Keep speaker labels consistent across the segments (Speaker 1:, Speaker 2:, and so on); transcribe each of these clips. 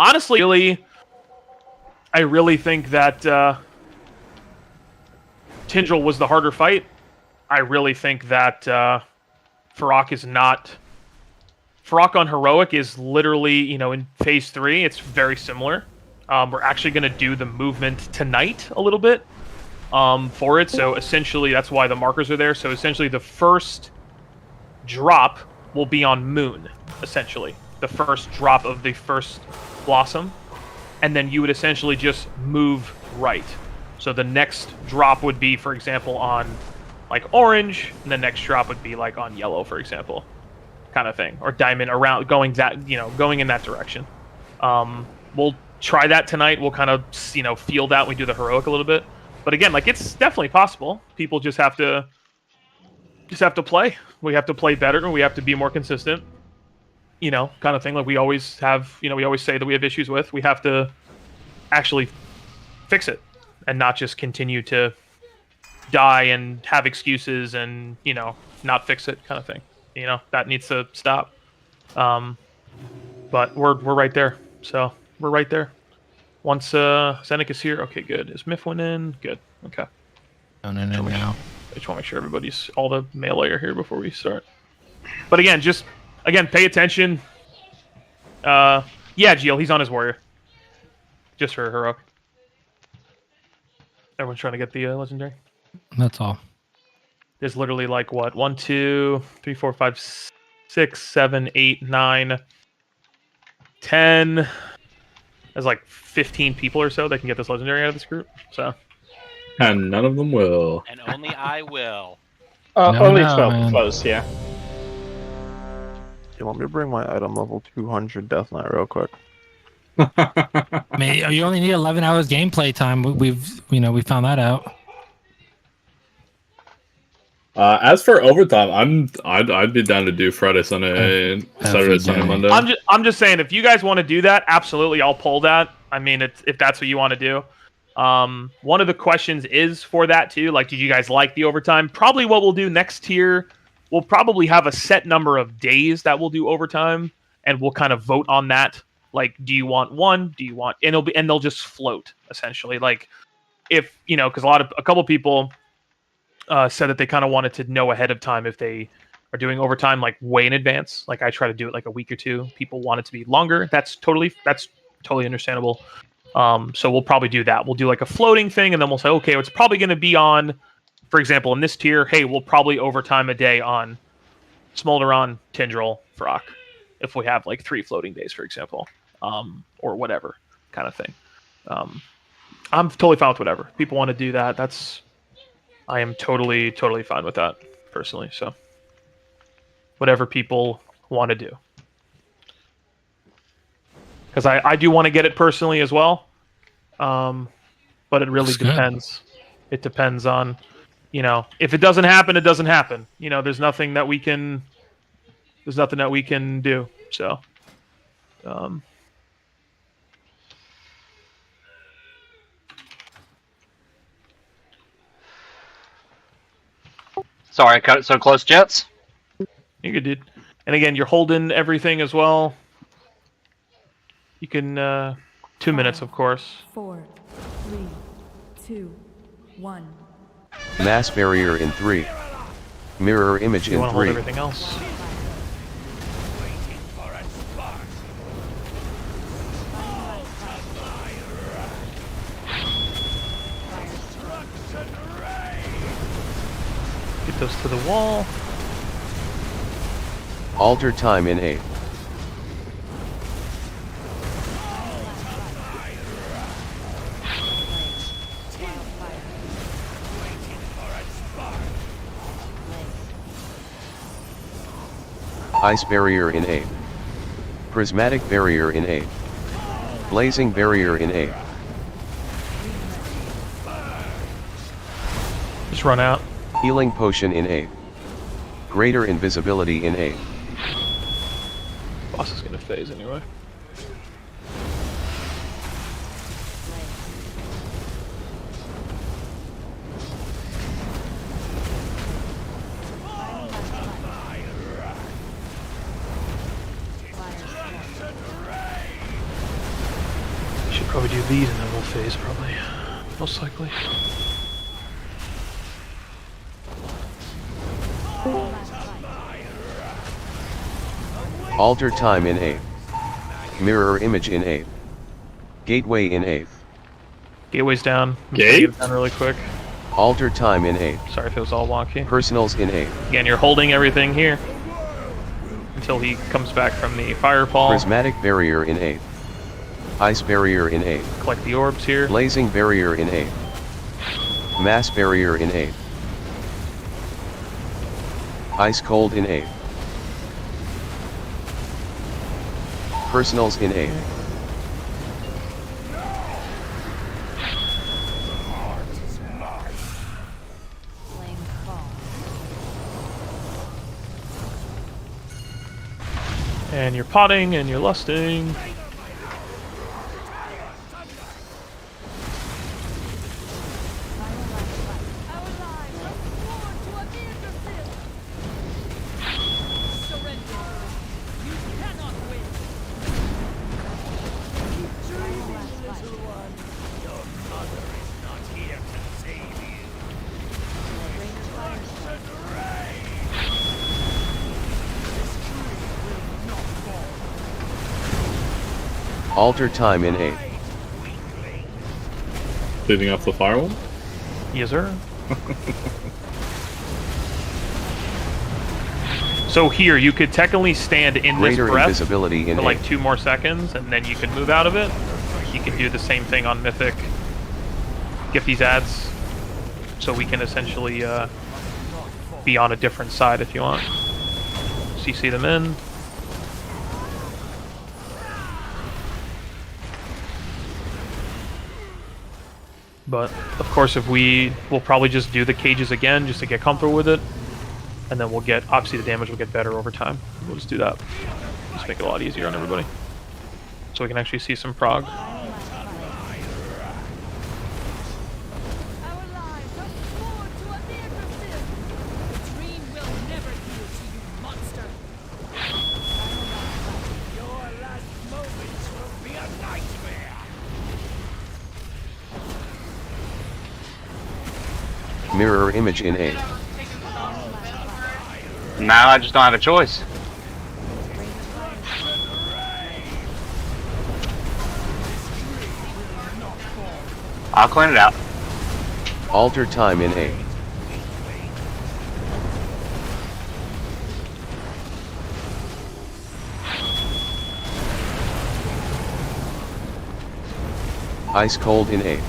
Speaker 1: Honestly, I really think that Tindril was the harder fight. I really think that Farok is not... Farok on Heroic is literally, in Phase 3, it's very similar. We're actually going to do the movement tonight a little bit for it, so essentially that's why the markers are there. So essentially the first drop will be on Moon, essentially. The first drop of the first Blossom. And then you would essentially just move right. So the next drop would be, for example, on like orange, and the next drop would be like on yellow, for example, kind of thing, or diamond around, going in that direction. We'll try that tonight. We'll kind of feel that when we do the heroic a little bit. But again, like it's definitely possible. People just have to play. We have to play better, and we have to be more consistent. Kind of thing, like we always have, we always say that we have issues with. We have to actually fix it and not just continue to die and have excuses and, not fix it kind of thing. That needs to stop. But we're right there. So we're right there. Once Zenik is here, okay, good. Is Myth went in? Good. Okay.
Speaker 2: No, now.
Speaker 1: I just want to make sure all the melee are here before we start. But again, pay attention. Yeah, Geel, he's on his warrior. Just for heroic. Everyone's trying to get the legendary.
Speaker 2: That's all.
Speaker 1: There's literally like what? 1, 2, 3, 4, 5, 6, 7, 8, 9, 10. There's like 15 people or so that can get this legendary out of this group. So.
Speaker 3: And none of them will.
Speaker 4: And only I will.
Speaker 5: Only 12 close, yeah.
Speaker 6: You want me to bring my item level 200 Death Knight real quick?
Speaker 2: I mean, you only need 11 hours gameplay time. We found that out.
Speaker 3: As for overtime, I'd be down to do Friday, Sunday, Saturday, Sunday, Monday.
Speaker 1: I'm just saying, if you guys want to do that, absolutely, I'll pull that. I mean, if that's what you want to do. One of the questions is for that too. Like, did you guys like the overtime? Probably what we'll do next tier. We'll probably have a set number of days that we'll do overtime, and we'll kind of vote on that. Like, do you want one? Do you want? And they'll just float essentially. Like, if because a couple people said that they kind of wanted to know ahead of time if they are doing overtime like way in advance. Like, I try to do it like a week or two. People want it to be longer. That's totally understandable. So we'll probably do that. We'll do like a floating thing, and then we'll say, okay, it's probably going to be on. For example, in this tier, hey, we'll probably overtime a day on Smolderon, Tindril, Farok, if we have like 3 floating days, for example, or whatever kind of thing. I'm totally fine with whatever. People want to do that. I am totally fine with that, personally. So whatever people want to do. Because I do want to get it personally as well. But it really depends. It depends on... if it doesn't happen, it doesn't happen. There's nothing that we can do. So,
Speaker 4: Sorry, I cut it so close, Jets.
Speaker 1: you're good, dude. And again, you're holding everything as well. You can 2 minutes, of course.
Speaker 7: 4, 3, 2, 1.
Speaker 8: Mass barrier in 3. Mirror image
Speaker 1: You
Speaker 8: in
Speaker 1: want to hold
Speaker 8: 3.
Speaker 1: everything else. Get those to the wall.
Speaker 8: Alter time in 8. Ice barrier in 8. Prismatic barrier in 8. Blazing barrier in 8.
Speaker 1: Just run out.
Speaker 8: Healing potion in 8. Greater invisibility in 8.
Speaker 1: Boss is gonna phase anyway. Should probably do these and then we'll phase, probably. Most likely.
Speaker 8: Alter time in 8. Mirror image in 8. Gateway in 8.
Speaker 1: Gateway's down. I'm just gonna
Speaker 3: Gate?
Speaker 1: get it down really quick.
Speaker 8: Alter time in 8.
Speaker 1: Sorry if it was all wonky.
Speaker 8: Personals in 8.
Speaker 1: Again, you're holding everything here until he comes back from the firefall.
Speaker 8: Prismatic barrier in 8. Ice barrier in 8.
Speaker 1: Collect the orbs here.
Speaker 8: Blazing barrier in 8. Mass barrier in 8. Ice cold in 8. Personals in 8.
Speaker 1: And you're potting and you're lusting.
Speaker 8: Alter time in 8.
Speaker 3: Leading off the firewall?
Speaker 1: Yes, sir. So here, you could technically stand in
Speaker 8: Greater
Speaker 1: this breath
Speaker 8: invisibility in
Speaker 1: for
Speaker 8: 8.
Speaker 1: like 2 more seconds, and then you can move out of it. You can do the same thing on Mythic. Get these ads, so we can essentially be on a different side if you want. CC them in. But, of course, if we'll probably just do the cages again just to get comfortable with it. And then we'll get, obviously the damage will get better over time. We'll just do that. Just make it a lot easier on everybody. So we can actually see some prog.
Speaker 8: Mirror image in 8.
Speaker 4: Now I just don't have a choice. I'll clean it out.
Speaker 8: Alter time in 8. Ice cold in 8.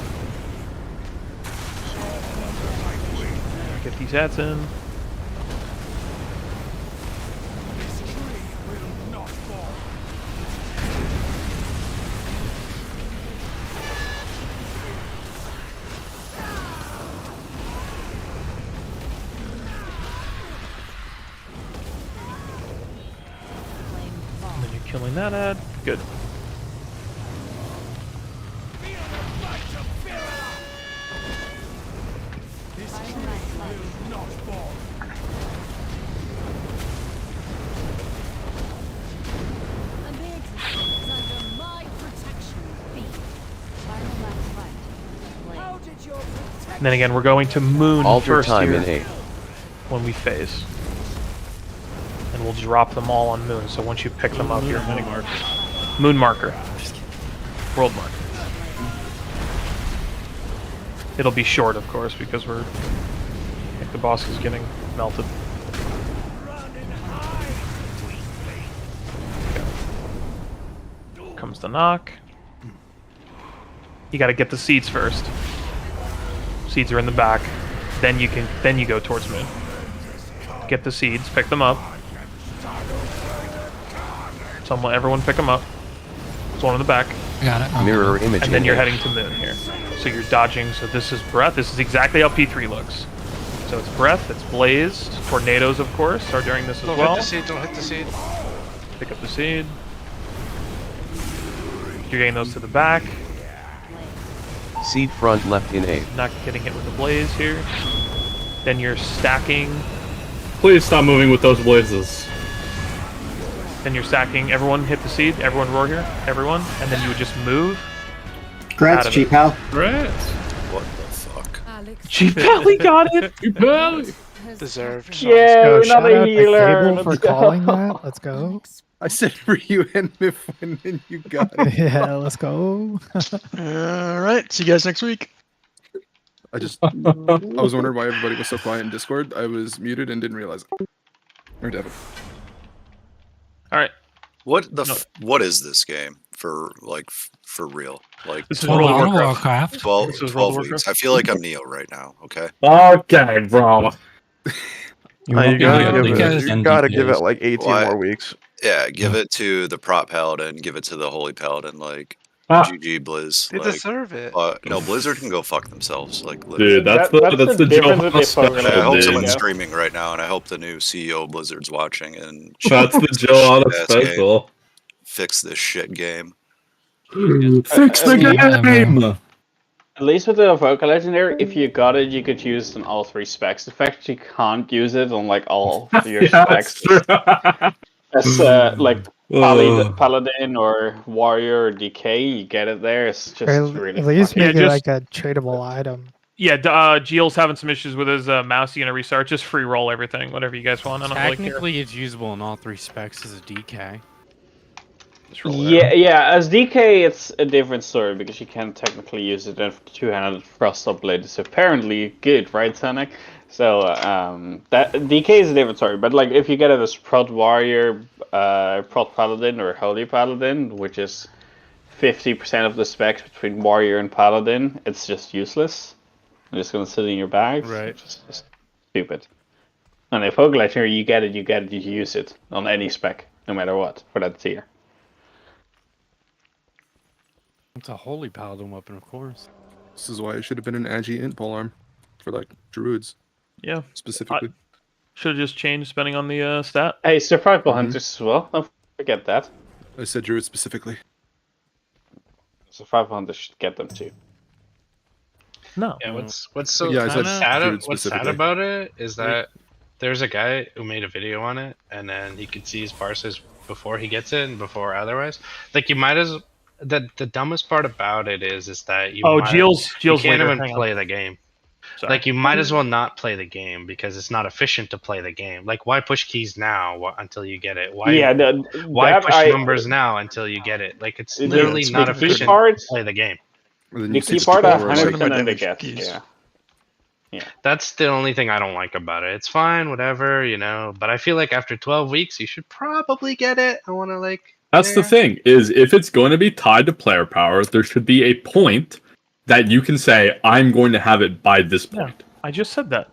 Speaker 1: Get these ads in. And then you're killing that ad. Good. And then again, we're going to moon
Speaker 8: Alter
Speaker 1: first
Speaker 8: time
Speaker 1: here
Speaker 8: in 8.
Speaker 1: when we phase. And we'll drop them all on moon, so once you pick them up, you're hitting moon marker. World marker. It'll be short, of course, because I think the boss is getting melted. Okay. Comes the knock. You gotta get the seeds first. Seeds are in the back. Then you go towards moon. Get the seeds, pick them up. Everyone pick them up. There's one in the back.
Speaker 2: I got it.
Speaker 8: Mirror image
Speaker 1: And then
Speaker 8: in
Speaker 1: you're
Speaker 8: 8.
Speaker 1: heading to moon here. So you're dodging, so this is breath. This is exactly how P3 looks. So it's breath, it's blazed. Tornadoes, of course, are during this as
Speaker 4: Don't
Speaker 1: well.
Speaker 4: hit the seed, don't hit the seed.
Speaker 1: Pick up the seed. You're getting those to the back.
Speaker 8: Seed front left in 8.
Speaker 1: Not getting hit with the blaze here. Then you're stacking.
Speaker 3: Please stop moving with those blazes.
Speaker 1: Then you're stacking. Everyone hit the seed. Everyone roar here. Everyone. And then you would just move.
Speaker 9: Congrats,
Speaker 1: Out of
Speaker 9: Cheap Pal.
Speaker 3: Right.
Speaker 10: What the fuck?
Speaker 7: Alex
Speaker 1: Cheap Valley got it.
Speaker 7: has
Speaker 4: Deserved.
Speaker 5: Yeah,
Speaker 11: Go,
Speaker 5: we're not
Speaker 11: shout
Speaker 5: a
Speaker 11: out to
Speaker 5: healer.
Speaker 11: Cable
Speaker 5: Let's
Speaker 11: for
Speaker 5: go.
Speaker 11: calling that. Let's go.
Speaker 12: I said for you and Miff and then you got it.
Speaker 11: Yeah, let's go.
Speaker 10: Alright, see you guys next week.
Speaker 12: I was wondering why everybody was so quiet in Discord. I was muted and didn't realize it. Or Devin.
Speaker 1: All right.
Speaker 10: What is this game for for real? Like
Speaker 1: This is
Speaker 2: World
Speaker 1: World of
Speaker 2: of
Speaker 1: Warcraft.
Speaker 2: Warcraft.
Speaker 10: 12,
Speaker 1: This is
Speaker 10: 12
Speaker 1: World of
Speaker 10: weeks. I feel like I'm Neo right now, okay?
Speaker 3: Okay, bro.
Speaker 6: You gotta
Speaker 2: because-
Speaker 6: give it like 18
Speaker 10: Why?
Speaker 6: more weeks.
Speaker 10: Yeah, give it to the prop paladin, give it to the holy paladin, like
Speaker 3: Ah.
Speaker 10: GG Blizz.
Speaker 4: They
Speaker 10: Like,
Speaker 4: deserve it.
Speaker 10: no, Blizzard can go fuck themselves. Like,
Speaker 3: Dude, that's
Speaker 5: That's
Speaker 3: the
Speaker 5: the difference with
Speaker 3: Johanna
Speaker 5: the
Speaker 3: special,
Speaker 5: Pokemon.
Speaker 10: I hope
Speaker 3: dude.
Speaker 10: someone's
Speaker 5: Yeah.
Speaker 10: streaming right now, and I hope the new CEO of Blizzard's watching and
Speaker 3: That's the Johanna
Speaker 10: Shit-ass game.
Speaker 3: special.
Speaker 10: fix this shit game.
Speaker 3: Fix the
Speaker 2: Yeah,
Speaker 3: game!
Speaker 5: At least with the Vocal Legendary, if you got it, you could use it on all 3 specs. The fact you can't use it on like all your
Speaker 3: Yeah, that's
Speaker 5: specs,
Speaker 3: true.
Speaker 5: as like
Speaker 3: Oh.
Speaker 5: Paladin or Warrior or DK, you get it there. It's just
Speaker 11: Or
Speaker 5: really
Speaker 11: at least
Speaker 5: fucking-
Speaker 11: make
Speaker 1: Yeah,
Speaker 11: it
Speaker 1: just-
Speaker 11: like a tradable item.
Speaker 1: Yeah, Gil's having some issues with his mouse. You gonna restart? Just free roll everything, whatever you guys want. I don't really care.
Speaker 13: Technically, it's usable in all 3 specs as a DK.
Speaker 1: Just roll it.
Speaker 5: Yeah. As DK, it's a different story because you can technically use it in two-handed Frost Blade. It's apparently good, right, Sonic? So that DK is a different story. But like, if you get it as Prot Warrior, Prot Paladin, or Holy Paladin, which is 50% of the specs between Warrior and Paladin, it's just useless. It's just gonna sit in your bags.
Speaker 13: Right.
Speaker 5: Just stupid. And if Vocal Legendary, you get it, you use it on any spec, no matter what, for that tier.
Speaker 13: It's a holy paladin weapon, of course.
Speaker 12: This is why it should have been an Agi int polearm for like druids
Speaker 1: Yeah,
Speaker 12: specifically.
Speaker 1: should have just changed depending on the stat.
Speaker 5: Hey, Survival Hunters as well. Don't forget that.
Speaker 12: I said druids specifically.
Speaker 5: Survival Hunters should get them too.
Speaker 1: No.
Speaker 4: Yeah, what's so
Speaker 12: Yeah, I said
Speaker 4: sad,
Speaker 12: Druid
Speaker 4: what's sad
Speaker 12: specifically.
Speaker 4: about it is that there's a guy who made a video on it, and then he could see his parses before he gets it and before otherwise. Like, you might as the dumbest part about it is that you
Speaker 1: Gil's
Speaker 4: you can't
Speaker 1: later.
Speaker 4: even
Speaker 1: Hang on.
Speaker 4: play the game.
Speaker 1: Sorry.
Speaker 4: Like, you might as well not play the game because it's not efficient to play the game. Like, why push keys now until you get it? Why why push numbers now until you get it? Like, it's literally not efficient to play the game.
Speaker 5: The key part, 100% in the guess. Yeah.
Speaker 4: That's the only thing I don't like about it. It's fine, whatever, you know. But I feel like after 12 weeks, you should probably get it. I want to like.
Speaker 3: That's the thing, is if it's going to be tied to player power, there should be a point that you can say, I'm going to have it by this point.
Speaker 1: I just said that.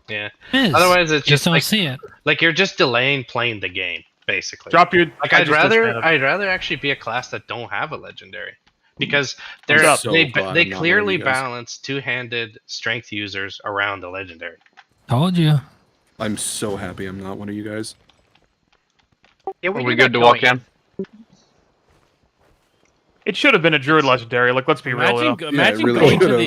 Speaker 4: Yeah.
Speaker 2: It is.
Speaker 4: Otherwise, it's
Speaker 2: You
Speaker 4: just
Speaker 2: don't
Speaker 4: like,
Speaker 2: see it.
Speaker 4: like you're just delaying playing the game, basically.
Speaker 1: Drop your.
Speaker 4: Like,
Speaker 1: I
Speaker 4: I'd
Speaker 1: just disbanded.
Speaker 4: rather actually be a class that don't have a legendary, because
Speaker 3: I'm
Speaker 4: they're
Speaker 3: so
Speaker 4: they
Speaker 3: glad
Speaker 4: they
Speaker 3: I'm not one
Speaker 4: clearly
Speaker 3: of you guys.
Speaker 4: balance two-handed strength users around the legendary.
Speaker 2: Told you.
Speaker 12: I'm so happy I'm not one of you guys.
Speaker 4: Yeah, Are we good to walk in?
Speaker 1: It should have been a Druid legendary. Like, let's be real.
Speaker 13: Imagine
Speaker 12: really
Speaker 13: going to
Speaker 12: should've.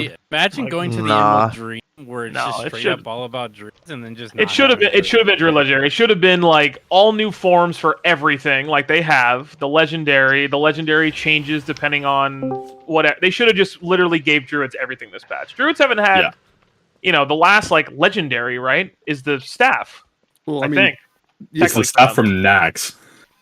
Speaker 13: the going to the
Speaker 6: Nah.
Speaker 13: Emerald Dream where it's
Speaker 1: No,
Speaker 13: just
Speaker 1: it
Speaker 13: straight
Speaker 1: should-
Speaker 13: up all about dreams and then just.
Speaker 1: It should have been. It should have been Druid legendary. It should have been like all new forms for everything, like they have the legendary. The legendary changes depending on what they should have just literally gave Druids everything this patch. Druids haven't had,
Speaker 3: Yeah.
Speaker 1: you know, the last like legendary right is the staff.
Speaker 12: Well,
Speaker 1: I think.
Speaker 3: It's the stuff from Nax.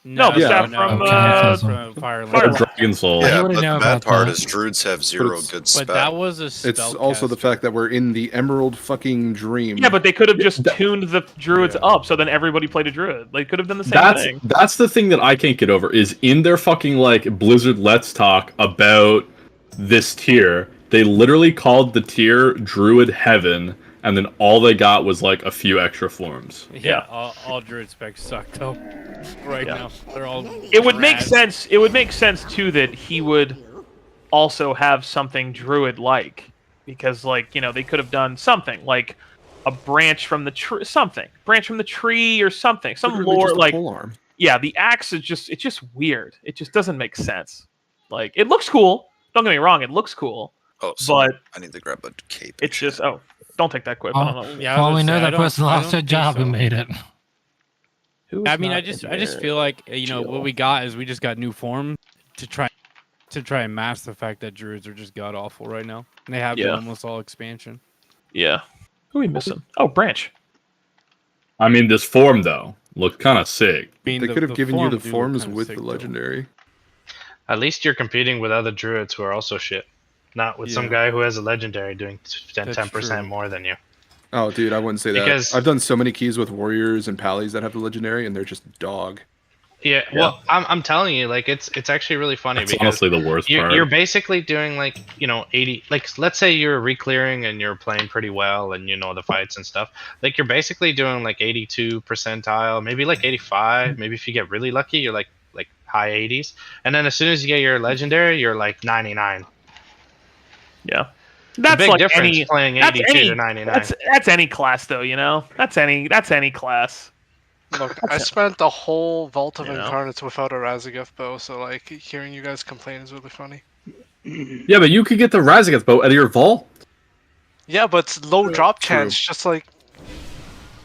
Speaker 1: No, the stuff from
Speaker 13: Firelight.
Speaker 1: Firelight.
Speaker 3: Dragon Soul.
Speaker 10: Yeah,
Speaker 2: wouldn't
Speaker 10: but
Speaker 2: know
Speaker 10: the bad
Speaker 2: about
Speaker 10: part
Speaker 2: that.
Speaker 10: is druids have zero
Speaker 12: it's-
Speaker 10: good
Speaker 13: But
Speaker 10: spec.
Speaker 13: that was a
Speaker 12: It's also the fact that we're in the Emerald fucking Dream.
Speaker 1: Yeah, but they could have just tuned the Druids up so then everybody played a Druid. They could have done the same thing.
Speaker 3: That's the thing that I can't get over is in their fucking like Blizzard Let's Talk about this tier, they literally called the tier Druid Heaven, and then all they got was like a few extra forms.
Speaker 13: Yeah, all druid specs suck though. Right now, they're all.
Speaker 1: It would make
Speaker 13: trash.
Speaker 1: sense. It would make sense too that he would also have something Druid-like, because like they could have done something like a branch from the tree, or something, some
Speaker 12: Literally
Speaker 1: lore
Speaker 12: just a
Speaker 1: like.
Speaker 12: polearm.
Speaker 1: Yeah, the axe is just weird. It just doesn't make sense. Like it looks cool. Don't get me wrong, it looks cool.
Speaker 10: Oh, so
Speaker 1: but
Speaker 10: I need to grab a cape.
Speaker 1: it's just don't take that quip. I don't know.
Speaker 13: Yeah,
Speaker 2: Well, we know
Speaker 13: I
Speaker 2: that
Speaker 13: don't-
Speaker 2: person
Speaker 13: I
Speaker 2: lost
Speaker 13: don't
Speaker 2: their
Speaker 13: think
Speaker 2: job
Speaker 13: so.
Speaker 2: and made it.
Speaker 13: I mean, I just feel like what we got is we just got new form to to try and mask the fact that druids are just god awful right now. And they have been almost all expansion.
Speaker 1: Yeah. Who are we missing? Oh, Branch.
Speaker 3: I mean, this form though looked kind of sick.
Speaker 12: They could have given you the forms with the legendary.
Speaker 4: At least you're competing with other druids who are also shit. Not with some guy who has a legendary doing 10% more than you.
Speaker 12: Oh, dude, I wouldn't say that. I've done so many keys with warriors and pallies that have the legendary, and they're just dog.
Speaker 4: Yeah, well, I'm telling you, like it's actually really funny
Speaker 3: That's
Speaker 4: because
Speaker 3: honestly the worst part.
Speaker 4: You're basically doing like 80. Like let's say you're re-clearing and you're playing pretty well and you know the fights and stuff. Like you're basically doing like 82 percentile, maybe like 85. Maybe if you get really lucky, you're like high 80s. And then as soon as you get your legendary, you're like 99.
Speaker 1: Yeah.
Speaker 4: That's a big difference playing 82 to 99.
Speaker 1: That's any class though, you know? That's any class.
Speaker 9: Look, I spent the whole Vault of Incarnates without a Razageth bow, so like hearing you guys complain is really funny.
Speaker 3: Yeah, but you could get the Razageth bow out of your vault.
Speaker 9: Yeah, but it's low drop chance, just like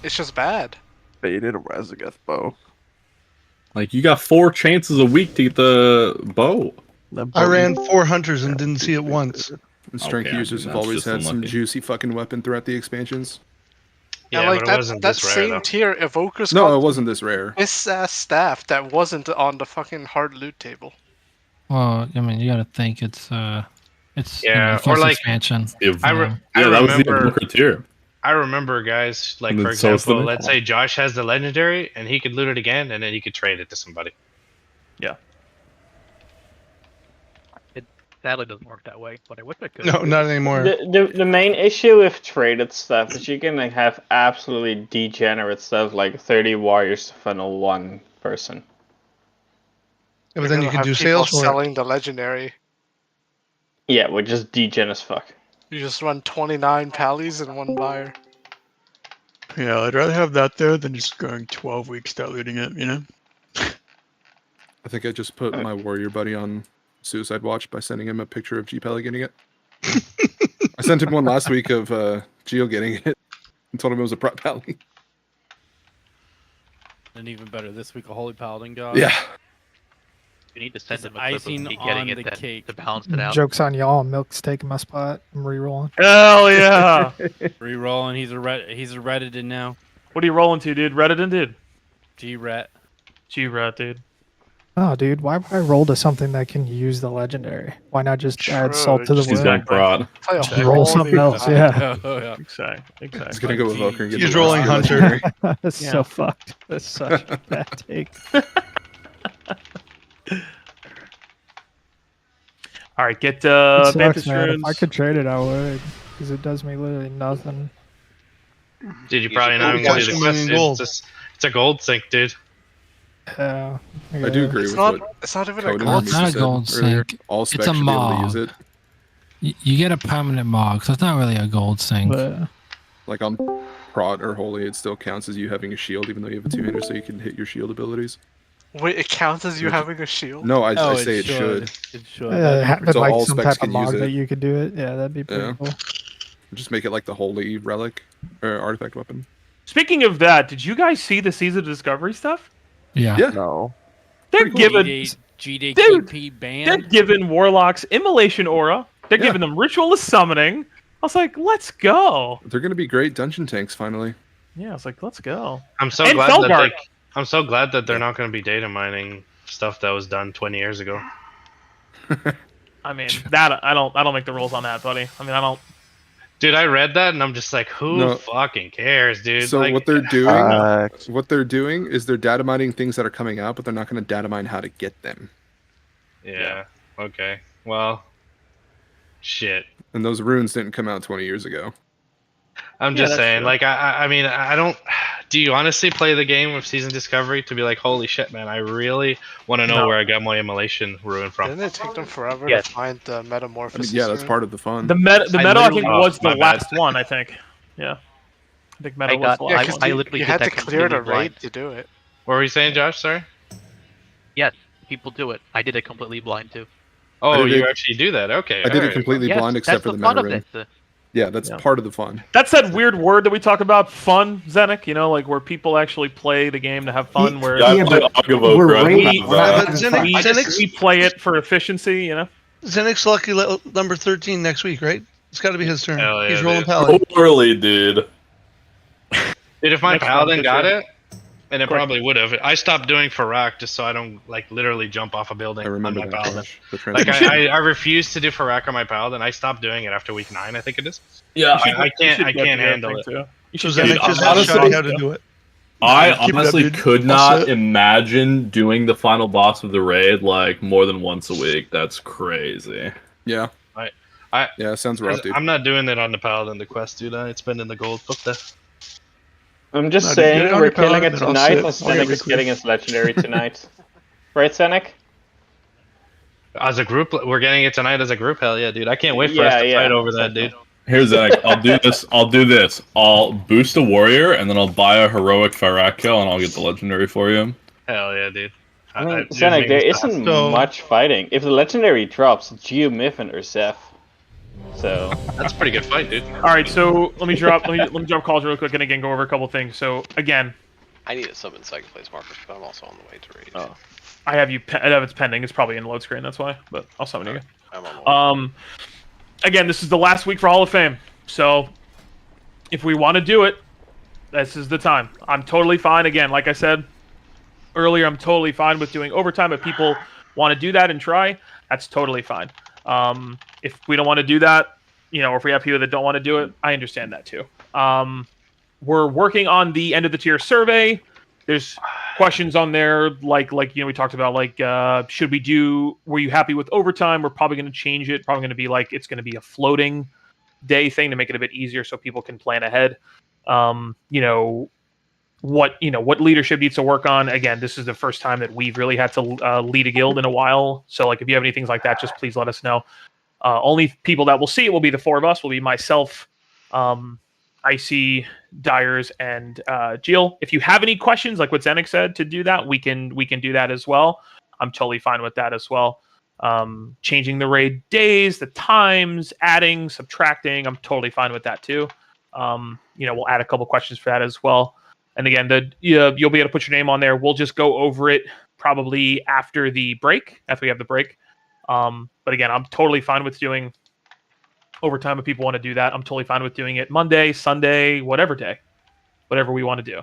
Speaker 9: it's just bad.
Speaker 6: Baited a Razageth bow.
Speaker 3: Like you got 4 chances a week to get the bow.
Speaker 14: I ran 4 hunters and didn't see it once.
Speaker 12: And strength users have always had some juicy fucking weapon throughout the expansions.
Speaker 9: Yeah, like that same tier evokers.
Speaker 12: No, it wasn't this rare.
Speaker 9: This staff that wasn't on the fucking hard loot table.
Speaker 2: Well, I mean, you got to think it's
Speaker 4: or
Speaker 2: like expansion.
Speaker 4: I remember
Speaker 3: tier.
Speaker 4: I remember guys like, for example, let's say Josh has the legendary and he could loot it again and then he could trade it to somebody.
Speaker 1: Yeah.
Speaker 15: Sadly, doesn't work that way, but I wish I could.
Speaker 14: No, not anymore.
Speaker 5: The main issue with traded stuff is you can have absolutely degenerate stuff like 30 warriors to funnel 1 person.
Speaker 14: Yeah, but then you can do sales for
Speaker 9: selling the legendary.
Speaker 5: Yeah, which is degen as fuck.
Speaker 9: You just run 29 pallies and 1 buyer.
Speaker 16: Yeah, I'd rather have that there than just going 12 weeks without looting it, you know?
Speaker 12: I think I just put my warrior buddy on suicide watch by sending him a picture of G-Pally getting it. I sent him one last week of Geo getting it and told him it was a prep pally.
Speaker 13: And even better, this week a Holy Paladin god.
Speaker 12: Yeah.
Speaker 15: You need to send him a
Speaker 13: icing
Speaker 15: clip of me getting
Speaker 13: on
Speaker 15: it
Speaker 13: the
Speaker 15: then
Speaker 13: cake
Speaker 15: to balance it out.
Speaker 11: Joke's on y'all. Milk's taking my spot. I'm re-rolling.
Speaker 1: Hell yeah!
Speaker 13: Re-rolling. He's a Reddited now.
Speaker 1: What are you rolling to, dude? Reddited, dude.
Speaker 13: G-Ret.
Speaker 1: G-Ret, dude.
Speaker 11: Oh, dude, why would I roll to something that can use the legendary? Why not just add salt to the
Speaker 3: He's got prod.
Speaker 11: Roll something else, yeah.
Speaker 1: Exactly.
Speaker 12: He's gonna go with Evoker and get
Speaker 14: He's rolling Hunter.
Speaker 11: That's so fucked. That's such a bad take.
Speaker 1: All right, get
Speaker 11: It
Speaker 1: Banthus
Speaker 11: sucks, man.
Speaker 1: runes.
Speaker 11: If I could trade it, I would, because it does me literally nothing.
Speaker 4: Dude, you probably not even gonna do the quest. It's a gold sink, dude.
Speaker 11: Yeah,
Speaker 12: I do agree with what
Speaker 9: It's not even a
Speaker 12: Conan
Speaker 9: gold
Speaker 2: It's not a gold
Speaker 12: earlier.
Speaker 2: sink.
Speaker 12: All
Speaker 2: It's
Speaker 12: specs
Speaker 2: a
Speaker 12: should be able to
Speaker 2: mog.
Speaker 12: use it.
Speaker 2: You get a permanent mog, so it's not really a gold sink.
Speaker 12: Like on prod or holy, it still counts as you having a shield, even though you have a 2-hander, so you can hit your shield abilities.
Speaker 9: Wait, it counts as you having a shield?
Speaker 12: No, I say it should.
Speaker 13: It should.
Speaker 11: But
Speaker 12: So
Speaker 11: like
Speaker 12: all
Speaker 11: some
Speaker 12: specs
Speaker 11: type of
Speaker 12: can use
Speaker 11: mog
Speaker 12: it.
Speaker 11: that you could do it. Yeah, that'd be pretty cool.
Speaker 12: Just make it like the holy relic or artifact weapon.
Speaker 1: Speaking of that, did you guys see the Season of Discovery stuff?
Speaker 2: Yeah.
Speaker 6: No.
Speaker 1: They're giving
Speaker 13: G-Day
Speaker 1: Dude,
Speaker 13: KP
Speaker 1: they're
Speaker 13: banned.
Speaker 1: giving warlocks immolation aura. They're giving them ritualist summoning. I was like, let's go.
Speaker 12: They're gonna be great dungeon tanks finally.
Speaker 1: Yeah, I was like, let's go.
Speaker 4: I'm so
Speaker 1: And
Speaker 4: glad
Speaker 1: Felguard.
Speaker 4: that they're not going to be data mining stuff that was done 20 years ago.
Speaker 1: I mean, that I don't make the rules on that, buddy. I mean, I don't.
Speaker 4: Dude, I read that and I'm just like, who fucking cares, dude?
Speaker 12: So
Speaker 4: like,
Speaker 12: what they're doing is they're data mining things that are coming out, but they're not going to data mine how to get them.
Speaker 4: Yeah. Okay. Well. Shit.
Speaker 12: And those runes didn't come out 20 years ago.
Speaker 4: I'm just saying, like, I mean, I don't. Do you honestly play the game of Season Discovery to be like, holy shit, man, I really want to know where I got my immolation rune from?
Speaker 9: Didn't it take them forever to find the metamorphosis?
Speaker 12: Yeah, that's part of the fun.
Speaker 1: The meta, I think, was the
Speaker 4: my bad.
Speaker 1: last one. I think. Yeah. I think meta was the last one.
Speaker 15: I literally
Speaker 9: You
Speaker 15: did
Speaker 9: had to
Speaker 15: that
Speaker 9: clear the
Speaker 15: completely blind.
Speaker 9: raid to do it.
Speaker 4: What were you saying, Josh? Sorry.
Speaker 15: Yes, people do it. I did it completely blind too.
Speaker 4: Oh, you actually do that? Okay.
Speaker 12: I did it
Speaker 4: alright.
Speaker 12: completely
Speaker 15: Yes,
Speaker 12: blind except
Speaker 15: that's
Speaker 12: for the
Speaker 15: the fun
Speaker 12: meta
Speaker 15: of
Speaker 12: ring.
Speaker 15: this.
Speaker 12: Yeah, that's part of the fun.
Speaker 1: That's that weird word that we talk about, fun, Zenik. You know, like where people actually play the game to have fun. Where
Speaker 3: Yeah, I play Ogavoke, right?
Speaker 1: we play it for efficiency. You know.
Speaker 14: Zenek's lucky number 13 next week, right? It's got to be his turn.
Speaker 4: Hell yeah,
Speaker 14: He's rolling
Speaker 4: dude.
Speaker 14: Paladin.
Speaker 3: Totally, dude.
Speaker 4: Dude, if my
Speaker 1: Next
Speaker 4: Paladin
Speaker 1: round,
Speaker 4: got
Speaker 1: yeah.
Speaker 4: it, and it probably would have. I stopped doing Farak just so I don't like literally jump off a building
Speaker 12: I remember
Speaker 4: on my
Speaker 12: that.
Speaker 4: Paladin.
Speaker 12: The
Speaker 4: Like
Speaker 12: transformation.
Speaker 4: I refuse to do Farak on my Paladin. I stopped doing it after week 9, I think it is.
Speaker 3: Yeah,
Speaker 4: I can't handle it.
Speaker 1: Too.
Speaker 14: So Zenek just has to show you how to do it.
Speaker 3: I
Speaker 16: keep it up,
Speaker 3: honestly
Speaker 16: dude.
Speaker 3: could
Speaker 16: I'll
Speaker 3: not
Speaker 16: set.
Speaker 3: imagine doing the final boss of the raid like more than once a week. That's crazy.
Speaker 12: Yeah.
Speaker 4: Yeah,
Speaker 12: sounds rough, dude.
Speaker 4: I'm not doing it on the Paladin, the quest, dude. I ain't spending the gold. Fuck that.
Speaker 5: I'm just
Speaker 16: No, dude, get
Speaker 5: saying,
Speaker 16: it on
Speaker 5: we're
Speaker 16: your
Speaker 5: killing
Speaker 16: Paladin,
Speaker 5: it
Speaker 16: then I'll
Speaker 5: tonight,
Speaker 16: sit.
Speaker 5: and
Speaker 16: I'll get
Speaker 5: Senek is
Speaker 16: Rick
Speaker 5: getting his legendary tonight. Right, Senek?
Speaker 4: As a group, we're getting it tonight as a group. Hell yeah, dude! I can't wait for us to fight over that, dude.
Speaker 3: Here's Zach. I'll do this. I'll boost a warrior, and then I'll buy a heroic Farak kill, and I'll get the legendary for you.
Speaker 4: Hell yeah, dude.
Speaker 5: I mean, Senek, there isn't much fighting. If the legendary drops, it's Geomyth or Zeph. So
Speaker 4: that's a pretty good fight, dude.
Speaker 1: All right, so let me drop calls real quick and again go over a couple things. So again,
Speaker 17: I need a sub in second place markers, but I'm also on the way to raid.
Speaker 1: Oh. I have it's pending. It's probably in load screen. That's why. But I'll summon you.
Speaker 17: I'm on the way.
Speaker 1: Again, this is the last week for Hall of Fame. So if we want to do it, this is the time. I'm totally fine. Again, like I said earlier, I'm totally fine with doing overtime. If people want to do that and try, that's totally fine. If we don't want to do that, or if we have people that don't want to do it, I understand that too. We're working on the end of the tier survey. There's questions on there like we talked about were you happy with overtime? We're probably going to change it. Probably going to be it's going to be a floating day thing to make it a bit easier so people can plan ahead. What leadership needs to work on. Again, this is the first time that we've really had to lead a guild in a while. So if you have any things like that, just please let us know. Only people that will see it will be the four of us. Will be myself, Icy, Dyers, and Jill. If you have any questions, like what Zenek said, to do that, we can do that as well. I'm totally fine with that as well. Changing the raid days, the times, adding, subtracting, I'm totally fine with that too. We'll add a couple questions for that as well. And again, you'll be able to put your name on there. We'll just go over it probably after we have the break. But again, I'm totally fine with doing overtime if people want to do that. I'm totally fine with doing it Monday, Sunday, whatever day. Whatever we want to do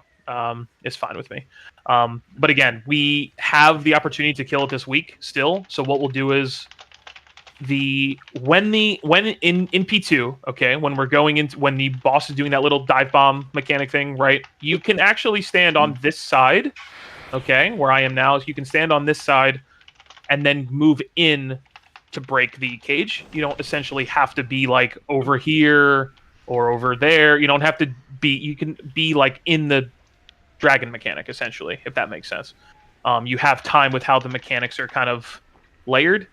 Speaker 1: is fine with me. But again, we have the opportunity to kill it this week still. So what we'll do is when in P2, okay, when the boss is doing that little dive bomb mechanic thing, right? You can actually stand on this side, okay, where I am now. You can stand on this side and then move in to break the cage. You don't essentially have to be over here or over there. You don't have to be. You can be in the dragon mechanic essentially, if that makes sense. You have time with how the mechanics are kind of layered.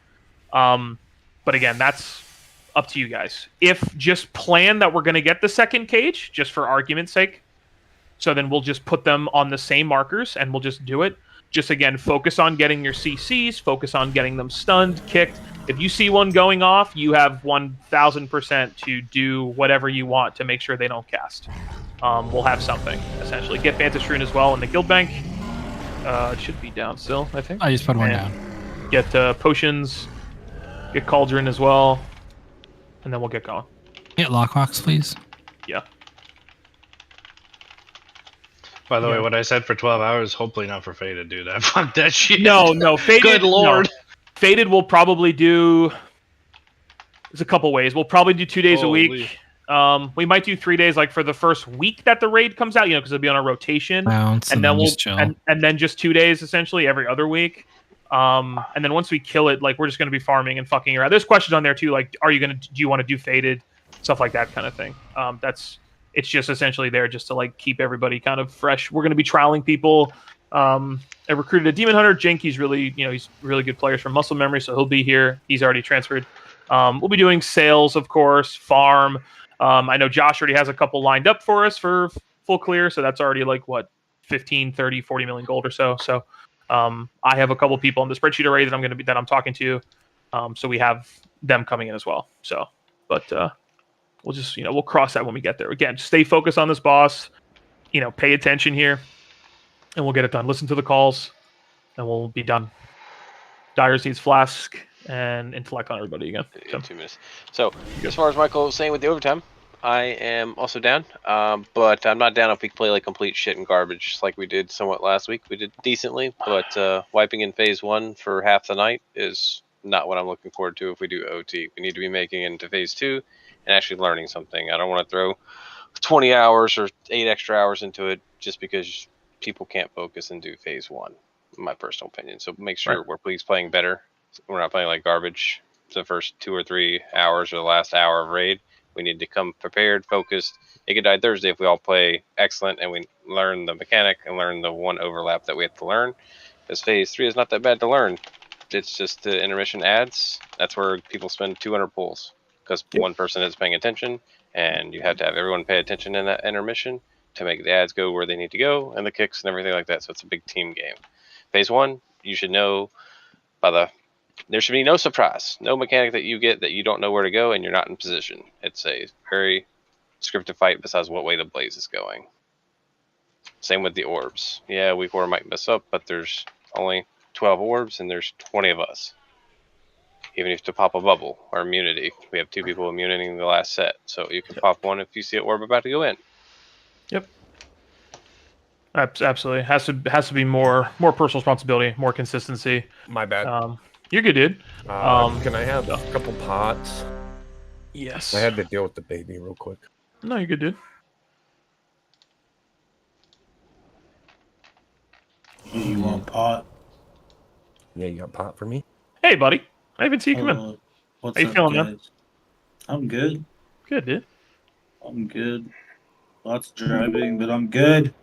Speaker 1: But again, that's up to you guys. If just plan that we're going to get the second cage, just for argument's sake, so then we'll just put them on the same markers and we'll just do it. Just again, focus on getting your CCs, focus on getting them stunned, kicked. If you see one going off, you have 1000% to do whatever you want to make sure they don't cast. We'll have something, essentially. Get Vantage Rune as well in the guild bank. It should be down still, I think.
Speaker 2: I just put one down.
Speaker 1: Get potions. Get Cauldron as well, and then we'll get going.
Speaker 2: Get Lockrocks, please.
Speaker 1: Yeah.
Speaker 4: By the way, what I said for 12 hours, hopefully not for Faded, dude. I fucked that shit.
Speaker 1: No, Faded.
Speaker 4: Good lord.
Speaker 1: No. Faded will probably do. There's a couple ways. We'll probably do 2 days a week. We might do 3 days, for the first week that the raid comes out, because it'll be on a rotation, and then we'll and then just 2 days essentially every other week. And then once we kill it, we're just going to be farming and fucking around. There's questions on there too, do you want to do Faded, stuff like that kind of thing. It's just essentially there just to keep everybody kind of fresh. We're going to be trialing people. I recruited a Demon Hunter. Jink, he's really good players from Muscle Memory, so he'll be here. He's already transferred. We'll be doing sales, of course, farm. I know Josh already has a couple lined up for us for full clear, so that's already 15, 30, 40 million gold or so. So I have a couple people on the spreadsheet already that I'm talking to. So we have them coming in as well. So, but we'll just we'll cross that when we get there. Again, just stay focused on this boss. Pay attention here, and we'll get it done. Listen to the calls, and we'll be done. Dyers needs Flask and intellect on everybody again. So.
Speaker 17: 2 minutes. So as far as Michael was saying with the overtime, I am also down, but I'm not down if we play like complete shit and garbage like we did somewhat last week. We did decently, but wiping in phase 1 for half the night is not what I'm looking forward to if we do OT. We need to be making it into phase 2 and actually learning something. I don't want to throw 20 hours or 8 extra hours into it just because people can't focus and do phase 1, in my personal opinion. So make sure we're please playing better. We're not playing like garbage the first 2 or 3 hours or the last hour of raid. We need to come prepared, focused. It could die Thursday if we all play excellent and we learn the mechanic and learn the one overlap that we have to learn. Because phase 3 is not that bad to learn. It's just the intermission ads. That's where people spend 200 pulls because one person is paying attention, and you have to have everyone pay attention in that intermission to make the ads go where they need to go and the kicks and everything like that. So it's a big team game. Phase 1, you should know there should be no surprise, no mechanic that you get that you don't know where to go and you're not in position. It's a very scripted fight besides what way the blaze is going. Same with the orbs. Yeah, week 4 might mess up, but there's only 12 orbs and there's 20 of us. Even if to pop a bubble or immunity, we have 2 people immuning the last set, so you can pop one if you see an orb about to go in.
Speaker 1: Yep. Absolutely. Has to be more personal responsibility, more consistency.
Speaker 18: My bad.
Speaker 1: You're good, dude.
Speaker 18: Can I have a couple pots?
Speaker 1: Yes.
Speaker 18: I had to deal with the baby real quick.
Speaker 1: No, you're good, dude.
Speaker 19: You want pot?
Speaker 18: Yeah, you got pot for me?
Speaker 1: Hey, buddy. I haven't seen you come in.
Speaker 19: What's
Speaker 1: How you
Speaker 19: up,
Speaker 1: feeling,
Speaker 19: guys?
Speaker 1: man?
Speaker 19: I'm good.
Speaker 1: Good, dude.
Speaker 19: I'm good. Lots of driving, but I'm good.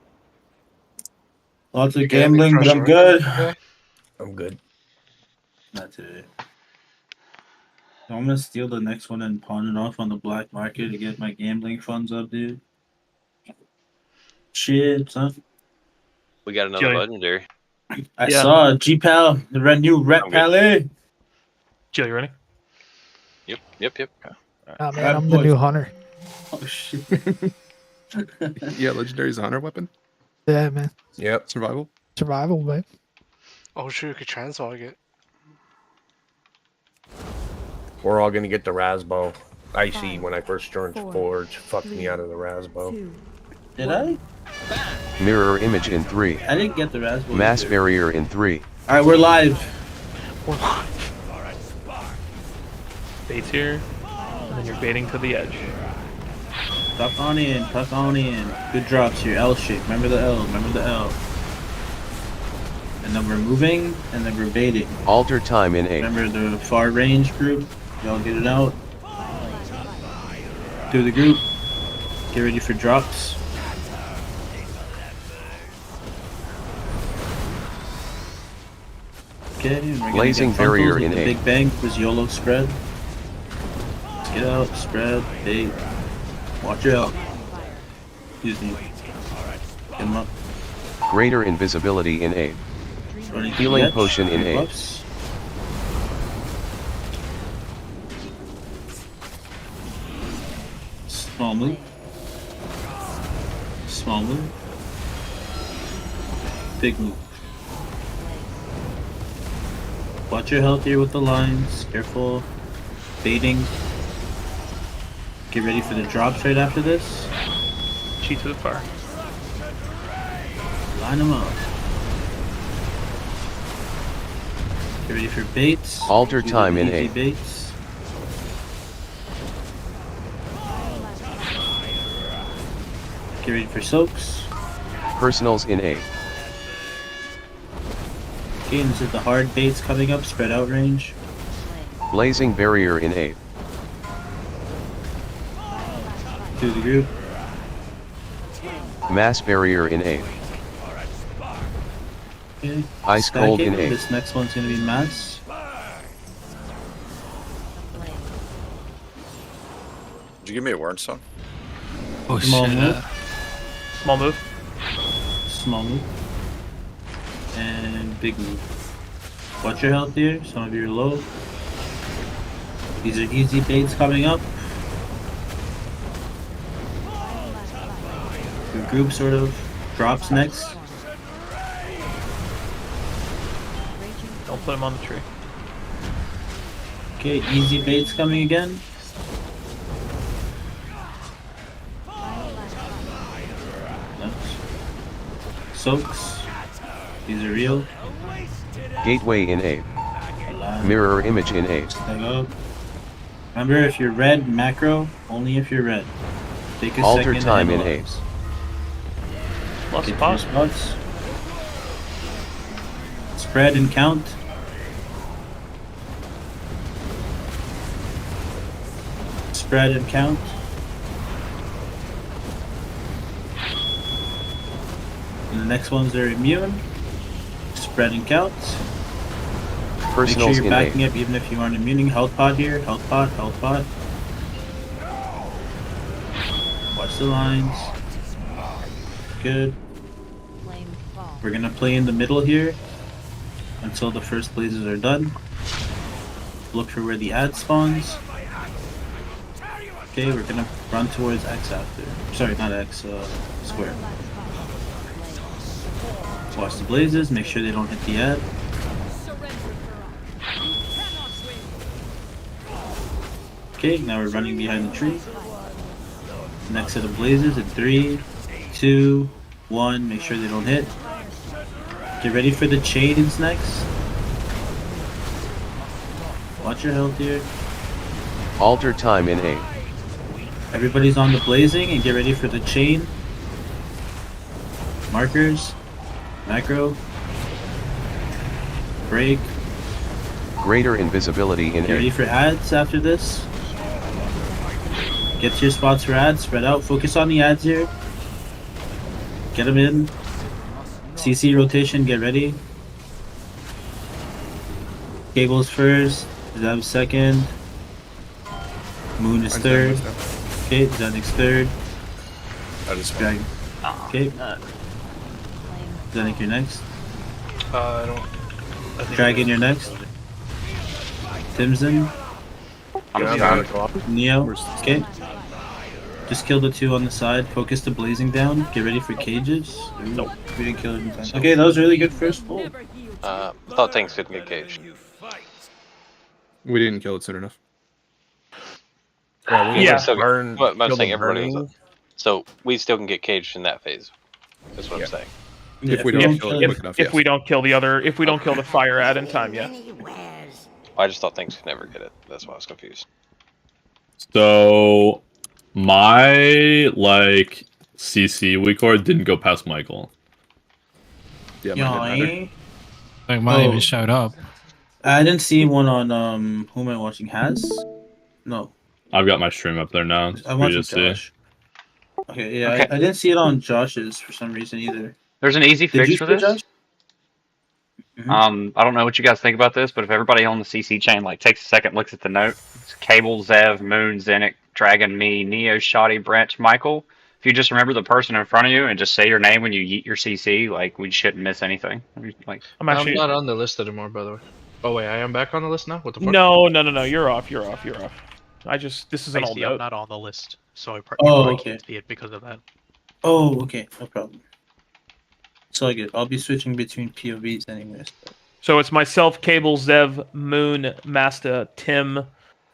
Speaker 19: Lots of gambling, but I'm good.
Speaker 18: I'm good.
Speaker 19: That's it. I'm gonna steal the next one and pawn it off on the black market to get my gambling funds up, dude. Shit, son.
Speaker 17: We got another legendary.
Speaker 19: I saw G-Pal, the new Rep Palais.
Speaker 1: Jill, you ready?
Speaker 17: Yep.
Speaker 11: Oh man, I'm the new hunter.
Speaker 19: Oh shit.
Speaker 12: Yeah, legendary's a hunter weapon.
Speaker 11: Yeah, man.
Speaker 18: Yep.
Speaker 12: Survival.
Speaker 11: Survival, man.
Speaker 9: Oh shoot, you could transmog it.
Speaker 18: We're all gonna get the Rasbo. Icy, when I first joined Forge, fucked me out of the Rasbo.
Speaker 19: Did I?
Speaker 8: Mirror image in 3.
Speaker 19: I didn't get the raspberry.
Speaker 8: Mass barrier in 3.
Speaker 19: Alright, we're live.
Speaker 1: We're live. Bait's here, and then you're baiting to the edge.
Speaker 19: Tuck on in, tuck on in. Good drops here, L shape. Remember the L, remember the L. And then we're moving, and then we're baiting.
Speaker 8: Alter time in 8.
Speaker 19: Remember the far range group? Y'all get it out. Do the group. Get ready for drops. Okay, and we're gonna
Speaker 8: Blazing
Speaker 19: get
Speaker 8: barrier
Speaker 19: with
Speaker 8: in
Speaker 19: the
Speaker 8: 8.
Speaker 19: Big Bang was YOLO spread. Let's get out, spread, bait. Watch out. Excuse me. Get him up.
Speaker 8: Greater invisibility in 8.
Speaker 19: Running
Speaker 8: Healing
Speaker 19: edge,
Speaker 8: potion in 8.
Speaker 19: buffs. Small move. Small move. Big move. Watch your health here with the lines. Careful. Baiting. Get ready for the drops right after this.
Speaker 1: Cheat to the far.
Speaker 19: Line them up. Get ready for baits.
Speaker 8: Alter
Speaker 19: Do the
Speaker 8: time in
Speaker 19: easy
Speaker 8: 8.
Speaker 19: Baits. Get ready for soaks.
Speaker 8: Personals in 8.
Speaker 19: Okay, this is the hard baits coming up. Spread out range.
Speaker 8: Blazing barrier in 8.
Speaker 19: Do the group.
Speaker 8: Mass barrier in 8.
Speaker 19: Okay.
Speaker 8: Ice
Speaker 19: Stack
Speaker 8: cold
Speaker 19: it.
Speaker 8: in 8.
Speaker 19: This next one's gonna be mass.
Speaker 10: Did you give me a warrant stone?
Speaker 2: Oh
Speaker 19: Small
Speaker 2: shit.
Speaker 19: move.
Speaker 1: Small move.
Speaker 19: Small move. And big move. Watch your health here. Some of you are low. These are easy baits coming up. Your group sort of drops next.
Speaker 1: Don't put him on the tree.
Speaker 19: Okay, easy bait's coming again. Soaks. These are real.
Speaker 8: Gateway in A. Mirror image in A.
Speaker 19: Remember, if you're red, macro, only if you're red. Take a
Speaker 8: Alter
Speaker 19: second
Speaker 8: time
Speaker 19: to
Speaker 8: in A.
Speaker 19: analyze.
Speaker 1: Plus
Speaker 19: Get
Speaker 1: spot.
Speaker 19: your spots. Spread and count. Spread and count. And the next ones are immune. Spread and count. Make sure
Speaker 8: Personals
Speaker 19: you're
Speaker 8: in
Speaker 19: backing
Speaker 8: A.
Speaker 19: up even if you aren't immune. Health pod here. Health pod, health pod. Watch the lines. Good. We're gonna play in the middle here until the first blazes are done. Look for where the ad spawns. Okay, we're gonna run towards X after. Sorry, not X, square. Watch the blazes, make sure they don't hit the ad. Okay, now we're running behind the tree. Next set of blazes in 3, 2, 1. Make sure they don't hit. Get ready for the chains next. Watch your health here.
Speaker 8: Alter time in A.
Speaker 19: Everybody's on the blazing and get ready for the chain. Markers. Macro. Break.
Speaker 8: Greater invisibility in
Speaker 19: Get ready
Speaker 8: A.
Speaker 19: for ads after this. Get to your spots for ads. Spread out. Focus on the ads here. Get them in. CC rotation. Get ready. Cables first. Zev second. Moon is third. Okay, Zenix third.
Speaker 18: I just
Speaker 19: Dragon. Okay. Zenix, you're next.
Speaker 4: I don't.
Speaker 19: Dragon, you're next. Timson. Neo. Okay. Just kill the 2 on the side. Focus the blazing down. Get ready for cages. Nope. We didn't kill it in time. Okay, that was really good first pull.
Speaker 17: I thought tanks couldn't get caged.
Speaker 12: We didn't kill it soon enough.
Speaker 1: Yeah.
Speaker 17: But I'm saying everybody was. So we still can get caged in that phase. That's what I'm saying.
Speaker 12: If we don't kill it quick enough,
Speaker 1: If we don't kill the other, if we don't kill the fire ad in time, yeah.
Speaker 17: I just thought things could never get it. That's why I was confused.
Speaker 3: So my CC weak core didn't go past Michael.
Speaker 12: Yeah,
Speaker 2: Like mine even showed up.
Speaker 19: I didn't see one on who am I watching? Has? No.
Speaker 3: I've got my stream up there now.
Speaker 19: I'm watching Josh. Okay, yeah,
Speaker 20: Okay.
Speaker 19: I didn't see it on Josh's for some reason either.
Speaker 20: There's an easy
Speaker 19: Did
Speaker 20: fix
Speaker 19: you
Speaker 20: for
Speaker 19: see it,
Speaker 20: this.
Speaker 19: Josh?
Speaker 20: I don't know what you guys think about this, but if everybody on the CC chain takes a second, looks at the note, it's Cable, Zev, Moon, Zenith, Dragon, me, Neo, Shoddy, Branch, Michael. If you just remember the person in front of you and just say your name when you yeet your CC, we shouldn't miss anything.
Speaker 4: I'm not on the list anymore, by the way. Oh wait, I am back on the list now. What the fuck?
Speaker 1: No. You're off. This is an old
Speaker 15: I'm
Speaker 1: note.
Speaker 15: not on the list, so I
Speaker 19: Oh, okay.
Speaker 15: can't see it because of that.
Speaker 19: Oh, okay, no problem. It's all good. I'll be switching between POVs anyways.
Speaker 1: So it's myself, Cable, Zev, Moon, Masta, Tim,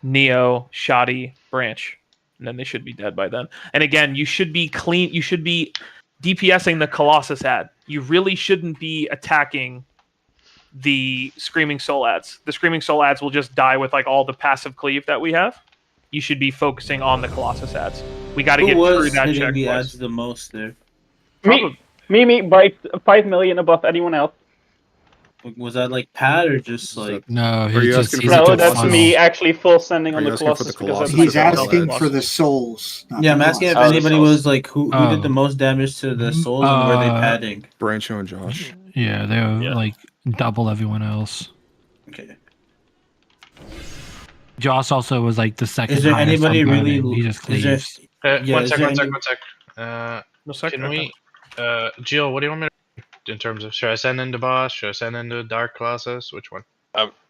Speaker 1: Neo, Shoddy, Branch. And then they should be dead by then. And again, you should be clean. You should be DPSing the Colossus ad. You really shouldn't be attacking the Screaming Soul ads. The Screaming Soul ads will just die with all the passive cleave that we have. You should be focusing on the Colossus ads. We got to get through that
Speaker 19: hitting
Speaker 1: check.
Speaker 19: the ads the most there?
Speaker 5: Me, by 5 million above anyone else.
Speaker 19: Was that Pat or just
Speaker 2: No,
Speaker 5: no, that's me actually full sending on the Colossus.
Speaker 21: He's asking for the souls.
Speaker 19: Yeah, I'm asking if anybody was who did the most damage to the souls and were they padding?
Speaker 12: Brancho and Josh.
Speaker 2: Yeah, they were double everyone else.
Speaker 19: Okay.
Speaker 2: Josh also was the second.
Speaker 19: Is there
Speaker 2: highest
Speaker 19: anybody
Speaker 2: on
Speaker 19: really?
Speaker 2: burning. He just
Speaker 19: Is there,
Speaker 2: cleaves.
Speaker 4: One sec.
Speaker 1: No second.
Speaker 4: Can we, Gio, what do you want me to, in terms of, should I send into boss? Should I send into Dark Colossus? Which one?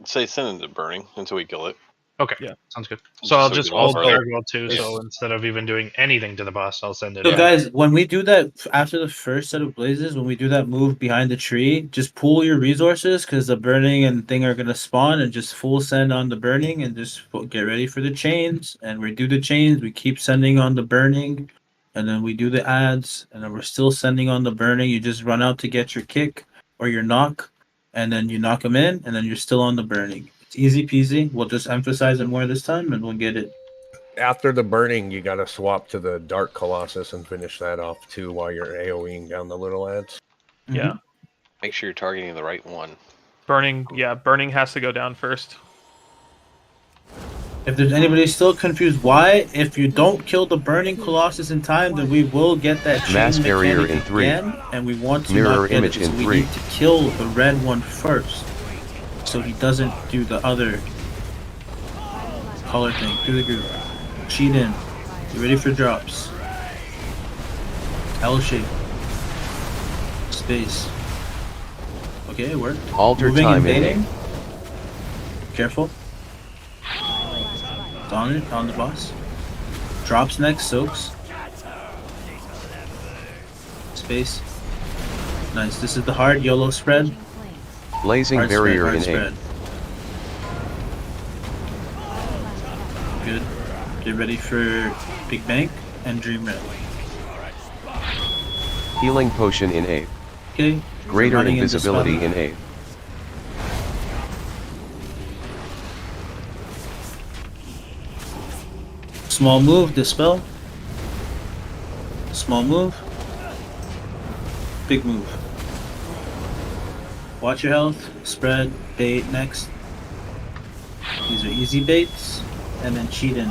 Speaker 17: Say send into burning until we kill it.
Speaker 4: Okay.
Speaker 1: Yeah.
Speaker 4: Sounds good. So I'll just hold
Speaker 17: farther.
Speaker 4: Gargoyle too. So instead of even doing anything to the boss, I'll send it.
Speaker 7: So
Speaker 4: in.
Speaker 7: guys, when we do that after the first set of blazes, when we do that move behind the tree, just pool your resources because the burning and thing are gonna spawn, and just full send on the burning and just get ready for the chains. And we do the chains, we keep sending on the burning, and then we do the ads, and then we're still sending on the burning. You just run out to get your kick or your knock, and then you knock them in, and then you're still on the burning. It's easy peasy. We'll just emphasize it more this time, and we'll get it.
Speaker 18: After the burning, you gotta swap to the Dark Colossus and finish that off too while you're AoEing down the little ads.
Speaker 1: Yeah.
Speaker 17: Make sure you're targeting the right one.
Speaker 1: Burning has to go down first.
Speaker 7: If there's anybody still confused why, if you don't kill the burning Colossus in time, then we will get that chain
Speaker 8: Mass barrier
Speaker 7: mechanic
Speaker 8: in 3.
Speaker 7: again, and we want to
Speaker 8: Mirror
Speaker 7: not get
Speaker 8: image
Speaker 7: it, so
Speaker 8: in
Speaker 7: we
Speaker 8: 3.
Speaker 7: need to kill the red one first, so he doesn't do the other color thing. Do the group. Cheat in. Get ready for drops. L shape. Space. Okay, it worked.
Speaker 8: Alter
Speaker 7: Moving
Speaker 8: time
Speaker 7: and
Speaker 8: in
Speaker 7: baiting. Careful. It's on it, on the boss. Drops next, soaks. Space. Nice. This is the hard YOLO spread.
Speaker 8: Blazing
Speaker 7: Hard
Speaker 8: barrier
Speaker 7: hard
Speaker 8: in
Speaker 7: spread. Good. Get ready for Big Bank and Dream Red.
Speaker 8: Healing potion in A.
Speaker 7: Okay.
Speaker 8: Greater
Speaker 7: Running into
Speaker 8: invisibility
Speaker 7: spell.
Speaker 8: in A.
Speaker 7: Small move, dispel. Small move. Big move. Watch your health. Spread. Bait next. These are easy baits. And then cheat in.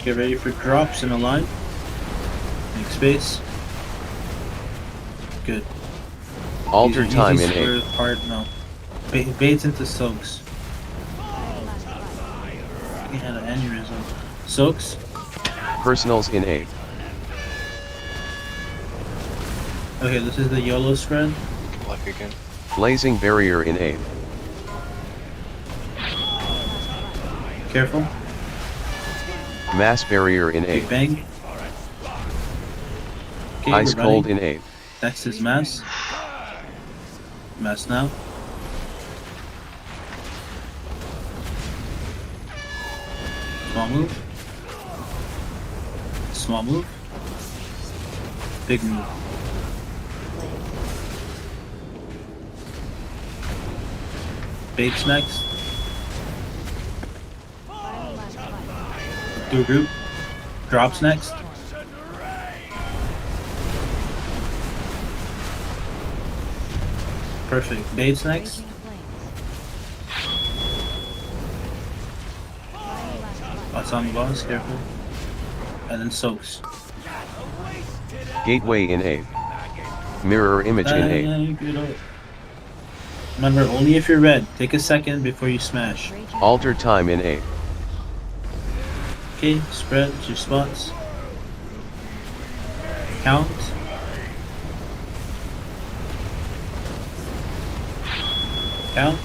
Speaker 7: Get ready for drops in a line. Make space. Good.
Speaker 8: Alter
Speaker 7: These are
Speaker 8: time
Speaker 7: easy
Speaker 8: in A.
Speaker 7: for part, no. Baits into soaks. He had an aneurysm. Soaks.
Speaker 8: Personals in A.
Speaker 7: Okay, this is the YOLO spread.
Speaker 17: Luck again.
Speaker 8: Blazing barrier in A.
Speaker 7: Careful.
Speaker 8: Mass barrier in A.
Speaker 7: Big bang. Okay,
Speaker 8: Ice
Speaker 7: we're
Speaker 8: cold
Speaker 7: running.
Speaker 8: in A.
Speaker 7: Next is mass. Mass now. Small move. Small move. Big move. Baits next. Do a group. Drops next. Perfect. Baits next. That's on the boss, careful. And then soaks.
Speaker 8: Gateway in A. Mirror image in A.
Speaker 7: Good old. Remember, only if you're red. Take a second before you smash.
Speaker 8: Alter time in A.
Speaker 7: Okay, spread your spots. Count. Count.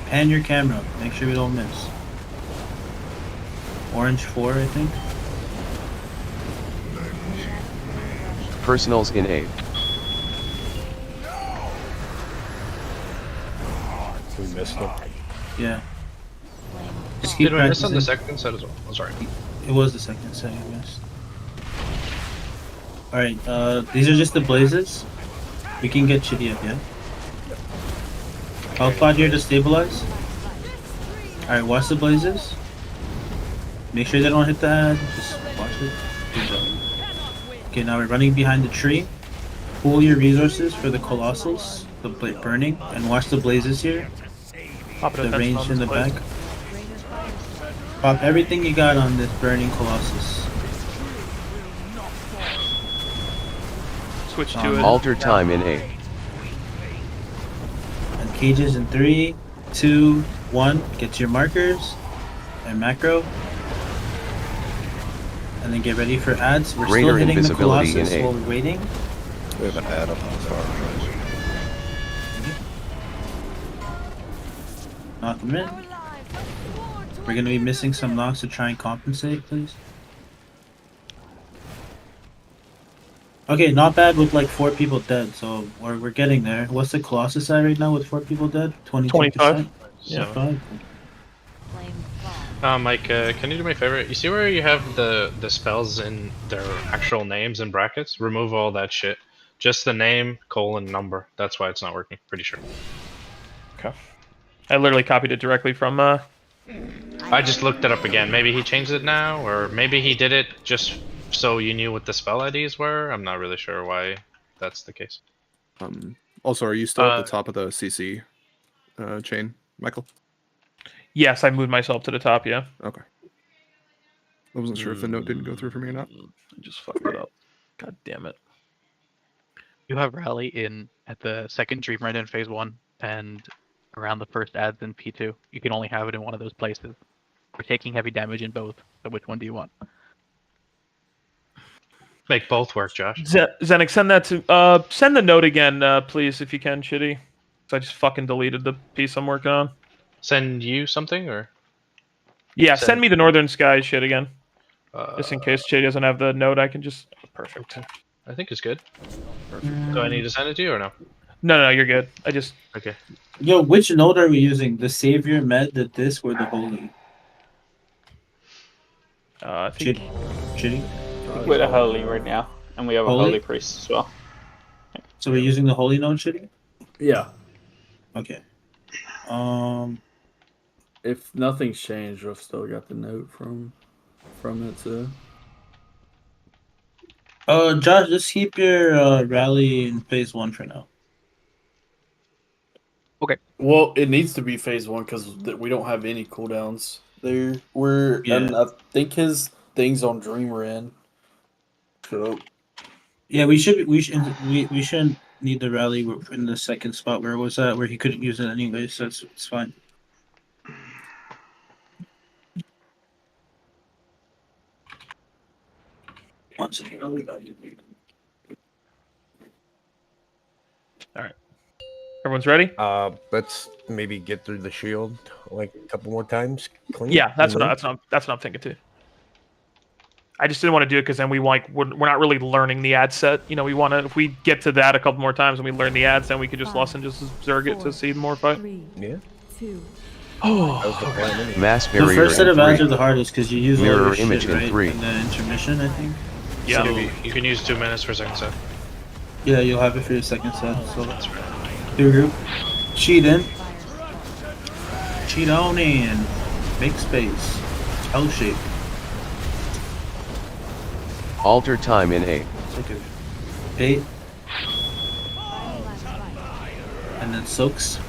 Speaker 7: Pan your camera. Make sure we don't miss. Orange 4, I think.
Speaker 8: Personals in A.
Speaker 18: We missed them.
Speaker 7: Yeah. Just keep
Speaker 4: Did we miss on the
Speaker 7: practicing.
Speaker 4: second set as well? Oh, sorry.
Speaker 7: It was the second set, I missed. Alright, these are just the blazes. We can get Chitty up, yeah? Health pod here to stabilize. Alright, watch the blazes. Make sure they don't hit the ad. Just watch it. Good job. Okay, now we're running behind the tree. Pool your resources for the Colossals, the burning, and watch the blazes here. The range in the back. Pop everything you got on this burning Colossus.
Speaker 1: Switch to it.
Speaker 8: Alter time in A.
Speaker 7: And cages in 3, 2, 1. Get to your markers and macro. And then get ready for ads. We're
Speaker 8: Greater
Speaker 7: still hitting the
Speaker 8: invisibility
Speaker 7: Colossus
Speaker 8: in A.
Speaker 7: while we're waiting.
Speaker 6: We have an ad up on the far right.
Speaker 7: Knock him in. We're gonna be missing some knocks to try and compensate, please. Okay, not bad with like 4 people dead, so we're getting there. What's the Colossus at right now with 4 people dead? 22%?
Speaker 1: 25. Yeah.
Speaker 7: 25?
Speaker 4: Mike, can you do me a favor? You see where you have the spells in their actual names and brackets? Remove all that shit. Just the name, colon, number. That's why it's not working. Pretty sure.
Speaker 1: Okay. I literally copied it directly from.
Speaker 4: I just looked it up again. Maybe he changed it now, or maybe he did it just so you knew what the spell IDs were. I'm not really sure why that's the case.
Speaker 12: Also, are you still at the top of the CC chain, Michael?
Speaker 1: Yes, I moved myself to the top. Yeah.
Speaker 12: Okay. I wasn't sure if the note didn't go through for me or not.
Speaker 1: I just fucked it up. God damn it.
Speaker 15: You have rally in at the second Dream Ride in phase 1 and around the first ads in P2. You can only have it in one of those places. We're taking heavy damage in both, so which one do you want?
Speaker 4: Make both work, Josh.
Speaker 1: Zenix, send that to send the note again, please, if you can, Shitty. So I just fucking deleted the piece I'm working on.
Speaker 4: Send you something, or?
Speaker 1: Yeah, send me the Northern Skies shit again. Just in case Shitty doesn't have the note, I can just... Perfect.
Speaker 4: I think it's good. Perfect. Do I need to send it to you, or no?
Speaker 1: No, you're good. I just...
Speaker 4: Okay.
Speaker 7: Yo, which node are we using? The Savior, Med, the Disc, or the Holy?
Speaker 1: I think...
Speaker 7: Shitty?
Speaker 5: With a Holy right now. And we have a Holy Priest as well.
Speaker 7: So we're using the Holy node, Shitty?
Speaker 3: Yeah.
Speaker 7: Okay.
Speaker 3: If nothing's changed, I've still got the note from it, so...
Speaker 7: Josh, just keep your rally in phase 1 for now.
Speaker 15: Okay.
Speaker 3: Well, it needs to be phase 1 because we don't have any cooldowns there. And I think his thing's on Dreamland. So...
Speaker 7: Yeah, we shouldn't need the rally in the second spot where it was at, where he couldn't use it anyway, so it's fine. One second, I'll leave that.
Speaker 1: Alright. Everyone's ready?
Speaker 18: Let's maybe get through the shield like a couple more times. Clean.
Speaker 1: Yeah, that's what I'm thinking too. I just didn't want to do it because then we're not really learning the ad set. You know, we want to, if we get to that a couple more times and we learn the ads, then we could just listen, just Zerg it to see more fight.
Speaker 18: Yeah.
Speaker 8: Oh. Mass barrier.
Speaker 7: The first set of ads are the hardest because you use
Speaker 8: mirror
Speaker 7: all your
Speaker 8: image
Speaker 7: shit,
Speaker 8: in
Speaker 7: right?
Speaker 8: 3.
Speaker 7: And then intermission, I think.
Speaker 4: Yeah.
Speaker 7: So,
Speaker 4: You can use 2 minutes for second set.
Speaker 7: yeah, you'll have it for your second set. So that's right. Do a group. Cheat in. Cheat on in. Make space. L shape.
Speaker 8: Alter time in 8.
Speaker 7: Okay. 8. And then soaks.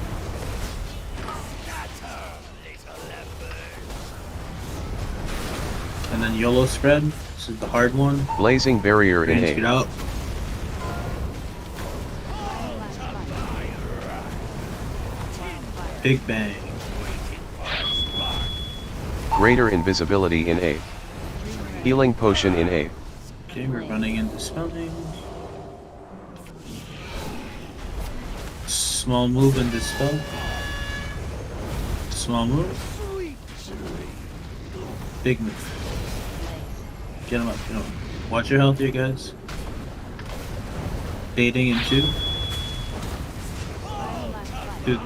Speaker 7: And then YOLO spread. This is the hard one.
Speaker 8: Blazing barrier in 8.
Speaker 7: Get out. Big bang.
Speaker 8: Greater invisibility in 8. Healing potion in 8.
Speaker 7: Okay, we're running into spelling. Small move and dispel. Small move. Big move. Get him up, get him up. Watch your health here, guys. Baiting in 2. Dude,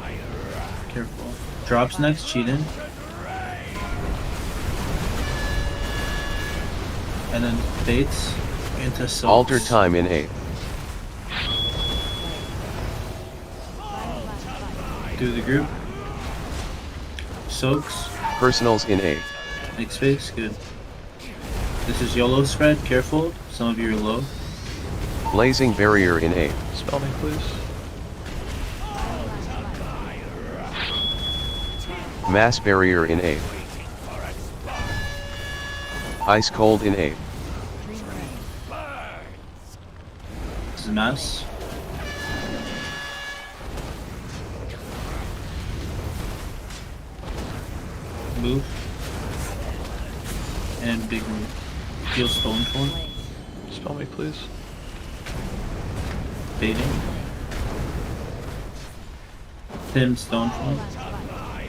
Speaker 7: careful. Drops next, cheat in. And then baits into soaks.
Speaker 8: Alter time in 8.
Speaker 7: Do the group. Soaks.
Speaker 8: Personals in 8.
Speaker 7: Make space, good. This is YOLO spread, careful. Some of you are low.
Speaker 8: Blazing barrier in 8.
Speaker 1: Spell me, please.
Speaker 8: Mass barrier in 8. Ice cold in 8.
Speaker 7: This is mass. Move. And big move. Heal stone form.
Speaker 1: Spell me, please.
Speaker 7: Baiting. Thin stone form.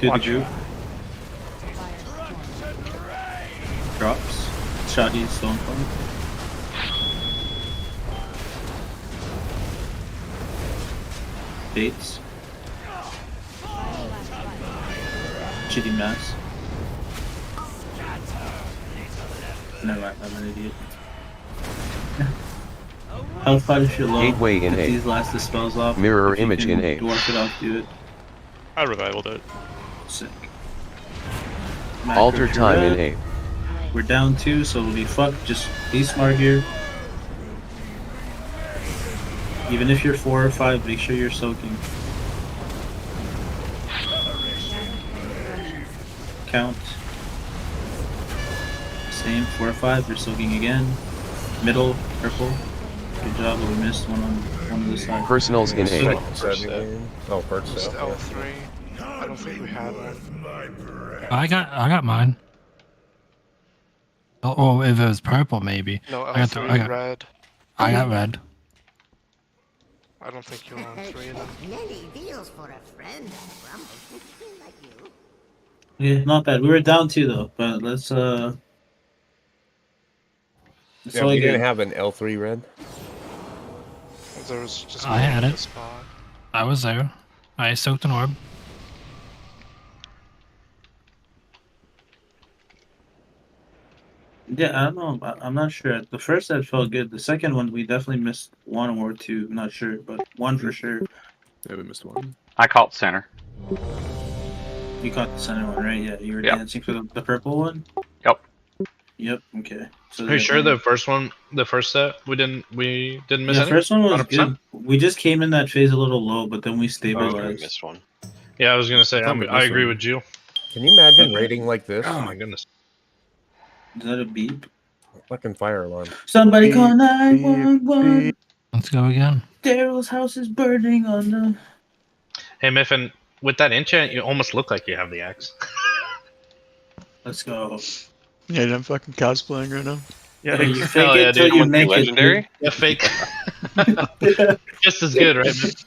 Speaker 7: Do the group. Drops. Shoddy, stone form. Baits. Shitty mass. Never mind, I'm an idiot. Health pot if you're low.
Speaker 8: Gateway in
Speaker 7: If
Speaker 8: A.
Speaker 7: these last the spells off.
Speaker 8: Mirror
Speaker 7: if you
Speaker 8: image
Speaker 7: can
Speaker 8: in A.
Speaker 7: Dwarf it off, do it.
Speaker 13: I revivaled it.
Speaker 7: Sick.
Speaker 8: Alter
Speaker 7: Macro
Speaker 8: time in
Speaker 7: red.
Speaker 8: A.
Speaker 7: We're down 2, so we'll be fucked. Just be smart here. Even if you're 4 or 5, make sure you're soaking. Count. Same, 4 or 5, you're soaking again. Middle, purple. Good job, but we missed one on one of the sides.
Speaker 8: Personals in A.
Speaker 18: Oh, first
Speaker 9: Just
Speaker 18: sale.
Speaker 9: L3. I don't think we had one.
Speaker 2: I got mine. Oh, if it was purple, maybe.
Speaker 9: No,
Speaker 2: I got
Speaker 9: L3 red.
Speaker 2: I got red.
Speaker 9: I don't think you're on 3 then.
Speaker 22: Many deals for a friend, Grumble. Like you.
Speaker 7: Yeah, not bad. We were down 2 though, but let's
Speaker 18: Yeah, we didn't have an L3 red.
Speaker 9: There was just
Speaker 2: I had
Speaker 9: one
Speaker 2: it.
Speaker 9: spot.
Speaker 2: I was there. I soaked an orb.
Speaker 7: Yeah, I don't know. I'm not sure. The first set felt good. The second one, we definitely missed 1 or 2. I'm not sure, but 1 for sure.
Speaker 12: Yeah, we missed 1.
Speaker 20: I caught center.
Speaker 7: You caught the center one, right? Yeah, you were
Speaker 20: Yep.
Speaker 7: dancing for the purple one?
Speaker 20: Yep.
Speaker 7: Yep, okay. So
Speaker 4: Are you sure the first set we didn't miss
Speaker 7: the
Speaker 4: any?
Speaker 7: first one was
Speaker 4: 100%?
Speaker 7: good. We just came in that phase a little low, but then we
Speaker 17: Oh, we
Speaker 7: stabilized.
Speaker 17: missed one.
Speaker 4: Yeah, I was gonna say
Speaker 12: thought we
Speaker 4: I
Speaker 12: missed
Speaker 4: agree
Speaker 12: one.
Speaker 4: with Jill.
Speaker 18: Can you imagine
Speaker 7: Okay.
Speaker 18: rating like this?
Speaker 4: Oh my goodness.
Speaker 7: Is that a beep?
Speaker 18: Fucking fire alarm.
Speaker 7: Somebody call 911.
Speaker 2: Let's go again.
Speaker 7: Daryl's house is burning on the...
Speaker 4: Hey Miffin, with that enchant, you almost look like you have the axe.
Speaker 7: Let's go.
Speaker 16: Yeah, I'm fucking cosplaying right now.
Speaker 7: Yeah, you fake
Speaker 4: Hell yeah,
Speaker 7: it till
Speaker 4: dude.
Speaker 7: you make it.
Speaker 17: Legendary?
Speaker 4: Yeah, fake. Just as good, right?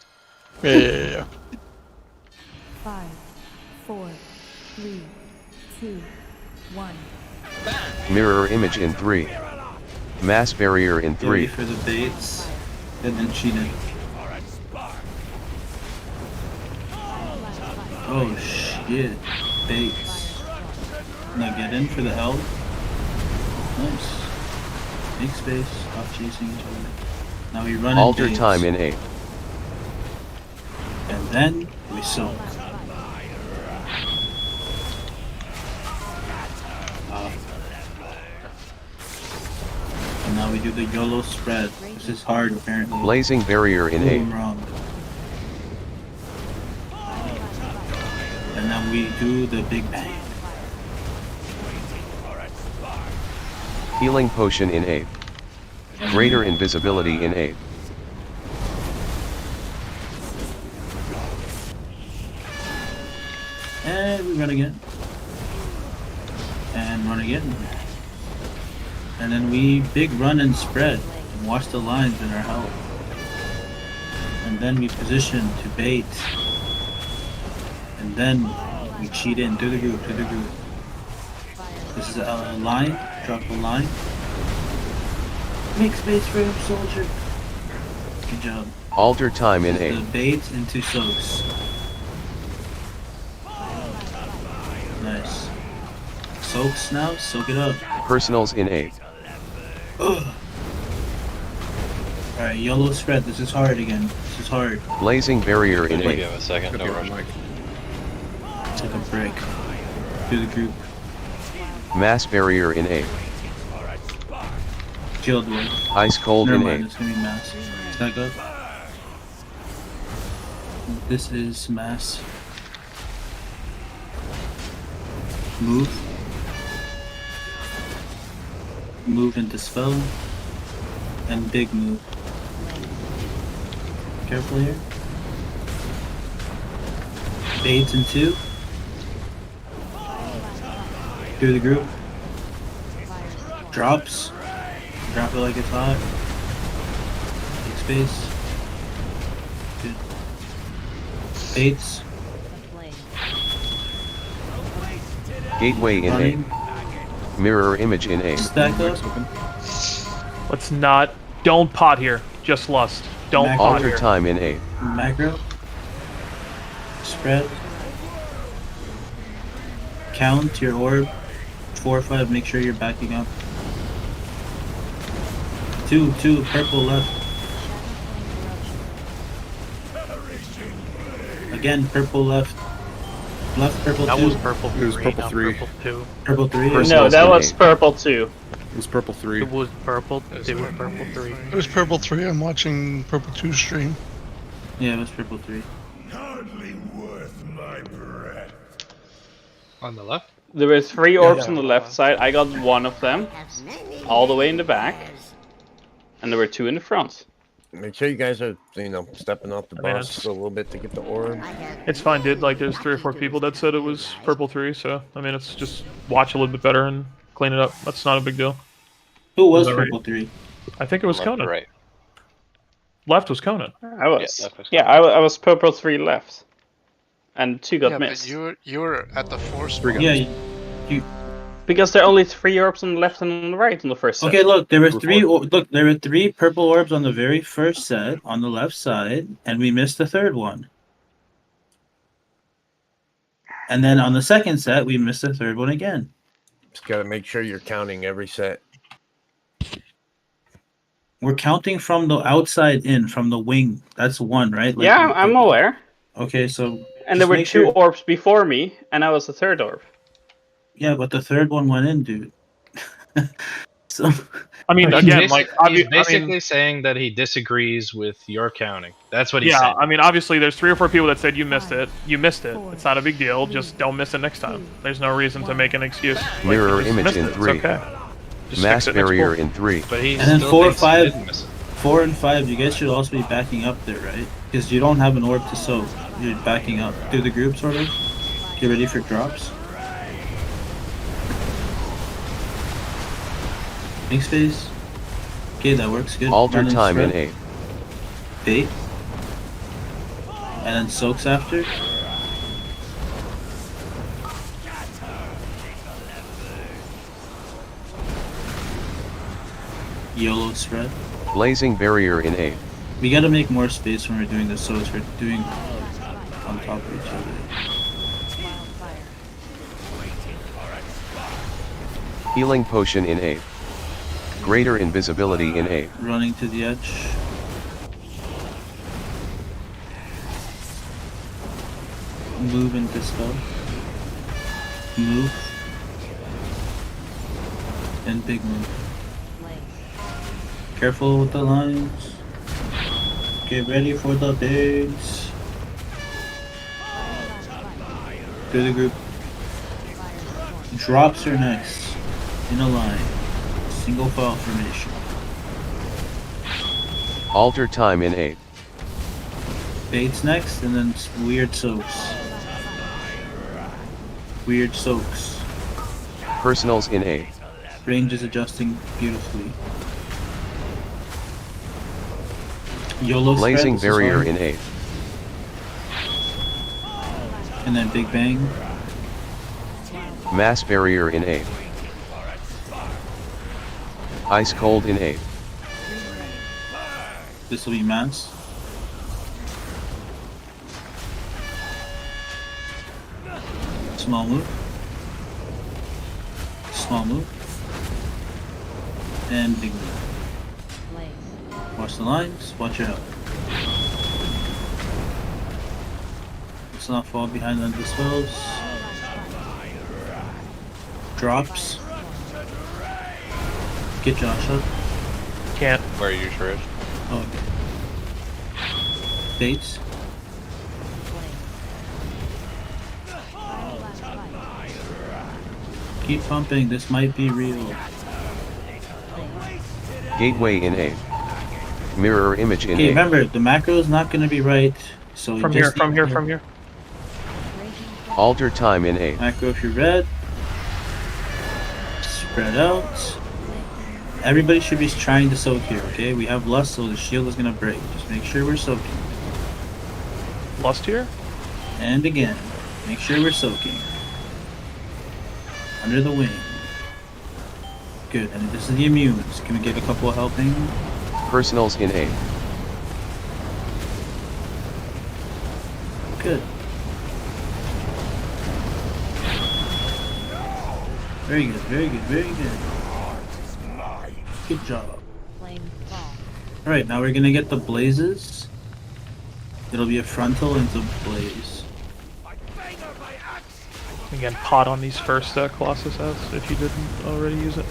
Speaker 16: Yeah.
Speaker 23: 5, 4, 3, 2, 1.
Speaker 8: Mirror image in 3. Mass barrier in
Speaker 7: Ready
Speaker 8: 3.
Speaker 7: for the baits. And then cheat it. Oh shit. Baits. Now get in for the L. Nice. Make space. Stop chasing each other. Now we run in
Speaker 8: Alter
Speaker 7: baits.
Speaker 8: time in A.
Speaker 7: And then we soak. And now we do the YOLO spread. This is hard apparently.
Speaker 8: Blazing barrier in
Speaker 7: Boom,
Speaker 8: A.
Speaker 7: wrong. And then we do the big bang.
Speaker 8: Healing potion in A. Greater invisibility in A.
Speaker 7: And we run again. And run again. And then we big run and spread. And watch the lines in our health. And then we position to bait. And then we cheat in to the group, to the group. This is a line. Drop the line. Make space for him, soldier. Good job.
Speaker 8: Alter time in
Speaker 7: The
Speaker 8: A.
Speaker 7: baits into soaks. Nice. Soaks now, soak it up.
Speaker 8: Personals in A.
Speaker 7: Alright, YOLO spread. This is hard again. This is hard.
Speaker 8: Blazing barrier in
Speaker 17: Give
Speaker 8: A.
Speaker 17: a second. No rush.
Speaker 7: Take a break. Do the group.
Speaker 8: Mass barrier in A.
Speaker 7: Shield one.
Speaker 8: Ice cold
Speaker 7: Never
Speaker 8: in
Speaker 7: mind,
Speaker 8: A.
Speaker 7: it's gonna be mass. Stack up. This is mass. Move. Move into spell. And big move. Careful here. Baits in 2. Through the group. Drops. Drop it like it's hot. Take space. Good. Baits.
Speaker 8: Gateway in
Speaker 7: Running.
Speaker 8: A. Mirror image in A.
Speaker 7: Stack up.
Speaker 1: Let's not. Don't pot here. Just lust. Don't pot
Speaker 8: Alter
Speaker 1: here.
Speaker 8: time in A.
Speaker 7: Macro. Spread. Count your orb. 4 or 5. Make sure you're backing up. 2, purple left. Again, purple left. Left, purple 2.
Speaker 16: That was purple 3. It was purple 3.
Speaker 9: Purple 2.
Speaker 7: Purple 3.
Speaker 5: No, that was purple 2.
Speaker 12: It was purple 3.
Speaker 9: It was purple. It was purple 3.
Speaker 16: It was purple 3. I'm watching purple 2 stream.
Speaker 7: Yeah, it was purple 3.
Speaker 10: Hardly worth my breath.
Speaker 4: On the left?
Speaker 5: There were 3 orbs on the left side. I got 1 of them. All the way in the back. And there were 2 in the front.
Speaker 18: Make sure you guys are, stepping off the bus a little bit to get the orb.
Speaker 1: It's fine, dude. Like, there's 3 or 4 people that said it was purple 3, so, I mean, it's just watch a little bit better and clean it up. That's not a big deal.
Speaker 7: Who was purple 3?
Speaker 1: I think it was Conan.
Speaker 17: Right.
Speaker 1: Left was Conan.
Speaker 5: I was. I was purple 3 left. And 2 got missed.
Speaker 9: But you were at the 4
Speaker 7: Yeah, you
Speaker 5: because there are only 3 orbs on the left and on the right on the first set.
Speaker 7: Okay, look, there were 3. Look, there were 3 purple orbs on the very first set on the left side, and we missed the 3rd one. And then on the second set, we missed the 3rd one again.
Speaker 18: Just gotta make sure you're counting every set.
Speaker 7: We're counting from the outside in, from the wing. That's 1, right? Like,
Speaker 5: Yeah, I'm aware.
Speaker 7: Okay, so.
Speaker 5: And there were 2 orbs before me, and I was the 3rd orb.
Speaker 7: Yeah, but the 3rd one went in, dude. So.
Speaker 1: I mean, again, like
Speaker 4: he's basically saying that he disagrees with your counting. That's what he's
Speaker 1: yeah,
Speaker 4: saying.
Speaker 1: I mean, obviously, there's 3 or 4 people that said you missed it. You missed it. It's not a big deal. Just don't miss it next time. There's no reason to make an excuse. Like,
Speaker 8: Mirror
Speaker 1: you just
Speaker 8: image
Speaker 1: missed
Speaker 8: in
Speaker 1: it.
Speaker 8: 3.
Speaker 1: It's okay. Just
Speaker 8: Mass
Speaker 1: fix it next
Speaker 8: barrier
Speaker 1: pool.
Speaker 8: in 3.
Speaker 4: But he
Speaker 7: And then
Speaker 4: still
Speaker 7: 4 or
Speaker 4: thinks he
Speaker 7: 5.
Speaker 4: didn't miss it.
Speaker 7: 4 and 5, you guys should also be backing up there, right? Because you don't have an orb to soak. You're backing up. Do the group, sort of. Get ready for drops. Make space. Okay, that works good.
Speaker 8: Alter
Speaker 7: Run and
Speaker 8: time in
Speaker 7: spread.
Speaker 8: A.
Speaker 7: Bait. And then soaks after. YOLO spread.
Speaker 8: Blazing barrier in A.
Speaker 7: We gotta make more space when we're doing this, so we're doing on top of each other.
Speaker 8: Healing potion in A. Greater invisibility in A.
Speaker 7: Running to the edge. Move and dispel. Move. And big move. Careful with the lines. Get ready for the bigs. Do the group. Drops are next. In a line. Single file formation.
Speaker 8: Alter time in A.
Speaker 7: Baits next, and then weird soaks. Weird soaks.
Speaker 8: Personals in A.
Speaker 7: Range is adjusting beautifully. YOLO
Speaker 8: Blazing
Speaker 7: spread,
Speaker 8: barrier
Speaker 7: this is
Speaker 8: in A.
Speaker 7: hard. And then Big Bang.
Speaker 8: Mass barrier in A. Ice cold in A.
Speaker 7: This will be mass. Small move. Small move. And big move. Watch the lines, watch it out. Let's not fall behind on the spells. Drops. Get Josh up.
Speaker 1: Can't.
Speaker 17: Where are you, Shred?
Speaker 7: Oh, okay. Baits. Keep pumping, this might be real.
Speaker 8: Gateway in A. Mirror image in
Speaker 7: Okay,
Speaker 8: A.
Speaker 7: remember, the macro is not going to be right, so
Speaker 1: From
Speaker 7: just
Speaker 1: here, from here.
Speaker 8: Alter time in A.
Speaker 7: Macro if you're red. Spread out. Everybody should be trying to soak here, okay? We have lust, so the shield is going to break. Just make sure we're soaking.
Speaker 1: Lust here?
Speaker 7: And again, make sure we're soaking. Under the wing. Good, and this is the immunes. Can we get a couple of helping?
Speaker 8: Personals in 8.
Speaker 7: Good. Very good, very good, very good. Good job. Alright, now we're gonna get the blazes. It'll be a frontal into blaze.
Speaker 1: Again, pot on these first Colossus ads if you didn't already use it.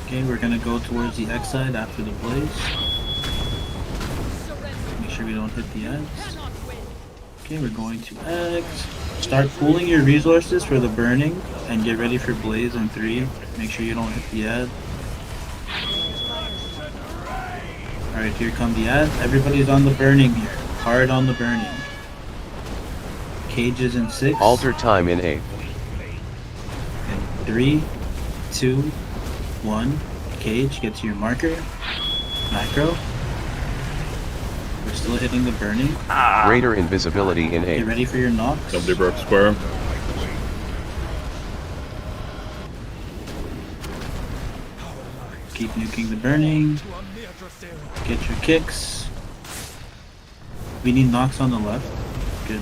Speaker 7: Okay, we're gonna go towards the X side after the blaze. Make sure we don't hit the X. Okay, we're going to X. Start pooling your resources for the burning and get ready for blaze in 3. Make sure you don't hit the ad. Alright, here come the ads. Everybody's on the burning here. Hard on the burning. Cages in 6.
Speaker 8: Alter time in 8.
Speaker 7: 3, 2, 1. Cage, get to your marker. Macro. We're still hitting the burning.
Speaker 8: Greater invisibility in 8.
Speaker 7: Get ready for your knocks.
Speaker 3: Nobody broke square.
Speaker 7: Keep nuking the burning. Get your kicks. We need knocks on the left. Good.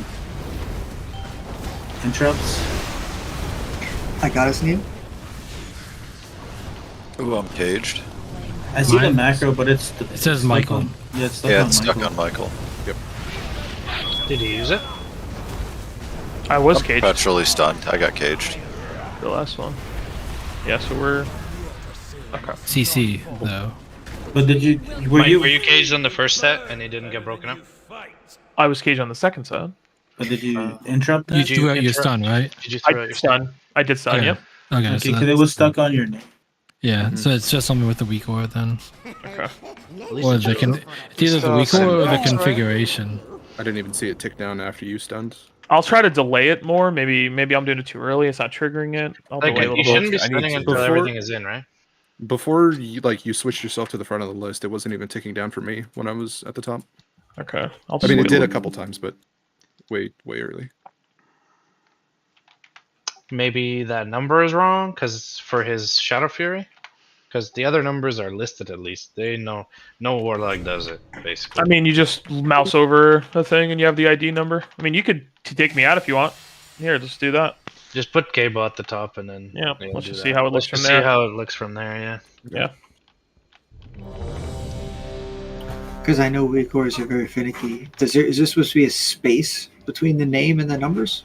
Speaker 7: Interrupts.
Speaker 11: I got his name.
Speaker 14: Ooh, I'm caged.
Speaker 7: I see the macro, but it's...
Speaker 2: It says Michael.
Speaker 7: Yeah, it's stuck
Speaker 14: Yeah,
Speaker 7: on
Speaker 14: it's
Speaker 7: Michael.
Speaker 14: stuck on Michael. Yep.
Speaker 4: Did he use it?
Speaker 1: I was
Speaker 14: I'm
Speaker 1: caged.
Speaker 14: perpetually stunned. I got caged.
Speaker 1: The last one. Yeah, so we're... Okay.
Speaker 2: CC, though.
Speaker 7: But did you...
Speaker 4: Were you caged on the first set and he didn't get broken up?
Speaker 1: I was caged on the second set.
Speaker 7: But did you interrupt that?
Speaker 2: You threw out your stun, right?
Speaker 4: Did you
Speaker 1: I
Speaker 4: throw out your
Speaker 1: did stun. I did stun,
Speaker 2: Okay.
Speaker 1: yep.
Speaker 2: Okay,
Speaker 7: Okay,
Speaker 2: so
Speaker 7: because it was stuck on your name.
Speaker 2: Yeah, so it's just something with the weak ore then.
Speaker 1: Okay.
Speaker 2: Or the it's either the weak ore or the configuration.
Speaker 12: I didn't even see it tick down after you stunned.
Speaker 1: I'll try to delay it more. Maybe I'm doing it too early. It's not triggering it. I'll
Speaker 4: Like,
Speaker 1: delay a
Speaker 4: you
Speaker 1: little
Speaker 4: shouldn't
Speaker 1: bit.
Speaker 4: be spinning until everything is in, right?
Speaker 12: Before you switched yourself to the front of the list, it wasn't even ticking down for me when I was at the top.
Speaker 1: Okay.
Speaker 12: I mean, it did a couple times, but way early.
Speaker 4: Maybe that number is wrong because for his Shadow Fury, because the other numbers are listed at least. They know no Warlock does it basically.
Speaker 1: I mean, you just mouse over the thing and you have the ID number. I mean, you could take me out if you want. Here, just do that.
Speaker 4: Just put Cable at the top and then
Speaker 1: Let's just see how it looks from there.
Speaker 4: See how it looks from there.
Speaker 1: Yeah.
Speaker 11: Because I know weak ores are very finicky. Is there supposed to be a space between the name and the numbers?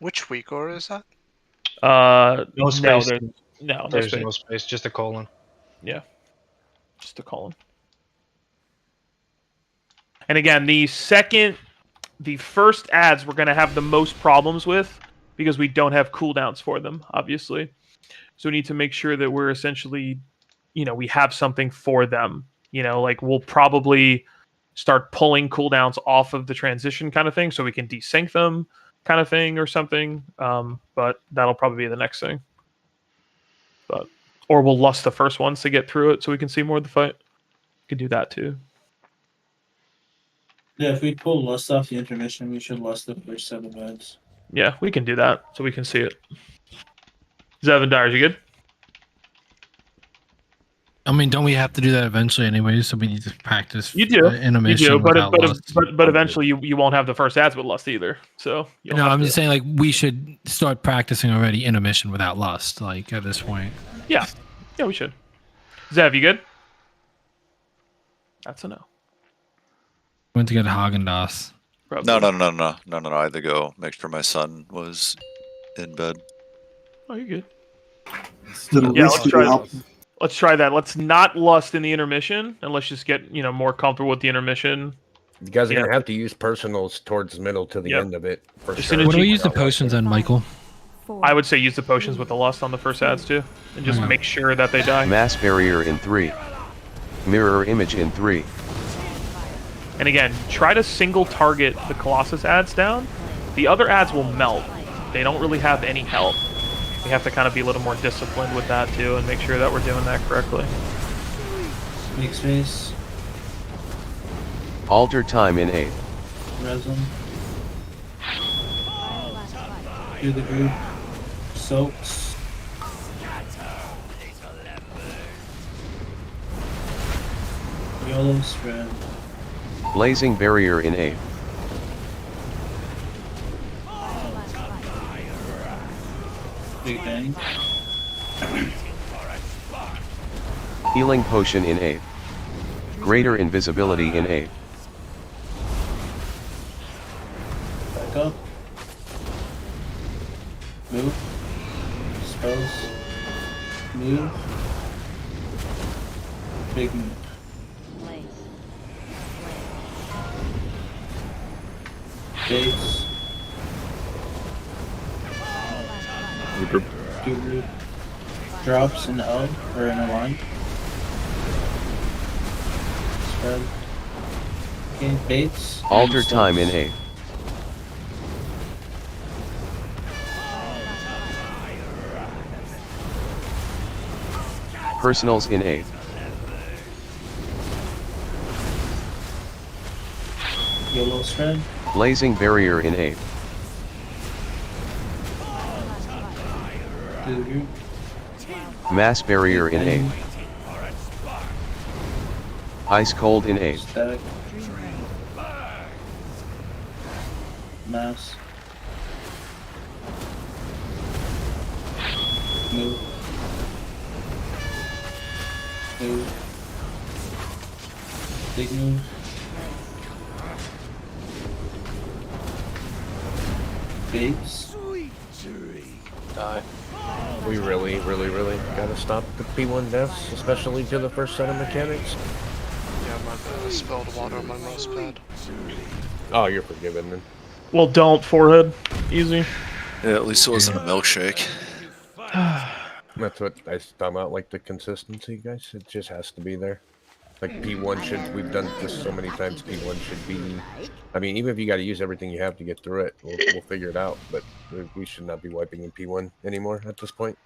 Speaker 9: Which weak ore is that?
Speaker 4: No space.
Speaker 1: No,
Speaker 4: there's no space. Just a colon.
Speaker 1: Yeah. Just a colon. And again, the first ads we're going to have the most problems with because we don't have cooldowns for them, obviously. So we need to make sure that we're essentially, we have something for them. Like we'll probably start pulling cooldowns off of the transition kind of thing so we can desync them kind of thing or something. But that'll probably be the next thing. Or we'll lust the first ones to get through it so we can see more of the fight. We could do that too.
Speaker 7: Yeah, if we pull lust off the intermission, we should lust the first 7 minutes.
Speaker 1: Yeah, we can do that so we can see it. Zevin Dyers, you good?
Speaker 2: I mean, don't we have to do that eventually anyway? So we need to practice.
Speaker 1: You do.
Speaker 2: Intermission.
Speaker 1: You do,
Speaker 2: Lust.
Speaker 1: but eventually you won't have the first ads with lust either. So
Speaker 2: No, I'm just saying like we should start practicing already intermission without lust. Like at this point.
Speaker 1: Yeah, we should. Zev, you good? That's a no.
Speaker 2: Went to get Haagen-Dazs.
Speaker 14: No. I had to go make sure my son was in bed.
Speaker 1: Oh, you're good.
Speaker 11: Yeah,
Speaker 1: Let's try that. Let's not lust in the intermission, and let's just get more comfortable with the intermission.
Speaker 18: You guys are gonna have to use personals towards the middle to the end of it for sure.
Speaker 2: What do we use the potions on, Michael?
Speaker 1: I would say use the potions with the lust on the first ads too, and just make sure that they die.
Speaker 8: Mass barrier in 3. Mirror image in 3.
Speaker 1: And again, try to single target the Colossus ads down. The other ads will melt. They don't really have any help. We have to kind of be a little more disciplined with that too and make sure that we're doing that correctly.
Speaker 7: Make space.
Speaker 8: Alter time in 8.
Speaker 7: Resin. Do the group. Soaks. YOLO spread.
Speaker 8: Blazing Barrier in A.
Speaker 7: Big bang.
Speaker 8: Healing Potion in A. Greater Invisibility in A.
Speaker 7: Back up. Move. Spells. Move. Big move. Gates. Do group. Drops in L or in a line. Spread. Gain baits.
Speaker 8: Alter Time in A. Personals in A.
Speaker 7: YOLO spread.
Speaker 8: Blazing Barrier in A.
Speaker 7: Do the group.
Speaker 8: Mass Barrier in A. Ice Cold in A.
Speaker 7: Static. Mass. Move. Move. Big move. Baits.
Speaker 18: Die. We really gotta stop the P1 deaths, especially to the first set of mechanics.
Speaker 9: Yeah, my bad. I spilled water on my mouse pad.
Speaker 18: Oh, you're forgiven then.
Speaker 1: Well, don't, forehead. Easy.
Speaker 14: Yeah, at least it wasn't a milkshake.
Speaker 18: That's what I was talking about, like the consistency, guys. It just has to be there. Like P1 should, we've done this so many times, P1 should be, I mean, even if you got to use everything you have to get through it, we'll figure it out, but we should not be wiping in P1 anymore at this point.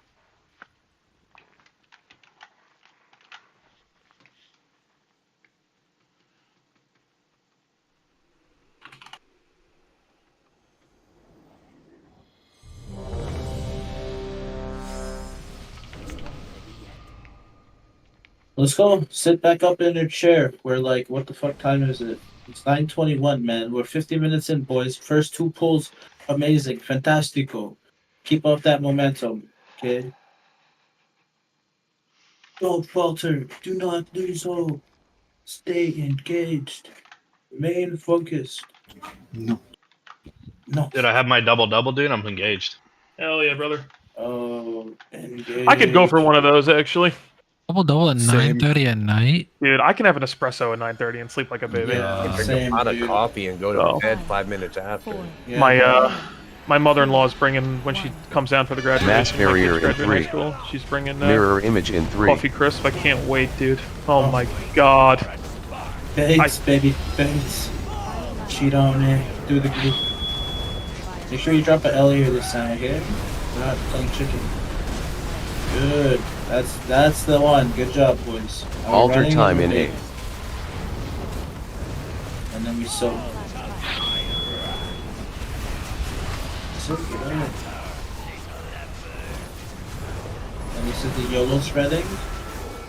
Speaker 7: Let's go. Sit back up in your chair. We're like, what the fuck time is it? It's 9:21, man. We're 50 minutes in, boys. First two pulls, amazing, fantastico. Keep up that momentum, okay? Don't falter. Do not lose hope. Stay engaged. Remain focused. No.
Speaker 4: Did I have my double, dude? I'm engaged.
Speaker 1: Hell yeah, brother.
Speaker 7: Oh, engaged.
Speaker 1: I could go for one of those, actually.
Speaker 2: Double at 9:30 at night.
Speaker 1: Dude, I can have an espresso at 9:30 and sleep like a baby.
Speaker 18: Drink a pot of coffee and go to bed 5 minutes after.
Speaker 1: My mother-in-law is bringing, when she comes down for the graduation,
Speaker 8: Mass Barrier in
Speaker 1: graduate
Speaker 8: 3.
Speaker 1: high school, she's bringing
Speaker 8: Mirror Image in 3.
Speaker 1: coffee crisp. I can't wait, dude. Oh my god.
Speaker 7: Thanks, baby. Thanks. Cheat on it. Do the group. Make sure you drop an L here this time, okay? We're not playing chicken. Good. That's the one. Good job, boys.
Speaker 8: Alter Time in A.
Speaker 7: And then we soak. So good. And this is the YOLO spreading,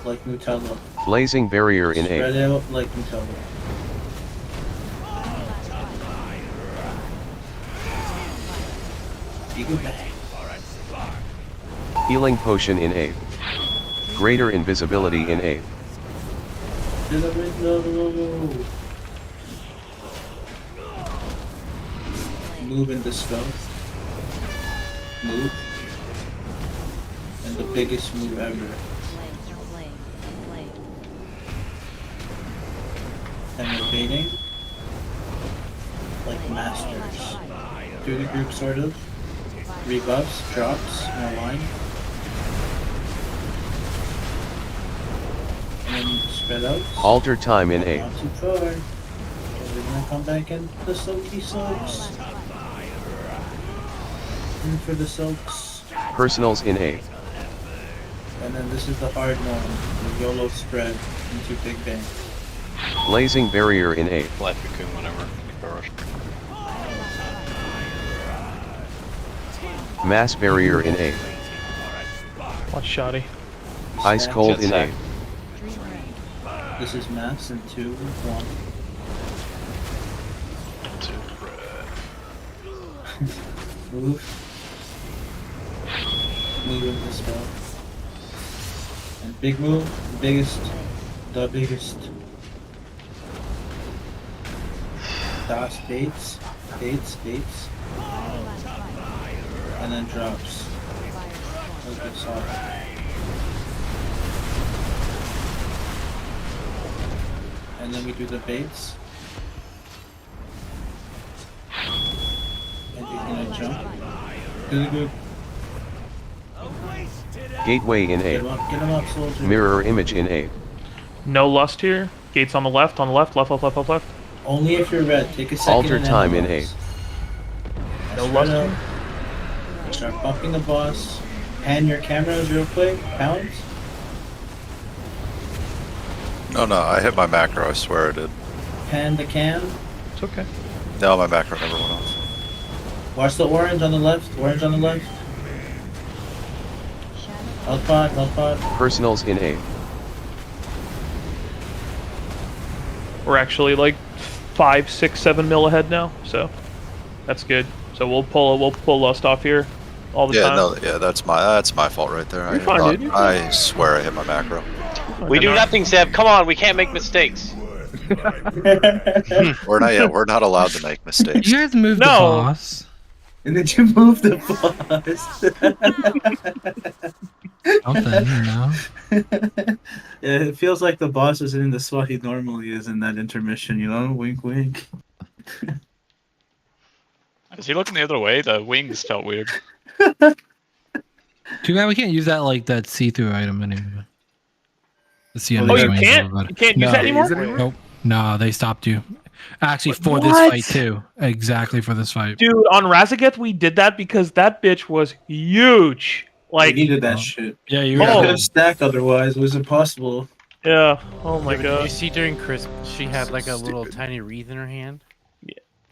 Speaker 7: like Nutella.
Speaker 8: Blazing Barrier in
Speaker 7: Spread
Speaker 8: A.
Speaker 7: out like Nutella. Eagle bang.
Speaker 8: Healing Potion in A. Greater Invisibility in A.
Speaker 7: To the window. Move into stealth. Move. And the biggest move ever. And we're baiting. Like masters. Do the group sort of. Rebuffs, drops, in a line. And then spread out.
Speaker 8: Alter Time in A.
Speaker 7: Not too far. Okay, we're gonna come back in the soaky soaks. In for the soaks.
Speaker 8: Personals in A.
Speaker 7: And then this is the hard one. The YOLO spread into Big Bang.
Speaker 8: Blazing Barrier in A.
Speaker 17: Flat cocoon, whatever.
Speaker 8: Mass barrier in 8.
Speaker 1: Watch shoddy.
Speaker 8: Ice cold in 8.
Speaker 7: This is mass in 2, 1. Move. Move in this spell. And big move, the biggest. Das baits. And then drops. Okay, sorry. And then we do the baits. And you're gonna jump. Do the group.
Speaker 8: Gateway in 8.
Speaker 7: Get him up, soldier.
Speaker 8: Mirror image in 8.
Speaker 1: No lust here. Gates on the left, left.
Speaker 7: Only if you're red. Take a second.
Speaker 8: Alter time in 8.
Speaker 1: No lust here.
Speaker 7: Start bumping the boss. Pan your cameras real quick. Pounds.
Speaker 14: No, I hit my macro, I swear I did.
Speaker 7: Pan the cam.
Speaker 1: It's okay.
Speaker 14: No, my macro never went off.
Speaker 7: Watch the orange on the left. Orange on the left. Health pod.
Speaker 8: Personals in 8.
Speaker 1: We're actually like 5, 6, 7 mil ahead now, so that's good. So we'll pull lust off here all the time.
Speaker 14: That's my fault right there.
Speaker 1: You're fine, dude.
Speaker 14: I swear I hit my macro.
Speaker 17: We do nothing, Seb. Come on, we can't make mistakes.
Speaker 14: We're not allowed to make mistakes.
Speaker 2: You guys moved the boss.
Speaker 7: And then you move the boss.
Speaker 2: Something, you know.
Speaker 7: Yeah, it feels like the boss is in the spot he normally is in that intermission, you know? Wink, wink.
Speaker 13: Is he looking the other way? The wings felt weird.
Speaker 2: Too bad we can't use that see-through item anymore.
Speaker 1: Oh, you can't? You can't use that anymore?
Speaker 2: Nope. No, they stopped you. Actually, for this fight too. Exactly for this fight.
Speaker 1: Dude, on Razageth we did that because that bitch was huge. Like
Speaker 7: we needed that shit.
Speaker 2: Yeah, you
Speaker 7: could have stacked otherwise. It was impossible.
Speaker 1: Yeah. Oh my god.
Speaker 6: Did you see during Christmas she had like a little tiny wreath in her hand?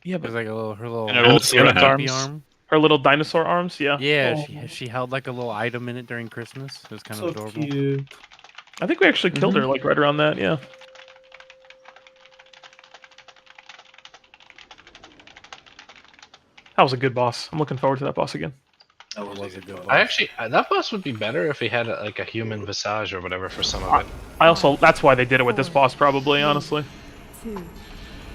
Speaker 1: Yeah,
Speaker 6: but it was like her little
Speaker 1: arm. Her little dinosaur arms. Yeah.
Speaker 6: Yeah, she held like a little item in it during Christmas. It was kind of adorable.
Speaker 7: Cute.
Speaker 1: I think we actually killed her like right around that. Yeah. That was a good boss. I'm looking forward to that boss again.
Speaker 7: That was a good boss.
Speaker 4: I actually, that boss would be better if he had like a human visage or whatever for some of it.
Speaker 1: I also, that's why they did it with this boss, probably, honestly.
Speaker 23: 2,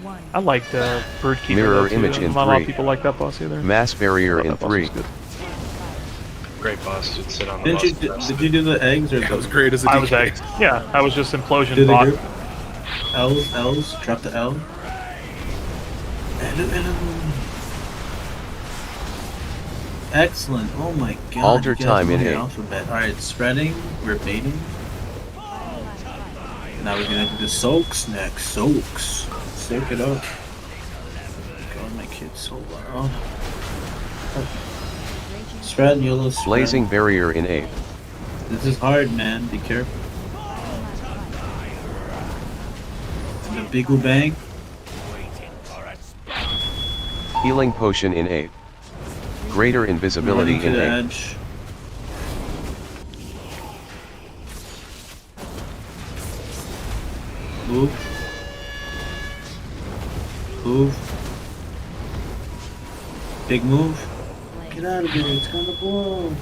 Speaker 23: 1.
Speaker 1: I like the Bird Keeper.
Speaker 8: Mirror image in 3.
Speaker 1: Not a lot of people like that boss either.
Speaker 8: Mass barrier in 3.
Speaker 4: Great boss. You'd sit on the boss.
Speaker 7: Did you do the eggs or
Speaker 12: that was great as a
Speaker 1: I was eggs. Yeah, I was just implosion
Speaker 7: do the
Speaker 1: bot.
Speaker 7: group. L's, drop the L. Excellent. Oh my god.
Speaker 8: Alter
Speaker 7: you guys
Speaker 8: time
Speaker 7: know
Speaker 8: in
Speaker 7: the
Speaker 8: 8.
Speaker 7: alphabet. Alright, spreading. We're baiting. Now we're gonna do the soaks next. Soaks. Soak it up. God, my kid's so loud. Spread, YOLO spread.
Speaker 8: Blazing barrier in 8.
Speaker 7: This is hard, man. Be careful. And the Bigoo Bang.
Speaker 8: Healing potion in 8. Greater invisibility in 8.
Speaker 7: Edge. Move. Move. Big move. Get out of here, it's gonna blow.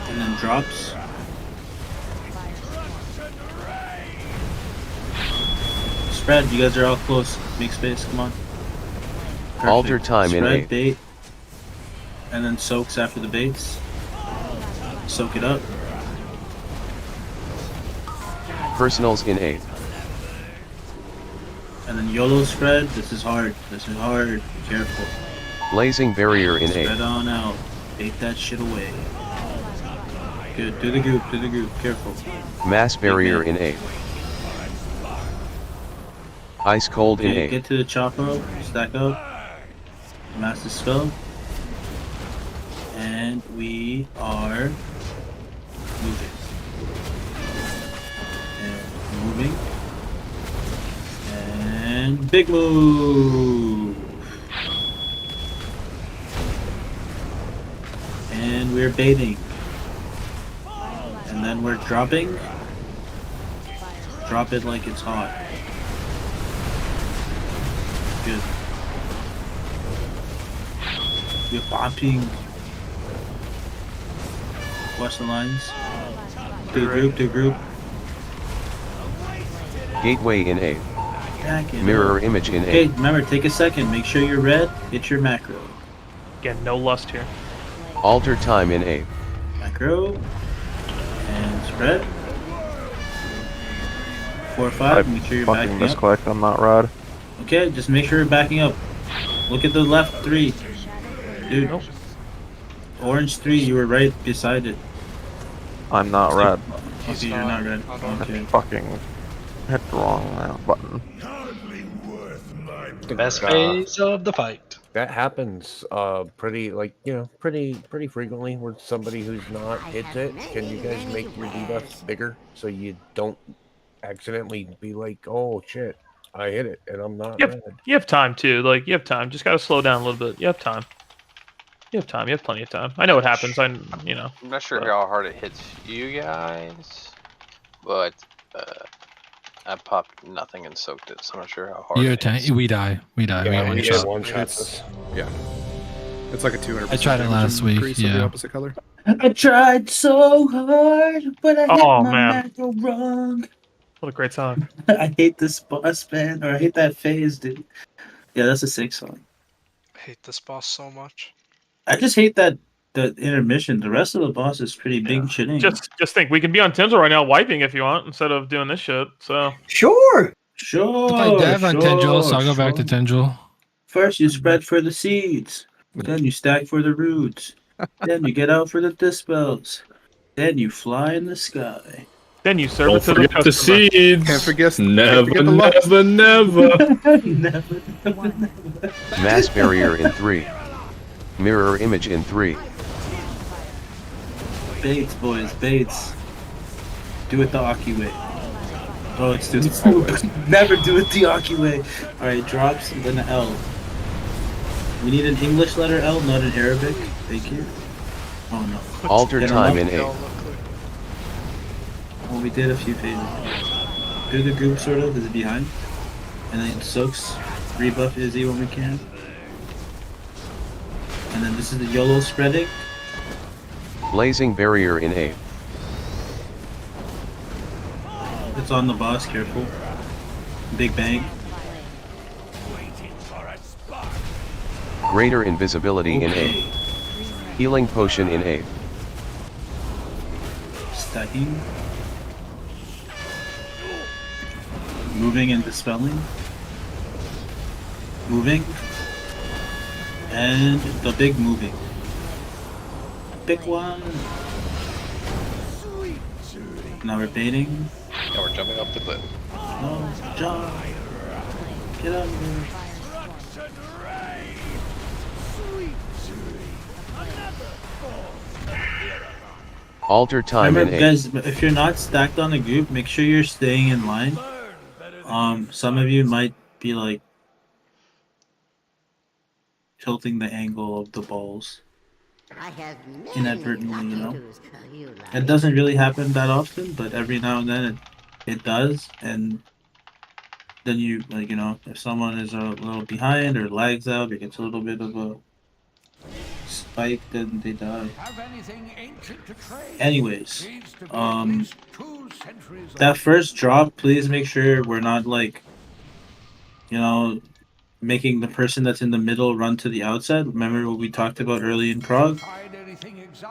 Speaker 7: And then drops. Spread, you guys are all close. Make space, come on. Perfect.
Speaker 8: Alter time in
Speaker 7: Spread,
Speaker 8: 8.
Speaker 7: bait. And then soaks after the baits. Soak it up.
Speaker 8: Personals in 8.
Speaker 7: And then YOLO spread. This is hard. This is hard. Be careful.
Speaker 8: Blazing barrier in 8.
Speaker 7: Spread on out. Bait that shit away. Good. Do the goop. Do the goop. Careful.
Speaker 8: Mass barrier in 8. Ice cold in 8.
Speaker 7: Get to the chopper. Stack up. Master spell. And we are moving. And moving. And Big move. And we're baiting. And then we're dropping. Drop it like it's hot. Good. We're bopping. Watch the lines. Do group.
Speaker 8: Gateway in A.
Speaker 7: Back in
Speaker 8: Mirror image in
Speaker 7: Okay,
Speaker 8: A.
Speaker 7: remember, take a second. Make sure you're red. Get your macro.
Speaker 1: Again, no lust here.
Speaker 8: Alter time in A.
Speaker 7: Macro. And spread. 4 or 5. Make sure you're backing up.
Speaker 15: Misclick on that rod.
Speaker 7: Okay, just make sure you're backing up. Look at the left 3. Dude.
Speaker 1: Nope.
Speaker 7: Orange 3, you were right beside it.
Speaker 15: I'm not red.
Speaker 7: Okay, you're not red. Okay.
Speaker 15: I fucking hit the wrong button.
Speaker 4: The best phase of the fight.
Speaker 18: That happens pretty frequently where somebody who's not hits it. Can you guys make your debuff bigger so you don't accidentally be like, oh shit, I hit it and I'm not red.
Speaker 1: You have time too. Like, you have time. Just gotta slow down a little bit. You have time. You have time. You have plenty of time. I know what happens. I'm
Speaker 17: not sure how hard it hits you guys, but I popped nothing and soaked it, so I'm not sure how hard.
Speaker 2: We die.
Speaker 18: Yeah,
Speaker 2: we
Speaker 18: get one shot.
Speaker 12: Yeah. It's like a 200%.
Speaker 2: I tried it last week.
Speaker 12: Increase of the
Speaker 2: Yeah.
Speaker 12: opposite color.
Speaker 7: I tried so hard, but I hit
Speaker 1: Oh,
Speaker 7: my
Speaker 1: man.
Speaker 7: macro wrong.
Speaker 1: What a great song.
Speaker 7: I hate this boss, man. Or I hate that phase, dude. Yeah, that's a sick song.
Speaker 9: I hate this boss so much.
Speaker 7: I just hate that the intermission. The rest of the boss is pretty big chitting.
Speaker 1: Just think, we can be on Tinsel right now wiping if you want, instead of doing this shit. So
Speaker 11: Sure.
Speaker 2: I dev on Tendril, so I'll go back to Tendril.
Speaker 7: First, you spread for the seeds. Then you stack for the roots. Then you get out for the dispels. Then you fly in the sky.
Speaker 1: Then you serve
Speaker 3: Don't
Speaker 1: it to the
Speaker 3: forget the
Speaker 1: customer.
Speaker 3: seeds.
Speaker 12: Can't forget
Speaker 3: Never,
Speaker 12: the lust.
Speaker 3: never.
Speaker 8: Mass barrier in 3. Mirror image in 3.
Speaker 7: Baits, boys, baits. Do it the Aki way. Oh, it's too Never do it the Aki way. Alright, drops, then an L. We need an English letter L, not an Arabic. Thank you. Oh no.
Speaker 8: Alter
Speaker 7: Get 'em
Speaker 8: time
Speaker 7: up.
Speaker 8: in A.
Speaker 7: Well, we did a few pages. Do the group sort of, is it behind? And then it soaks, rebuff Izzy when we can. And then this is the YOLO spreading.
Speaker 8: Blazing barrier in A.
Speaker 7: It's on the boss, careful. Big bang.
Speaker 8: Greater invisibility in A. Healing potion in A.
Speaker 7: Stacking. Moving and dispelling. Moving. And the big moving. Big one. Now we're baiting.
Speaker 17: Now we're jumping off the cliff.
Speaker 7: No, jump. Get out of here.
Speaker 8: Alter time
Speaker 7: Remember,
Speaker 8: in A.
Speaker 7: guys, if you're not stacked on a group, make sure you're staying in line. Some of you might be like tilting the angle of the balls inadvertently, you know. It doesn't really happen that often, but every now and then it does, and then you like, you know, if someone is a little behind or lags out or gets a little bit of a spike, then they die. Anyways, that first drop, please make sure we're not like, you know, making the person that's in the middle run to the outside. Remember what we talked about early in Prague?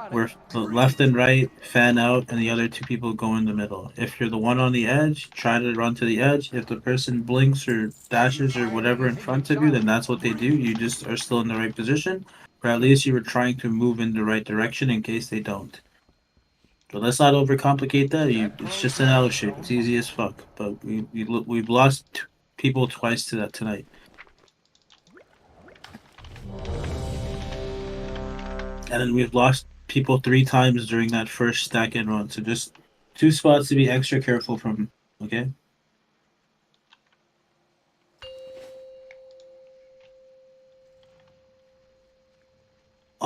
Speaker 7: Where the left and right fan out and the other two people go in the middle. If you're the one on the edge, try to run to the edge. If the person blinks or dashes or whatever in front of you, then that's what they do. You just are still in the right position. Or at least you were trying to move in the right direction in case they don't. So let's not overcomplicate that. It's just an L shape. It's easy as fuck. But we've lost people twice to that tonight. And then we've lost people 3 times during that first stack and run. So just 2 spots to be extra careful from, okay?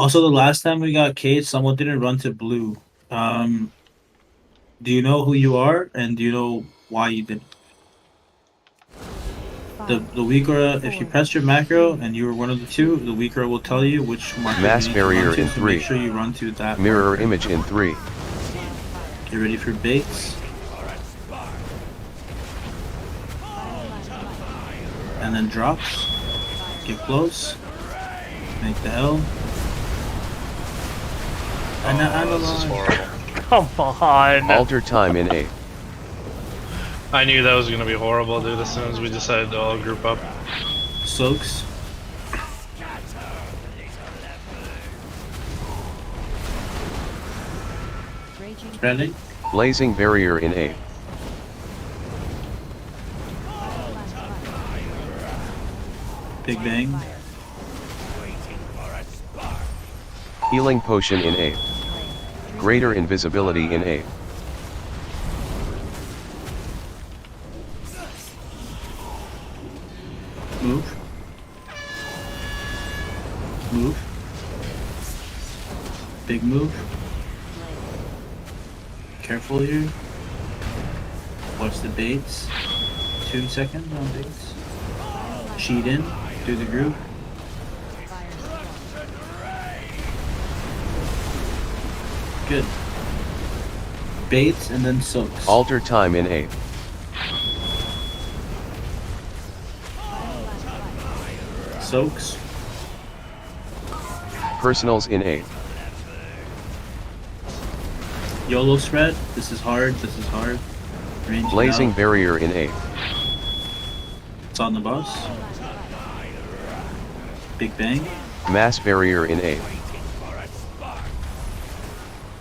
Speaker 7: Also, the last time we got caged, someone didn't run to blue. Do you know who you are, and do you know why you didn't? The Weaker, if you press your macro and you were one of the two, the Weaker will tell you which marker
Speaker 8: Mass
Speaker 7: you need to run
Speaker 8: barrier
Speaker 7: to,
Speaker 8: in
Speaker 7: so
Speaker 8: 3.
Speaker 7: make sure you run to that
Speaker 8: Mirror
Speaker 7: marker.
Speaker 8: image in 3.
Speaker 7: Get ready for baits. And then drops. Get close. Make the L. And
Speaker 4: this is horrible.
Speaker 1: Come on.
Speaker 8: Alter time in 8.
Speaker 4: I knew that was gonna be horrible, dude. As soon as we decided to all group up.
Speaker 7: Soaks. Ready?
Speaker 8: Blazing barrier in 8.
Speaker 7: Big bang.
Speaker 8: Healing potion in 8. Greater invisibility in 8.
Speaker 7: Move. Move. Big move. Careful here. Watch the baits. 2 seconds on baits. Cheat in through the group. Good. Baits and then soaks.
Speaker 8: Alter time in 8.
Speaker 7: Soaks.
Speaker 8: Personals in 8.
Speaker 7: YOLO spread. This is hard. This is hard. Range it
Speaker 8: Blazing
Speaker 7: out.
Speaker 8: barrier in 8.
Speaker 7: It's on the bus. Big bang.
Speaker 8: Mass barrier in 8.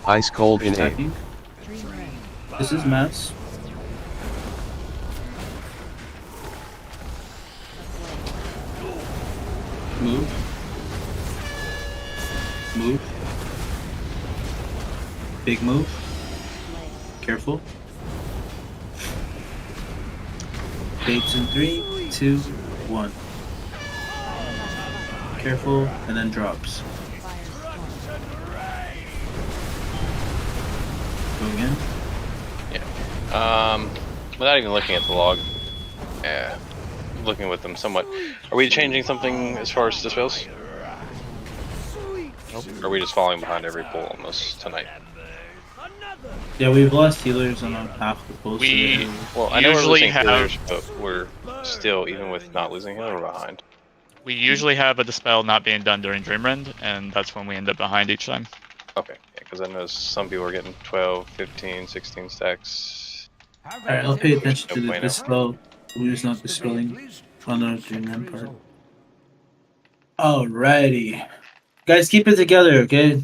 Speaker 8: Ice cold in 8.
Speaker 7: Attacking. This is mass. Move. Move. Big move. Careful. Baits in 3, 2, 1. Careful, and then drops. Go again.
Speaker 17: Without even looking at the log, yeah, looking with them somewhat. Are we changing something as far as dispels? Nope. Or are we just falling behind every pull almost tonight?
Speaker 7: Yeah, we've lost healers on half the pulls.
Speaker 17: Well, I know we're losing healers, but we're still, even with not losing healer, we're behind.
Speaker 13: We usually have a dispel not being done during Dreamrend, and that's when we end up behind each time.
Speaker 17: Okay, yeah, because I know some people are getting 12, 15, 16 stacks.
Speaker 7: Alright, I'll pay attention to the dispel. We're just not dispelling on our dreamland part. Alrighty. Guys, keep it together, okay?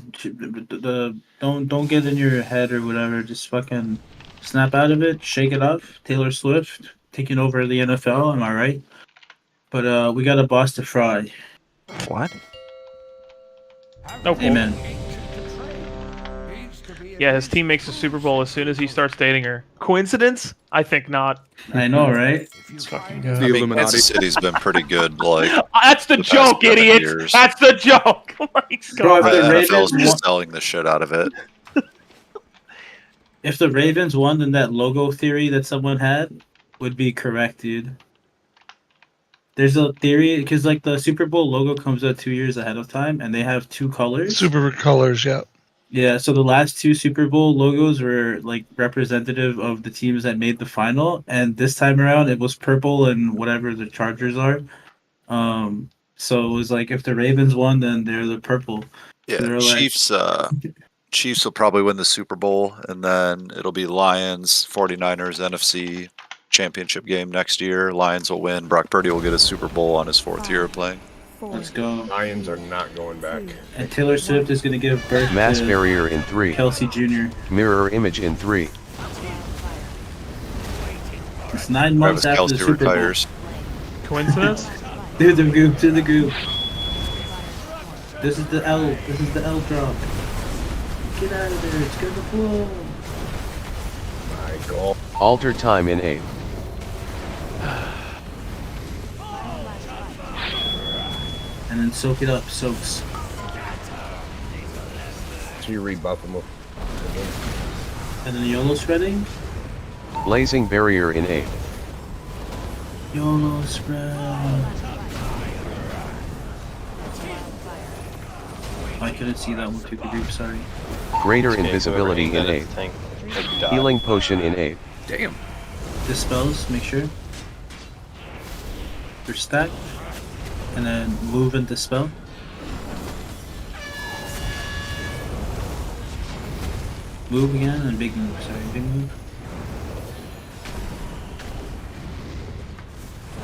Speaker 7: Don't get in your head or whatever. Just fucking snap out of it, shake it off. Taylor Swift taking over the NFL, am I right? But we got a boss to fry.
Speaker 15: What?
Speaker 1: No.
Speaker 7: Amen.
Speaker 1: Yeah, his team makes the Super Bowl as soon as he starts dating her. Coincidence? I think not.
Speaker 7: I know, right?
Speaker 1: It's fucking
Speaker 12: The
Speaker 1: good.
Speaker 12: Illuminati.
Speaker 14: Kansas City's been pretty good. Like
Speaker 1: That's the
Speaker 14: past
Speaker 1: joke,
Speaker 14: 7
Speaker 1: idiots!
Speaker 14: years.
Speaker 1: That's the joke! Oh my
Speaker 7: Bro,
Speaker 1: God.
Speaker 7: if the
Speaker 14: The NFL's
Speaker 7: Ravens
Speaker 14: just selling the shit out of it.
Speaker 7: If the Ravens won, then that logo theory that someone had would be correct, dude. There's a theory because like the Super Bowl logo comes out 2 years ahead of time, and they have 2 colors.
Speaker 9: Super colors, yeah.
Speaker 7: Yeah, so the last 2 Super Bowl logos were like representative of the teams that made the final, and this time around it was purple and whatever the Chargers are. So it was like if the Ravens won, then they're the purple.
Speaker 14: Yeah,
Speaker 7: So they're like,
Speaker 14: Chiefs. Chiefs will probably win the Super Bowl, and then it'll be Lions, 49ers, NFC championship game next year. Lions will win. Brock Purdy will get a Super Bowl on his 4th year of playing.
Speaker 7: let's go.
Speaker 18: Lions are not going back.
Speaker 7: And Taylor Swift is gonna give birth
Speaker 8: Mass
Speaker 7: to
Speaker 8: barrier in 3.
Speaker 7: Kelsey Jr.
Speaker 8: Mirror image in 3.
Speaker 7: It's 9 months
Speaker 14: Travis
Speaker 7: after the
Speaker 14: Kelce
Speaker 7: Super Bowl.
Speaker 14: retires.
Speaker 1: Coincidence?
Speaker 7: To the group, to the group. This is the L. This is the L drop. Get out of there. It's gonna blow.
Speaker 18: Michael.
Speaker 8: Alter time in 8.
Speaker 7: And then soak it up. Soaks.
Speaker 18: sure you rebuff them.
Speaker 7: And then YOLO spreading.
Speaker 8: Blazing barrier in 8.
Speaker 7: YOLO spread. I couldn't see that one through the group, sorry.
Speaker 8: Greater invisibility in 8. Healing potion in 8.
Speaker 12: Damn.
Speaker 7: Dispels, make sure. They're stacked. And then move and dispel. Move again and big move, sorry, big move.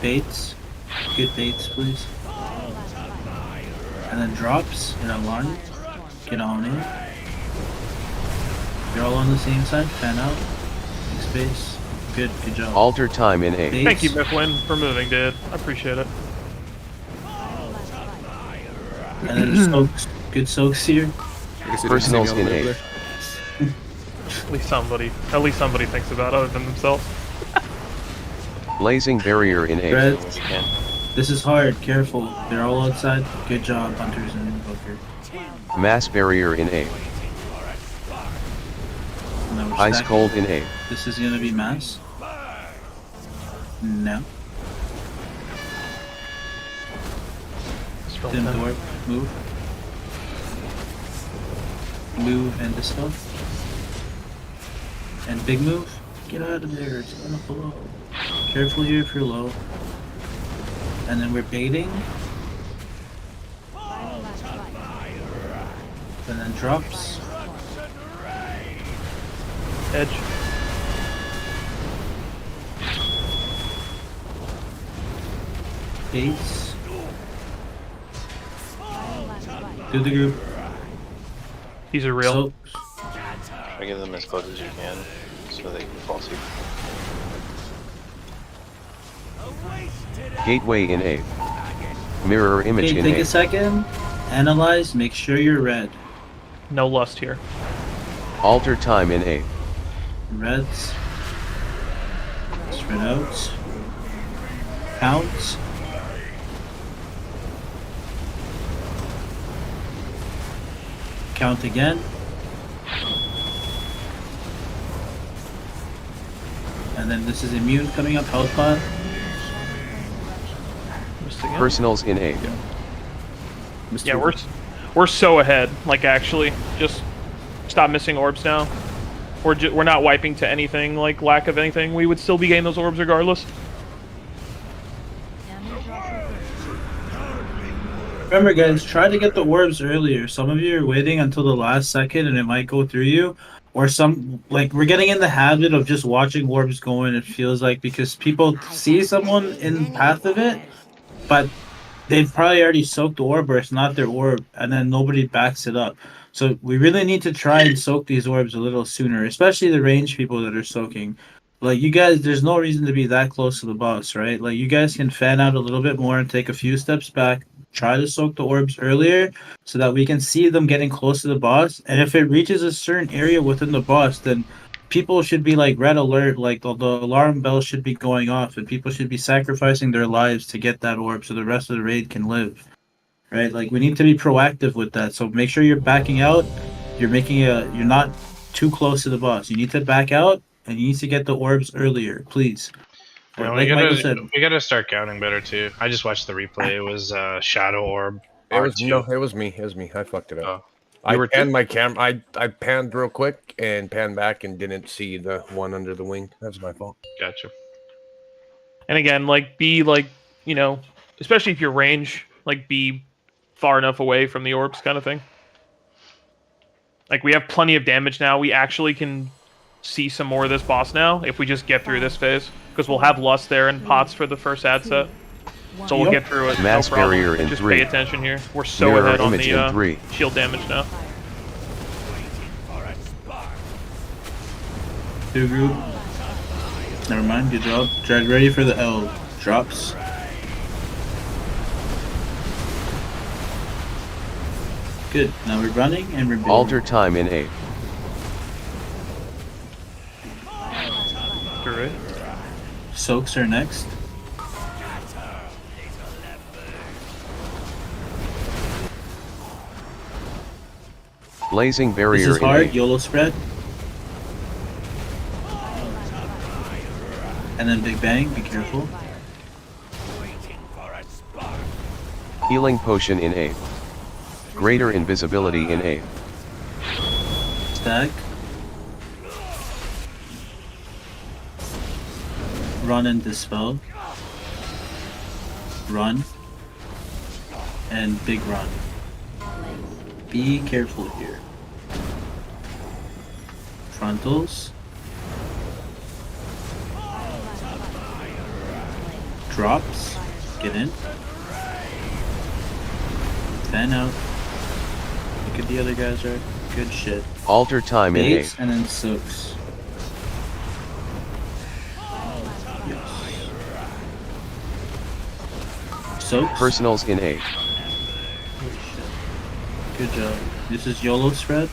Speaker 7: Baits. Good baits, please. And then drops in a line. Get on in. You're all on the same side. Fan out. Make space. Good job.
Speaker 8: Alter time in 8.
Speaker 7: Baits.
Speaker 1: Thank you, Mifflin, for moving, dude. I appreciate it.
Speaker 7: And then soaks. Good soaks here.
Speaker 8: Personals in 8.
Speaker 1: At least somebody thinks about it other than themselves.
Speaker 8: Blazing barrier in 8.
Speaker 7: Red. This is hard. Careful. They're all outside. Good job, Hunters and Invoker.
Speaker 8: Mass barrier in 8. Ice cold in 8.
Speaker 7: This is gonna be mass. No. Dim door. Move. Move and dispel. And big move. Get out of there. It's gonna blow. Careful here if you're low. And then we're baiting. And then drops.
Speaker 1: Edge.
Speaker 7: Baits. Do the group.
Speaker 1: These are real.
Speaker 17: Try to get them as close as you can so they can fall asleep.
Speaker 8: Gateway in 8. Mirror image
Speaker 7: Okay,
Speaker 8: in
Speaker 7: take
Speaker 8: 8.
Speaker 7: a second. Analyze. Make sure you're red.
Speaker 1: No lust here.
Speaker 8: Alter time in 8.
Speaker 7: Reds. Spread out. Count. Count again. And then this is immune coming up, health pot.
Speaker 8: Personals in 8.
Speaker 1: Yeah, we're so ahead. Like, actually, just stop missing orbs now. We're not wiping to anything, like lack of anything. We would still be getting those orbs regardless.
Speaker 7: Remember, guys, try to get the orbs earlier. Some of you are waiting until the last second, and it might go through you. Or we're getting in the habit of just watching orbs go in, it feels like, because people see someone in path of it, but they've probably already soaked the orb or it's not their orb, and then nobody backs it up. So we really need to try and soak these orbs a little sooner, especially the range people that are soaking. Like, you guys, there's no reason to be that close to the boss, right? Like, you guys can fan out a little bit more and take a few steps back, try to soak the orbs earlier so that we can see them getting close to the boss. And if it reaches a certain area within the boss, then people should be like red alert, like the alarm bell should be going off, and people should be sacrificing their lives to get that orb so the rest of the raid can live. Right? Like, we need to be proactive with that. So make sure you're backing out. You're not too close to the boss. You need to back out, and you need to get the orbs earlier, please.
Speaker 4: Yeah,
Speaker 7: like Michael said,
Speaker 4: we gotta start counting better too. I just watched the replay. It was Shadow Orb.
Speaker 18: It was me. It was me. I fucked it up.
Speaker 4: Oh.
Speaker 18: I panned my camera. I panned real quick and panned back and didn't see the one under the wing. That's my fault.
Speaker 4: Gotcha.
Speaker 1: And again, like, be like, especially if your range, like, be far enough away from the orbs kind of thing. Like, we have plenty of damage now. We actually can see some more of this boss now if we just get through this phase. Because we'll have Lust there and Pots for the first ad set. So we'll get through it.
Speaker 8: Mass
Speaker 1: no problem.
Speaker 8: barrier in
Speaker 1: just
Speaker 8: 3.
Speaker 1: pay attention here. We're so
Speaker 8: Mirror
Speaker 1: ahead on
Speaker 8: image in 3.
Speaker 1: the shield damage now.
Speaker 7: two group. Never mind, good job. Drag ready for the L. Drops. Good. Now we're running and we're building.
Speaker 8: Alter time in 8.
Speaker 1: Great.
Speaker 7: Soaks are next.
Speaker 8: Blazing barrier
Speaker 7: This is hard.
Speaker 8: in A.
Speaker 7: YOLO spread. And then Big Bang. Be careful.
Speaker 8: Healing potion in A. Greater invisibility in A.
Speaker 7: Stack. Run and dispel. Run. And big run. Be careful here. Frontals. Drops. Get in. Fan out. Look at the other guys, right? Good shit.
Speaker 8: Alter time in A.
Speaker 7: Baits and then soaks. Yes. Soaks.
Speaker 8: Personals in A.
Speaker 7: Good job. This is YOLO spread.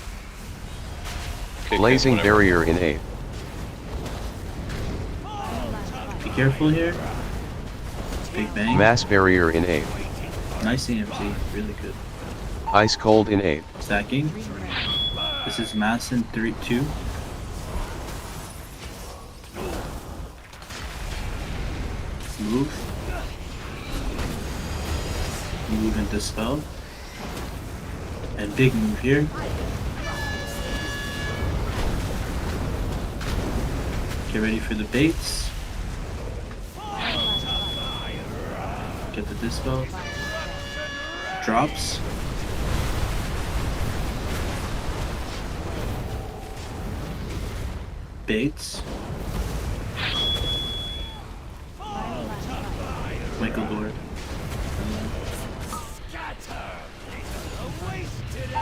Speaker 8: Blazing barrier in A.
Speaker 7: Be careful here. Big Bang.
Speaker 8: Mass barrier in A.
Speaker 7: Nice EMC. Really good.
Speaker 8: Ice cold in A.
Speaker 7: Stacking. This is mass in 3-2. Move. Move and dispel. And big move here. Get ready for the baits. Get the dispel. Drops. Baits. Michael Lord.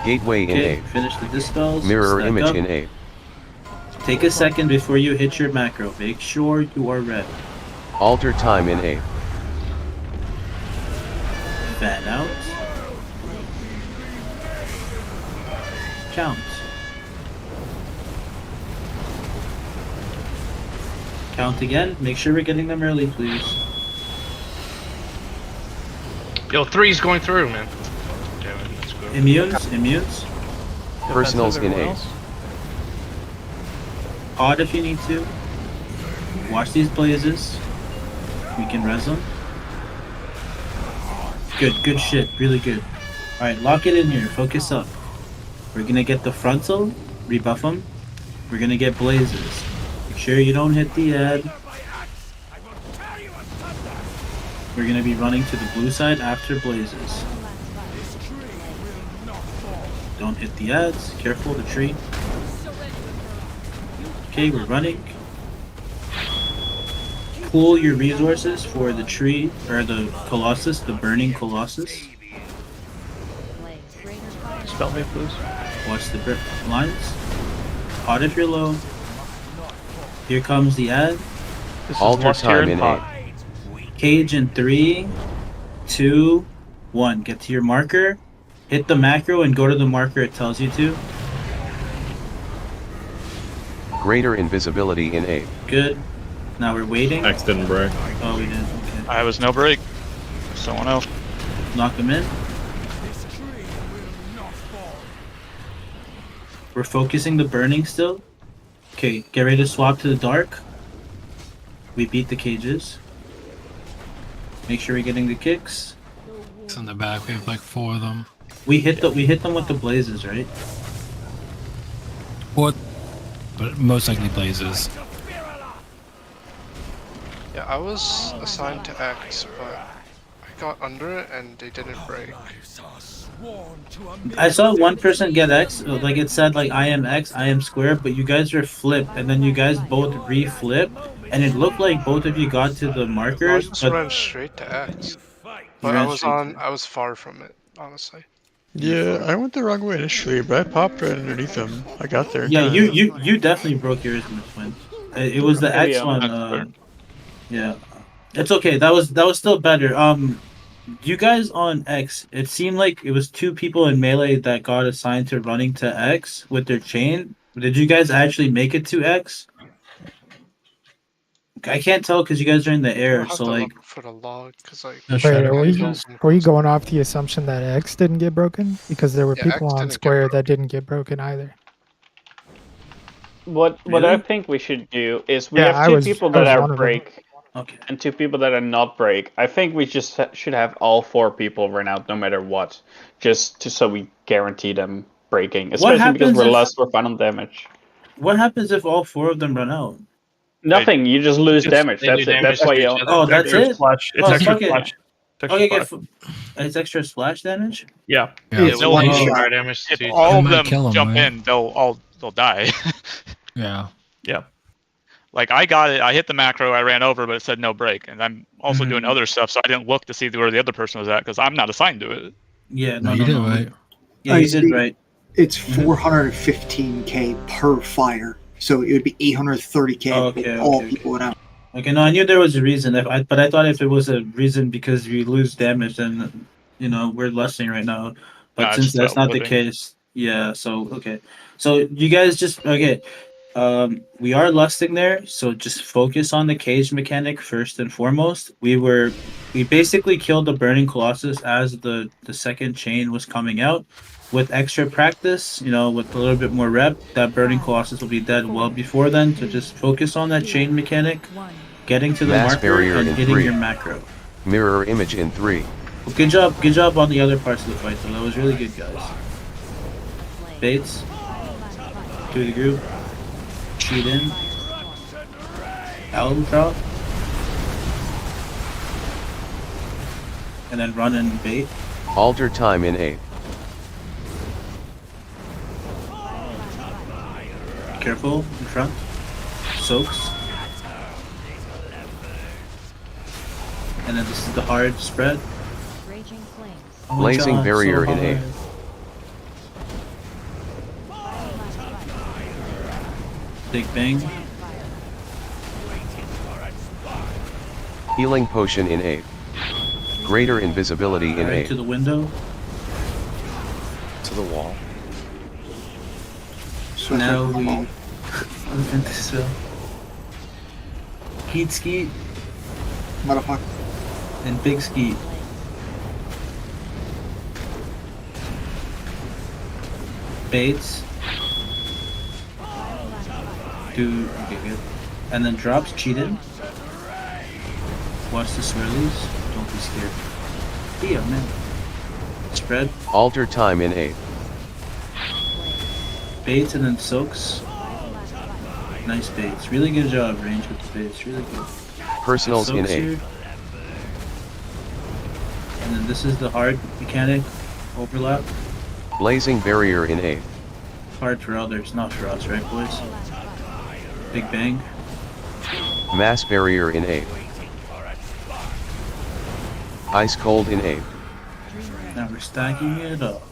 Speaker 8: Gateway in
Speaker 7: Okay,
Speaker 8: A.
Speaker 7: finish the dispels.
Speaker 8: Mirror
Speaker 7: stack
Speaker 8: image
Speaker 7: up.
Speaker 8: in A.
Speaker 7: Take a second before you hit your macro. Make sure you are ready.
Speaker 8: Alter time in A.
Speaker 7: Fan out. Count. Count again. Make sure we're getting them early, please.
Speaker 4: Yo, 3's going through, man. Okay, let's go.
Speaker 7: Immunes.
Speaker 8: Personals in A.
Speaker 7: Odd if you need to. Watch these blazes. We can res them. Good shit. Really good. Alright, lock it in here. Focus up. We're gonna get the frontal. Rebuff them. We're gonna get blazes. Make sure you don't hit the ad. We're gonna be running to the blue side after blazes. Don't hit the ads. Careful, the tree. Okay, we're running. Pool your resources for the tree, or the Colossus, the burning Colossus.
Speaker 1: Spell me, please.
Speaker 7: Watch the lines. Pot if you're low. Here comes the ad.
Speaker 8: Alter time in A.
Speaker 7: Cage in 3, 2, 1. Get to your marker. Hit the macro and go to the marker it tells you to.
Speaker 8: Greater invisibility in A.
Speaker 7: Good. Now we're waiting.
Speaker 3: X didn't break.
Speaker 7: Oh, we did. Okay.
Speaker 13: I was no break. Someone else.
Speaker 7: Knock him in. We're focusing the burning still. Okay, get ready to swap to the dark. We beat the cages. Make sure we're getting the kicks.
Speaker 2: It's in the back. We have like 4 of them.
Speaker 7: We hit them with the blazes, right?
Speaker 2: What? But most likely blazes.
Speaker 9: Yeah, I was assigned to X, but I got under it and they didn't break.
Speaker 7: I saw one person get X, like it said like I am X, I am square, but you guys are flipped, and then you guys both re-flip, and it looked like both of you got to the markers.
Speaker 9: I just
Speaker 7: but
Speaker 9: ran straight to X, but I was far from it, honestly.
Speaker 16: Yeah, I went the wrong way initially, but I popped right underneath him. I got there.
Speaker 7: Yeah, you definitely broke yours in this one. It was the X one. Yeah, it's okay. That was still better. You guys on X, it seemed like it was 2 people in melee that got assigned to running to X with their chain. Did you guys actually make it to X? I can't tell because you guys are in the
Speaker 9: I'll
Speaker 7: air.
Speaker 9: have
Speaker 7: So
Speaker 9: to
Speaker 7: like,
Speaker 9: look for the log because like.
Speaker 7: No,
Speaker 19: Wait,
Speaker 7: Shadow.
Speaker 19: were you going off the assumption that X didn't get broken? Because there were
Speaker 9: Yeah,
Speaker 19: people
Speaker 9: X
Speaker 19: on
Speaker 9: didn't get
Speaker 19: Square that didn't get broken either.
Speaker 5: What I
Speaker 7: Really?
Speaker 5: think we should do is we
Speaker 19: Yeah,
Speaker 5: have two people
Speaker 19: I
Speaker 5: that
Speaker 19: was
Speaker 5: are
Speaker 19: one of them.
Speaker 5: break
Speaker 7: Okay.
Speaker 5: and two people that are not break. I think we just should have all 4 people run out no matter what, just so we guarantee them breaking, especially because we're less for final damage.
Speaker 7: What happens if all 4 of them run out?
Speaker 5: Nothing. You just lose damage.
Speaker 17: They do
Speaker 5: That's it.
Speaker 17: damage
Speaker 5: That's why
Speaker 17: to
Speaker 5: you.
Speaker 17: each other.
Speaker 7: Oh, that's
Speaker 1: extra
Speaker 7: it.
Speaker 1: splash. It's
Speaker 7: Oh,
Speaker 1: extra
Speaker 7: fuck it.
Speaker 1: splash. It's extra
Speaker 7: Okay,
Speaker 1: splash.
Speaker 7: it's extra splash damage.
Speaker 1: Yeah.
Speaker 13: Yeah,
Speaker 17: we
Speaker 13: no,
Speaker 17: do
Speaker 13: if,
Speaker 17: fire damage to
Speaker 13: if
Speaker 17: each
Speaker 13: all
Speaker 17: other.
Speaker 13: of them jump in, they'll die.
Speaker 2: Yeah.
Speaker 1: Yeah.
Speaker 13: Like I got it, I hit the macro, I ran over, but it said no break, and I'm also doing
Speaker 7: Mhm.
Speaker 13: other stuff, so I didn't look to see where the other person was at because I'm not assigned to it.
Speaker 7: Yeah,
Speaker 2: No, you did right.
Speaker 7: Yeah, you did right.
Speaker 11: It's 415k per fire, so it would be 830k
Speaker 7: Okay,
Speaker 11: if all
Speaker 7: okay,
Speaker 11: people would have.
Speaker 7: Okay, no, I knew there was a reason. But I thought if it was a reason because we lose damage, then we're lessening right now. But
Speaker 13: Nah, it's
Speaker 7: since
Speaker 13: just
Speaker 7: that's
Speaker 13: about
Speaker 7: not the
Speaker 13: living.
Speaker 7: case, yeah. So okay, so you guys just okay. We are lusting there, so just focus on the cage mechanic first and foremost. We basically killed the Burning Colossus as the second chain was coming out. With extra practice, with a little bit more rep, that Burning Colossus will be dead well before then. So just focus on that chain mechanic, getting to the
Speaker 8: Mass
Speaker 7: marker
Speaker 8: barrier
Speaker 7: and
Speaker 8: in
Speaker 7: hitting
Speaker 8: 3.
Speaker 7: your macro.
Speaker 8: Mirror image in 3.
Speaker 7: Good job on the other parts of the fight though. That was really good, guys. Baits to the group. Cheat in. Album drop. And then run and bait.
Speaker 8: Alter time in 8.
Speaker 7: Careful in front. Soaks. And then this is the hard spread. Oh,
Speaker 8: Blazing
Speaker 7: God,
Speaker 8: barrier
Speaker 7: so
Speaker 8: in 8.
Speaker 7: hard. Big bang.
Speaker 8: Healing potion in 8. Greater invisibility in
Speaker 7: Right
Speaker 8: 8.
Speaker 7: to the window.
Speaker 14: To the wall.
Speaker 7: So now we invent this Heat skeet.
Speaker 11: Motherfucker.
Speaker 7: And big skeet. Baits. Okay, good. And then drops, cheated. Watch the swirlies. Don't be scared. Yeah, man. Spread.
Speaker 8: Alter time in 8.
Speaker 7: Baits and then soaks. Nice baits. Really good job, range with the baits. Really good.
Speaker 8: Personals in
Speaker 7: Soaks
Speaker 8: 8.
Speaker 7: here. And then this is the hard mechanic. Overlap.
Speaker 8: Blazing barrier in 8.
Speaker 7: Hard for others, not for us, right, boys? Big bang.
Speaker 8: Mass barrier in 8. Ice cold in 8.
Speaker 7: Now we're stacking it up.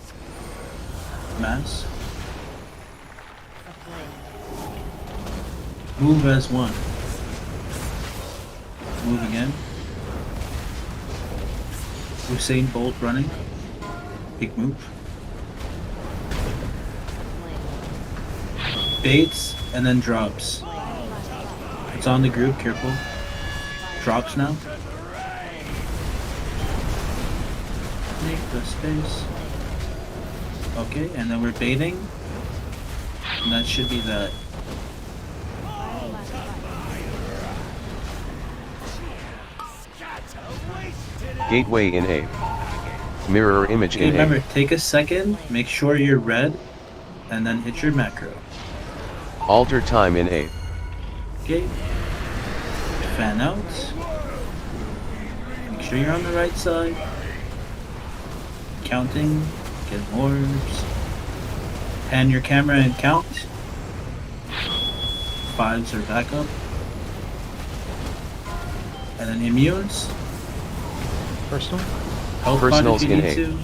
Speaker 7: Mass. Move as one. Move again. Usain Bolt running. Big move. Baits and then drops. It's on the group, careful. Drops now. Make the space. Okay, and then we're baiting. And that should be that.
Speaker 8: Gateway in 8. Mirror image
Speaker 7: Okay,
Speaker 8: in 8.
Speaker 7: remember, take a second, make sure you're red, and then hit your macro.
Speaker 8: Alter time in 8.
Speaker 7: Okay. Fan out. Make sure you're on the right side. Counting. Get orbs. Pan your camera and count. 5s are back up. And then immunes.
Speaker 19: Personal?
Speaker 7: Health pod
Speaker 8: Personals
Speaker 7: if you
Speaker 8: in
Speaker 7: need
Speaker 8: 8.
Speaker 7: to.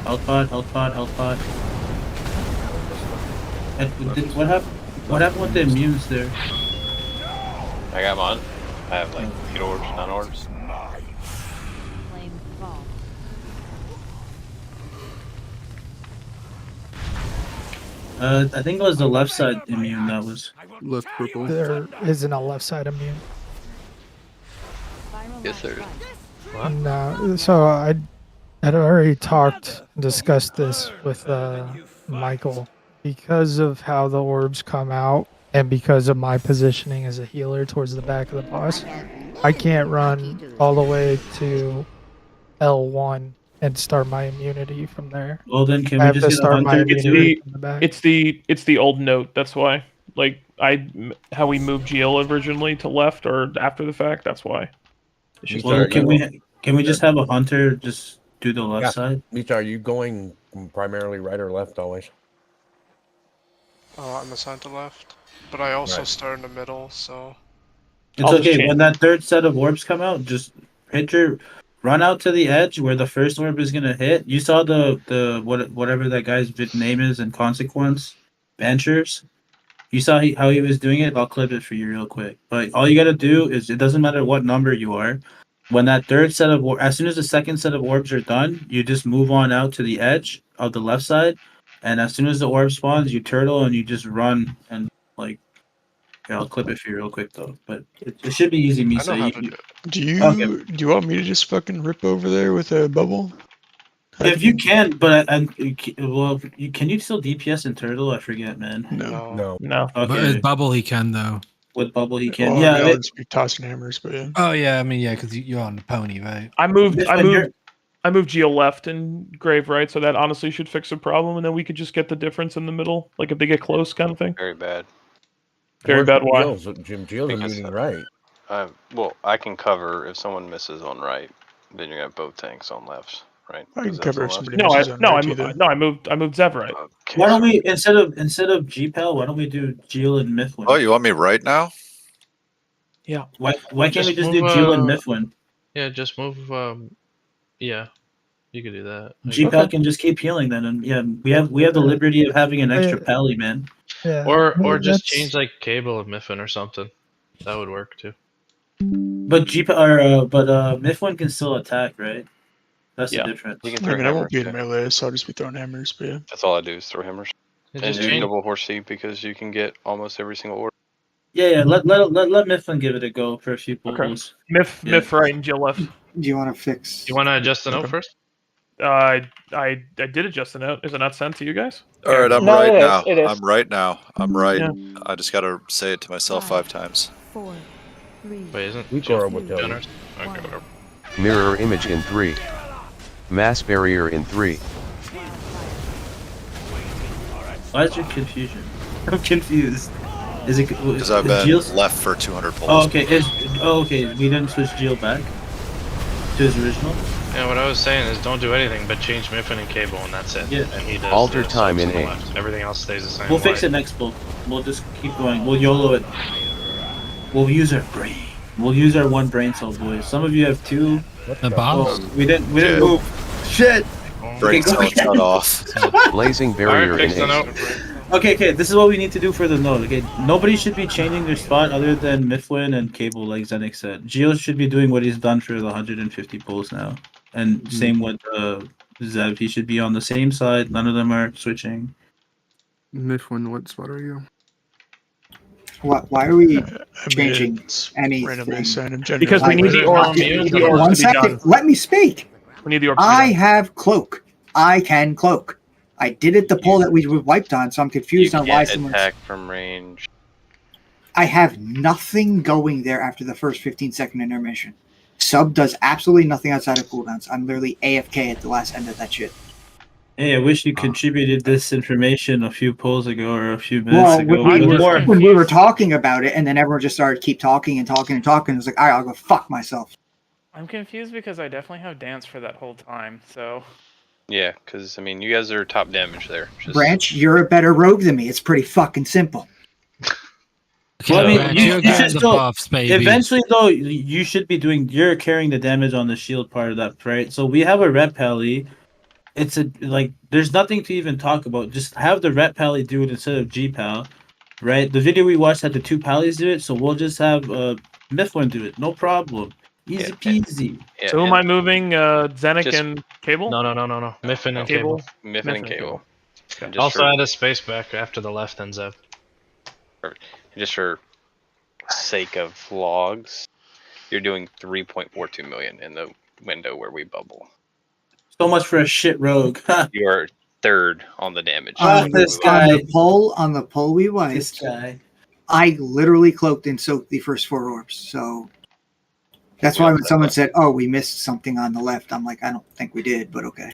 Speaker 7: Health pod, health pod, health pod. What happened? What happened with the immunes there?
Speaker 17: I got mine. I have like 8 orbs, 9 orbs.
Speaker 7: I think it was the left side immune that was.
Speaker 12: Left purple.
Speaker 19: There isn't a left side immune.
Speaker 17: Yes, there is.
Speaker 19: No, so I had already discussed this with Michael. Because of how the orbs come out and because of my positioning as a healer towards the back of the boss, I can't run all the way to L1 and start my immunity from there.
Speaker 7: Well, then can
Speaker 19: I
Speaker 7: we
Speaker 19: have
Speaker 7: just
Speaker 19: to
Speaker 7: get a
Speaker 19: start my
Speaker 7: hunter to do
Speaker 19: immunity
Speaker 7: it?
Speaker 19: from the back.
Speaker 1: It's the old note. That's why. Like how we moved GL originally to left or after the fact. That's why. It's just
Speaker 7: Well, can we just have a hunter just do the left side?
Speaker 18: Mita, are you going primarily right or left always?
Speaker 9: I'm assigned to left, but I also start in the middle, so.
Speaker 7: It's okay. When that third set of orbs come out, just run out to the edge where the first orb is gonna hit. You saw the whatever that guy's name is in Consequence, Benchers. You saw how he was doing it. I'll clip it for you real quick. But all you gotta do is it doesn't matter what number you are. When that third set of as soon as the second set of orbs are done, you just move on out to the edge of the left side, and as soon as the orb spawns, you turtle and you just run and like. Yeah, I'll clip it for you real quick though, but it should be easy, Misa.
Speaker 16: Do you want me to just fucking rip over there with a bubble?
Speaker 7: If you can, but well, can you still DPS in turtle? I forget, man.
Speaker 16: No.
Speaker 1: No.
Speaker 2: But
Speaker 7: Okay.
Speaker 2: with bubble he can though.
Speaker 7: With bubble he can.
Speaker 16: Well,
Speaker 7: Yeah.
Speaker 16: I mean, I'll just be tossing hammers, but yeah.
Speaker 2: Oh yeah, I mean yeah, because you're on the pony, right?
Speaker 1: I moved GL left and Grave right, so that honestly should fix the problem, and then we could just get the difference in the middle, like if they get close, kind of thing.
Speaker 17: Very bad.
Speaker 1: Very bad. Why?
Speaker 18: Jim's meaning right.
Speaker 17: Well, I can cover if someone misses on right. Then you're gonna have both tanks on left, right?
Speaker 16: I can cover if somebody
Speaker 1: No,
Speaker 16: misses on right either.
Speaker 1: I moved Zev right.
Speaker 7: Why don't we instead of GPL, why don't we do Gil and Mifflin?
Speaker 14: Oh, you want me right now?
Speaker 1: Yeah.
Speaker 7: Why can't we just
Speaker 4: move,
Speaker 7: do Gil and Mifflin?
Speaker 4: Yeah, just move. Yeah, you could do that.
Speaker 7: GPL can just keep healing then, and yeah, we have the liberty of having an extra pally, man.
Speaker 19: Yeah.
Speaker 4: Or just change like Cable of Mifflin or something. That would work too.
Speaker 7: But Mifflin can still attack, right? That's the difference.
Speaker 17: You can
Speaker 16: I
Speaker 17: throw
Speaker 16: mean, I won't
Speaker 17: hammers,
Speaker 16: be in melee, so I'll just be throwing hammers, but yeah.
Speaker 17: That's all I do is throw hammers.
Speaker 4: Yeah,
Speaker 17: And
Speaker 4: just
Speaker 17: do
Speaker 4: change-
Speaker 17: double horse seat because you can get almost every single order.
Speaker 7: Yeah. Let Mifflin give it a go for a few pulls.
Speaker 1: Miff right and GL left.
Speaker 11: Do you want to fix?
Speaker 4: You want to adjust the note first?
Speaker 1: I did adjust the note. Is it not sent to you guys?
Speaker 14: All right, I'm
Speaker 5: No,
Speaker 14: right
Speaker 5: it
Speaker 14: now.
Speaker 5: is, it is.
Speaker 14: I'm right now. I'm right.
Speaker 1: Yeah.
Speaker 14: I just gotta say it to myself 5 times.
Speaker 23: 4, 3,
Speaker 4: Wait, isn't
Speaker 18: We
Speaker 4: Jill
Speaker 18: will tell you.
Speaker 4: generous? Okay, whatever.
Speaker 8: Mirror image in 3. Mass barrier in 3.
Speaker 7: Why is your confusion? I'm confused. Is it
Speaker 14: Because I've been left for 200 pulls.
Speaker 7: Oh, okay. Okay. We didn't switch Gil back to his original.
Speaker 4: Yeah, what I was saying is don't do anything but change Mifflin and Cable, and that's it.
Speaker 7: Yeah.
Speaker 4: And he does
Speaker 8: Alter
Speaker 4: the
Speaker 8: time
Speaker 4: subs
Speaker 8: in
Speaker 4: on the
Speaker 8: 8.
Speaker 4: left. Everything else stays the same.
Speaker 7: We'll fix it next pull. We'll just keep going. We'll YOLO it. We'll use our brain. We'll use our one brain cell, boys. Some of you have 2.
Speaker 2: The bombs?
Speaker 7: We didn't move. Shit.
Speaker 14: Brain
Speaker 7: Okay, go
Speaker 14: cell shut off.
Speaker 8: Blazing barrier in 8.
Speaker 7: Okay. This is what we need to do for the node. Okay, nobody should be changing their spot other than Mifflin and Cable, like Zenix said. Gio should be doing what he's done for the 150 pulls now, and same with Zev. He should be on the same side. None of them are switching.
Speaker 12: Mifflin, what spot are you?
Speaker 11: Why are we
Speaker 16: I mean,
Speaker 11: changing
Speaker 16: it's
Speaker 11: anything?
Speaker 16: randomly assigned in general.
Speaker 1: Because we need the orbs. We need the orbs
Speaker 11: One
Speaker 1: to be
Speaker 11: second.
Speaker 1: done.
Speaker 11: Let me speak.
Speaker 1: We need the orbs.
Speaker 11: I have cloak. I can cloak. I did it the pull that we wiped on, so I'm confused
Speaker 17: You
Speaker 11: on why
Speaker 17: can't
Speaker 11: someone.
Speaker 17: attack from range.
Speaker 11: I have nothing going there after the first 15-second intermission. Sub does absolutely nothing outside of cooldowns. I'm literally AFK at the last end of that shit.
Speaker 7: Hey, I wish you contributed this information a few polls ago or a few minutes ago.
Speaker 11: When we were talking about it, and then everyone just started keep talking and talking and talking, it was like, all right, I'll go fuck myself.
Speaker 20: I'm confused because I definitely have dance for that whole time, so...
Speaker 17: Yeah, because, I mean, you guys are top damage there. Just...
Speaker 11: Branch, you're a better rogue than me. It's pretty fucking simple.
Speaker 7: Well, I mean,
Speaker 2: Branch,
Speaker 7: you
Speaker 2: you're
Speaker 7: should
Speaker 2: the
Speaker 7: still,
Speaker 2: buffs, baby.
Speaker 7: eventually, though, you should be doing, you're carrying the damage on the shield part of that, right? So we have a rep pally. It's there's nothing to even talk about. Just have the rep pally do it instead of G-Pal, right? The video we watched had the 2 pallies do it, so we'll just have Mifflin do it. No problem. Easy peasy.
Speaker 1: So who am I moving? Zenik and Cable?
Speaker 4: No. Mifflin and Cable.
Speaker 17: Mifflin and Cable.
Speaker 4: Also add a space back after the left ends up.
Speaker 17: Perfect. And just for sake of logs, you're doing 3.42 million in the window where we bubble.
Speaker 7: So much for a shit rogue.
Speaker 17: You are third on the damage.
Speaker 7: This guy.
Speaker 11: On the pole we wiped.
Speaker 7: This guy.
Speaker 11: I literally cloaked and soaked the first 4 orbs, so that's why when someone said, "Oh, we missed something on the left," I'm like, I don't think we did, but okay.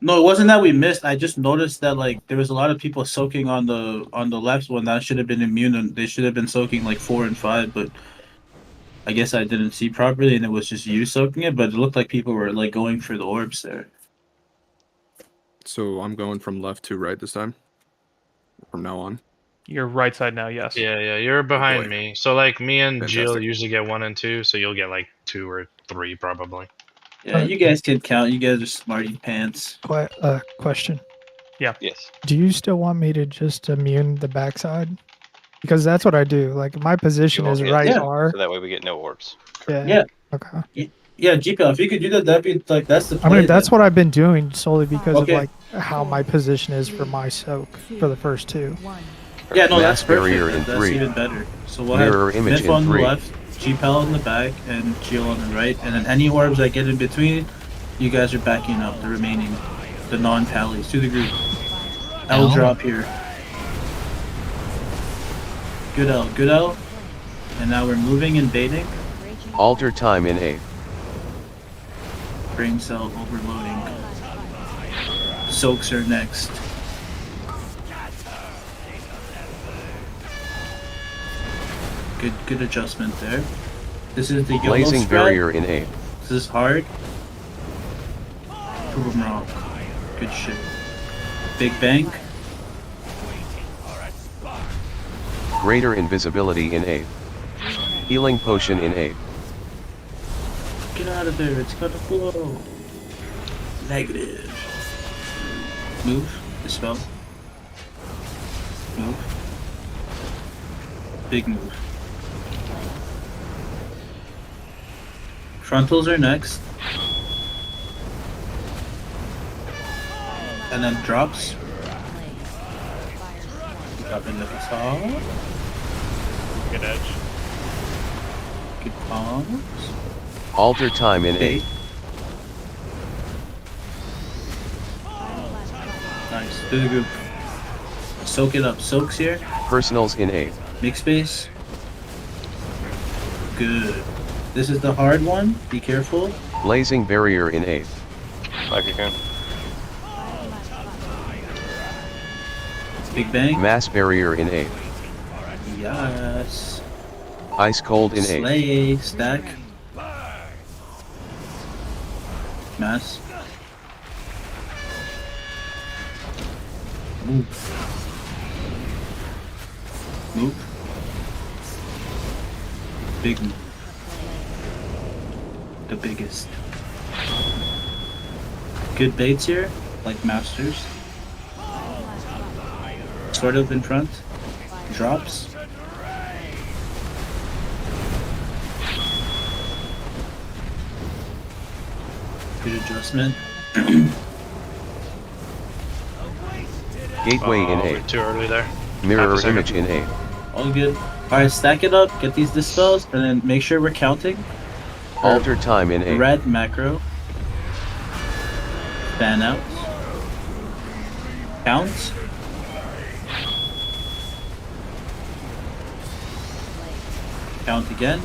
Speaker 7: No, it wasn't that we missed. I just noticed that like there was a lot of people soaking on the left one that should have been immune, and they should have been soaking like 4 and 5, but I guess I didn't see properly, and it was just you soaking it. But it looked like people were like going for the orbs there.
Speaker 12: So I'm going from left to right this time. From now on.
Speaker 1: You're right side now, yes.
Speaker 4: Yeah, you're behind
Speaker 12: boy.
Speaker 4: me. So like me and Jill
Speaker 12: Fantastic.
Speaker 4: usually get 1 and 2, so you'll get like 2 or 3 probably.
Speaker 7: Yeah, you guys can count. You guys are smarty pants.
Speaker 19: Question.
Speaker 1: Yeah.
Speaker 17: Yes.
Speaker 19: Do you still want me to just immune the backside? Because that's what I do. Like my position is right R.
Speaker 17: So that way we get no orbs.
Speaker 19: Yeah.
Speaker 7: Yeah.
Speaker 19: Okay.
Speaker 7: Yeah, GPL, if you could do that, that'd be like that's the.
Speaker 19: I mean, that's what I've been doing solely because
Speaker 7: Okay.
Speaker 19: of like how my position is for my soak for the first 2.
Speaker 7: Yeah, no, that's
Speaker 8: Mass barrier
Speaker 7: perfect.
Speaker 8: in
Speaker 7: That's
Speaker 8: 3.
Speaker 7: even better. So we'll
Speaker 8: Mirror
Speaker 7: have
Speaker 8: image
Speaker 7: Myth
Speaker 8: in
Speaker 7: on
Speaker 8: 3.
Speaker 7: the left, GPL on the back, and Geo on the right, and then any orbs that get in between, you guys are backing up the remaining, the non-tallies to the group. L drop here. Good L, good L. And now we're moving and baiting.
Speaker 8: Alter time in A.
Speaker 7: Brain cell overloading. Soaks are next. Good adjustment there. This is the YOLO
Speaker 8: Blazing
Speaker 7: strat.
Speaker 8: barrier in A.
Speaker 7: This is hard. Prove them wrong. Good shit. Big bank.
Speaker 8: Greater invisibility in A. Healing potion in A.
Speaker 7: Get out of there, it's gonna flow. Negative. Move. Dispel. Move. Big move. Frontals are next. And then drops. Drop into the top.
Speaker 13: Good edge.
Speaker 7: Good palms.
Speaker 8: Alter time in A.
Speaker 7: Nice. Do the group. Soak it up. Soaks here.
Speaker 8: Personals in A.
Speaker 7: Make space. Good. This is the hard one. Be careful.
Speaker 8: Blazing barrier in A.
Speaker 17: Like you can.
Speaker 7: Big bang.
Speaker 8: Mass barrier in A.
Speaker 7: Yes.
Speaker 8: Ice cold in A.
Speaker 7: Slay. Stack. Mass. Move. Move. Big move. The biggest. Good baits here, like masters. Sort of in front. Drops. Good adjustment.
Speaker 8: Gateway in
Speaker 4: we're
Speaker 8: A.
Speaker 4: too early there.
Speaker 8: Mirror
Speaker 4: Half a
Speaker 8: image
Speaker 4: second.
Speaker 8: in A.
Speaker 7: All good. Alright, stack it up, get these dispels, and then make sure we're counting.
Speaker 8: Alter time in A.
Speaker 7: Red macro. Fan out. Count. Count again.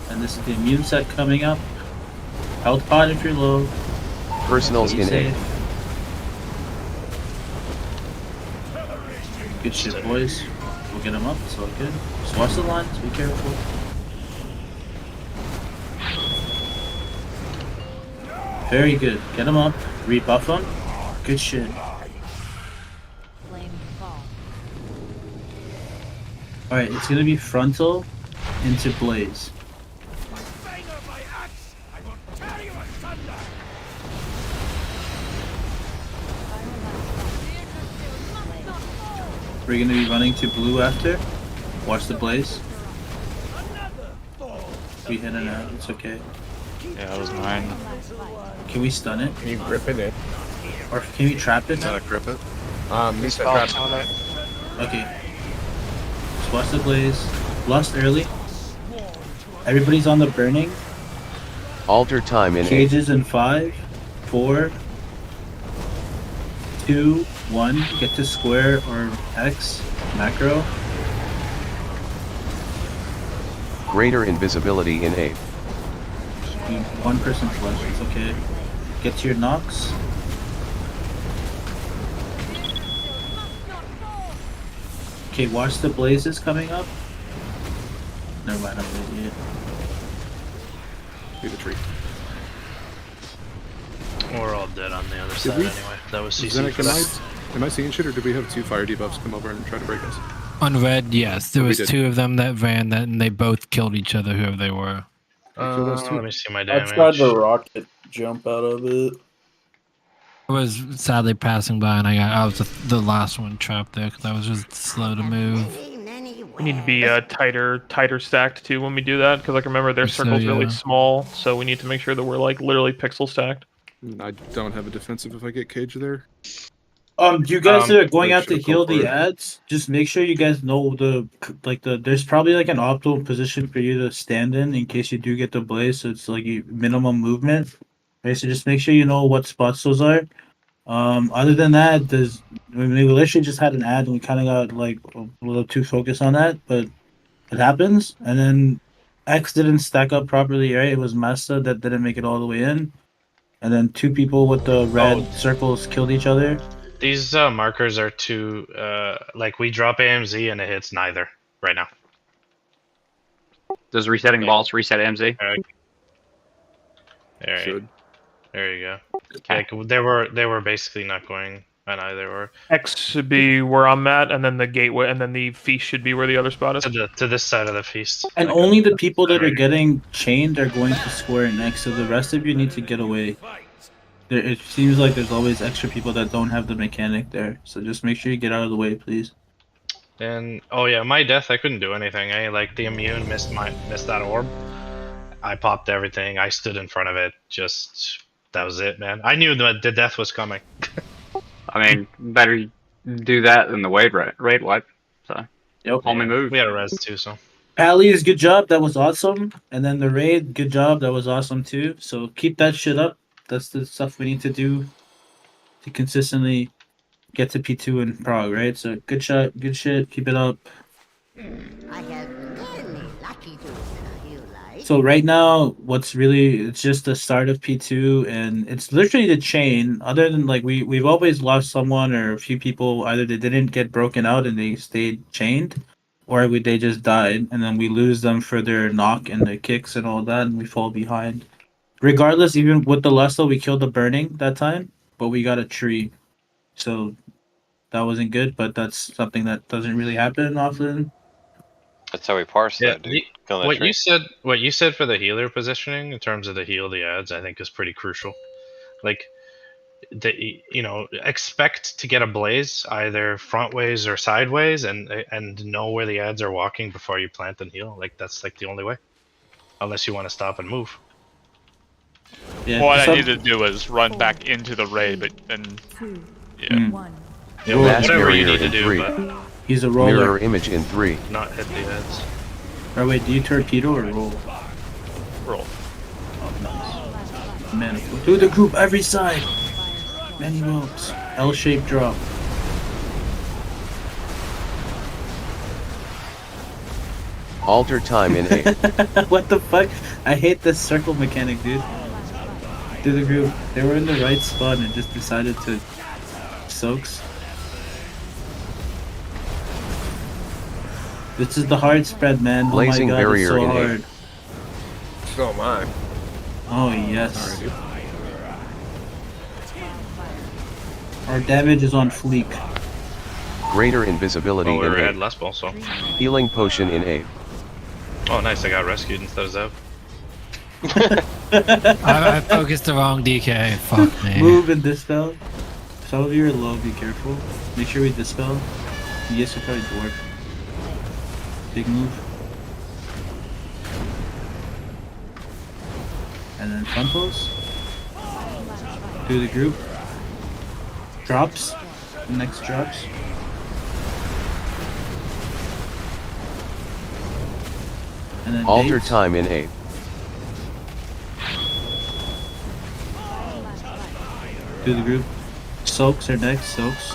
Speaker 7: And this is the immune set coming up. Health pod if you're low.
Speaker 8: Personals
Speaker 7: Be
Speaker 8: in A.
Speaker 7: safe. Good shit, boys. We'll get them up. It's all good. Just watch the lines. Be careful. Very good. Get them up. Rebuff them. Good shit. Alright, it's gonna be frontal into blaze. We're gonna be running to blue after. Watch the blaze. We hit it out, it's okay.
Speaker 13: Yeah, that was mine.
Speaker 7: Can we stun it?
Speaker 18: Can you grip it in?
Speaker 7: Or can we trap it?
Speaker 14: Grip it.
Speaker 18: Lisa trap.
Speaker 7: Okay. Just watch the blaze. Lust early. Everybody's on the burning.
Speaker 8: Alter time in 8.
Speaker 7: Cages in 5, 4, 2, 1. Get to square or X. Macro.
Speaker 8: Greater invisibility in 8.
Speaker 7: One person flush. It's okay. Get to your knocks. Okay, watch the blazes coming up. Never mind, I'm an idiot.
Speaker 12: Be the tree.
Speaker 4: We're all dead on the other
Speaker 12: Did
Speaker 4: side
Speaker 12: we-
Speaker 4: anyway. That was CC.
Speaker 12: Zenek, am I seeing shit, or did we have 2 fire debuffs come over and try to break us?
Speaker 2: On red, yes, there
Speaker 12: We
Speaker 2: was
Speaker 12: did.
Speaker 2: 2 of them that ran that, and they both killed each other, whoever they were.
Speaker 4: Let me see my
Speaker 10: I
Speaker 4: damage.
Speaker 10: tried to rocket jump out of it.
Speaker 2: I was sadly passing by, and I was the last one trapped there because I was just slow to move.
Speaker 1: We need to be tighter stacked too when we do that, because like remember their
Speaker 2: So,
Speaker 1: circle's really
Speaker 2: yeah.
Speaker 1: small, so we need to make sure that we're like literally pixel stacked.
Speaker 12: I don't have a defensive if I get cage there.
Speaker 7: You guys that are going
Speaker 12: I
Speaker 7: out to
Speaker 12: should've
Speaker 7: heal
Speaker 12: gone for
Speaker 7: the
Speaker 12: it.
Speaker 7: ads, just make sure you guys know there's probably like an optimal position for you to stand in case you do get the blaze, so it's like minimum movement. Right, so just make sure you know what spots those are. Other than that, we literally just had an ad and we kind of got like a little too focused on that, but it happens. And then X didn't stack up properly, right? It was Masta that didn't make it all the way in. And then 2 people with the red circles killed each other.
Speaker 4: These markers are too like we drop AMZ and it hits neither right now.
Speaker 21: Does resetting balls reset MZ?
Speaker 4: There you go. Like they were basically not going on either or.
Speaker 1: X should be where I'm at, and then the gateway, and then the feast should be where the other spot is.
Speaker 4: To this side of the feast.
Speaker 7: And only the people that are getting chained are going to square next, so the rest of you need to get away. It seems like there's always extra people that don't have the mechanic there, so just make sure you get out of the way, please.
Speaker 4: And oh yeah, my death I couldn't do anything. Like the immune missed that orb. I popped everything. I stood in front of it. Just that was it, man. I knew that the death was coming.
Speaker 21: I mean, better do that than the raid wipe. So, homie move.
Speaker 4: We had a res too, so.
Speaker 7: Pally's good job, that was awesome. And then the raid, good job, that was awesome too. So keep that shit up. That's the stuff we need to do to consistently get to P2 in Prague, right? So good shot, good shit, keep it up.
Speaker 22: I have many lucky tools you like.
Speaker 7: So right now, it's just the start of P2, and it's literally the chain. Other than like we've always lost someone or a few people, either they didn't get broken out and they stayed chained, or they just died, and then we lose them for their knock and their kicks and all that, and we fall behind. Regardless, even with the Lusto, we killed the burning that time, but we got a tree, so that wasn't good. But that's something that doesn't really happen often.
Speaker 17: That's how we parse that, dude. Kill that
Speaker 4: What
Speaker 17: tree.
Speaker 4: you said for the healer positioning in terms of the heal the ads, I think is pretty crucial. Like, expect to get a blaze either frontways or sideways, and know where the ads are walking before you plant and heal. Like that's like the only way, unless you want to stop and move.
Speaker 7: Yeah,
Speaker 13: what I needed to do was run back into the raid, but then yeah.
Speaker 4: Yeah, whatever you need to do,
Speaker 8: 3.
Speaker 4: but
Speaker 7: He's a roller.
Speaker 8: Mirror image in 3.
Speaker 4: not hit the ads.
Speaker 7: Or wait, do you torpedo or roll?
Speaker 13: Roll.
Speaker 7: Oh, nice. Man, do the group every side. Many ropes. L-shaped drop.
Speaker 8: Alter time in 8.
Speaker 7: What the fuck? I hate this circle mechanic, dude. Do the group. They were in the right spot and just decided to soaks. This is the hard spread, man.
Speaker 8: Blazing
Speaker 7: oh my god, it's
Speaker 8: barrier
Speaker 7: so
Speaker 8: in
Speaker 7: hard.
Speaker 18: So am I.
Speaker 7: Oh yes. Our damage is on fleek.
Speaker 8: Greater invisibility
Speaker 4: Oh, we
Speaker 8: in
Speaker 4: had
Speaker 8: 8.
Speaker 4: less ball, so.
Speaker 8: Healing potion in 8.
Speaker 4: Oh, nice! I got rescued instead of Zev.
Speaker 2: I focused the wrong DK. Fuck me.
Speaker 7: Move and dispel. Some of you are low, be careful. Make sure we dispel. Yes, we probably dwarf. Big move. And then frontals. Do the group. Drops. Next drops. And then
Speaker 8: Alter
Speaker 7: dates.
Speaker 8: time in 8.
Speaker 7: Do the group. Soaks are next. Soaks.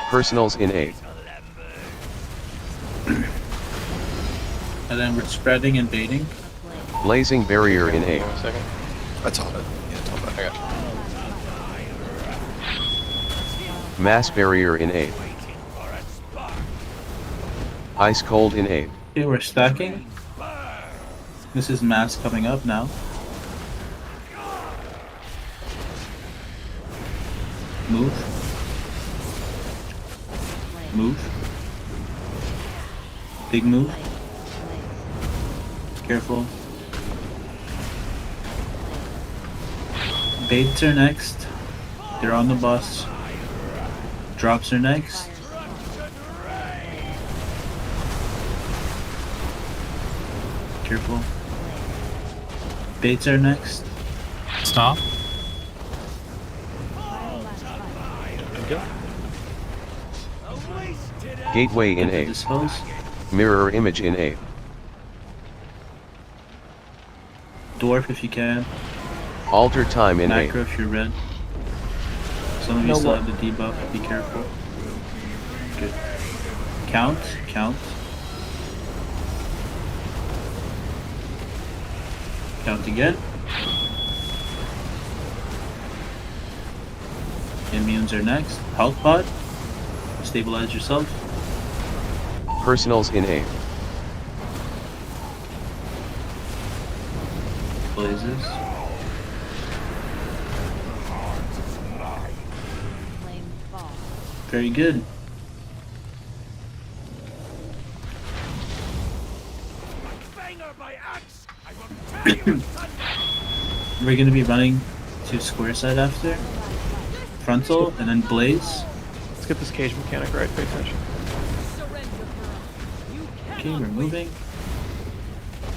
Speaker 8: Personals in 8.
Speaker 7: And then we're spreading and baiting.
Speaker 8: Blazing barrier in 8.
Speaker 17: 1 second.
Speaker 14: I taught it. Yeah, taught it.
Speaker 17: I got you.
Speaker 8: Mass barrier in 8. Ice cold in 8.
Speaker 7: Okay, we're stacking. This is mass coming up now. Move. Move. Big move. Careful. Baits are next. They're on the bus. Drops are next. Careful. Baits are next.
Speaker 2: Stop.
Speaker 8: Gateway in 8.
Speaker 7: Dispose.
Speaker 8: Mirror image in 8.
Speaker 7: Dwarf if you can.
Speaker 8: Alter time in 8.
Speaker 7: Macro if you're red. Some of you still have the debuff. Be careful. Good. Count. Count. Count again. Immunes are next. Health pod. Stabilize yourself.
Speaker 8: Personals in 8.
Speaker 7: Blazes. Very good. We're going to be running to square side after. Frontal and then blaze.
Speaker 1: Let's get this cage mechanic right. Pay attention.
Speaker 7: Okay, we're moving.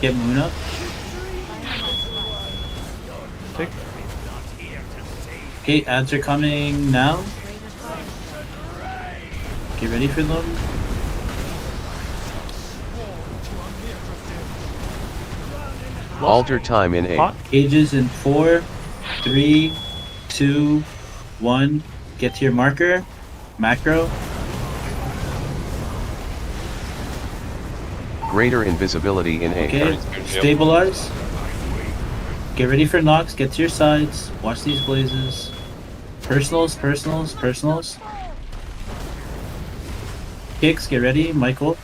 Speaker 7: Get moon up.
Speaker 1: Take.
Speaker 7: Okay, ads are coming now. Get ready for them.
Speaker 8: Alter time in 8.
Speaker 7: Cages in 4, 3, 2, 1. Get to your marker. Macro.
Speaker 8: Greater invisibility in 8.
Speaker 7: Okay, stabilize. Get ready for knocks. Get to your sides. Watch these blazes. Personals, personals, personals. Kicks, get ready. Michael.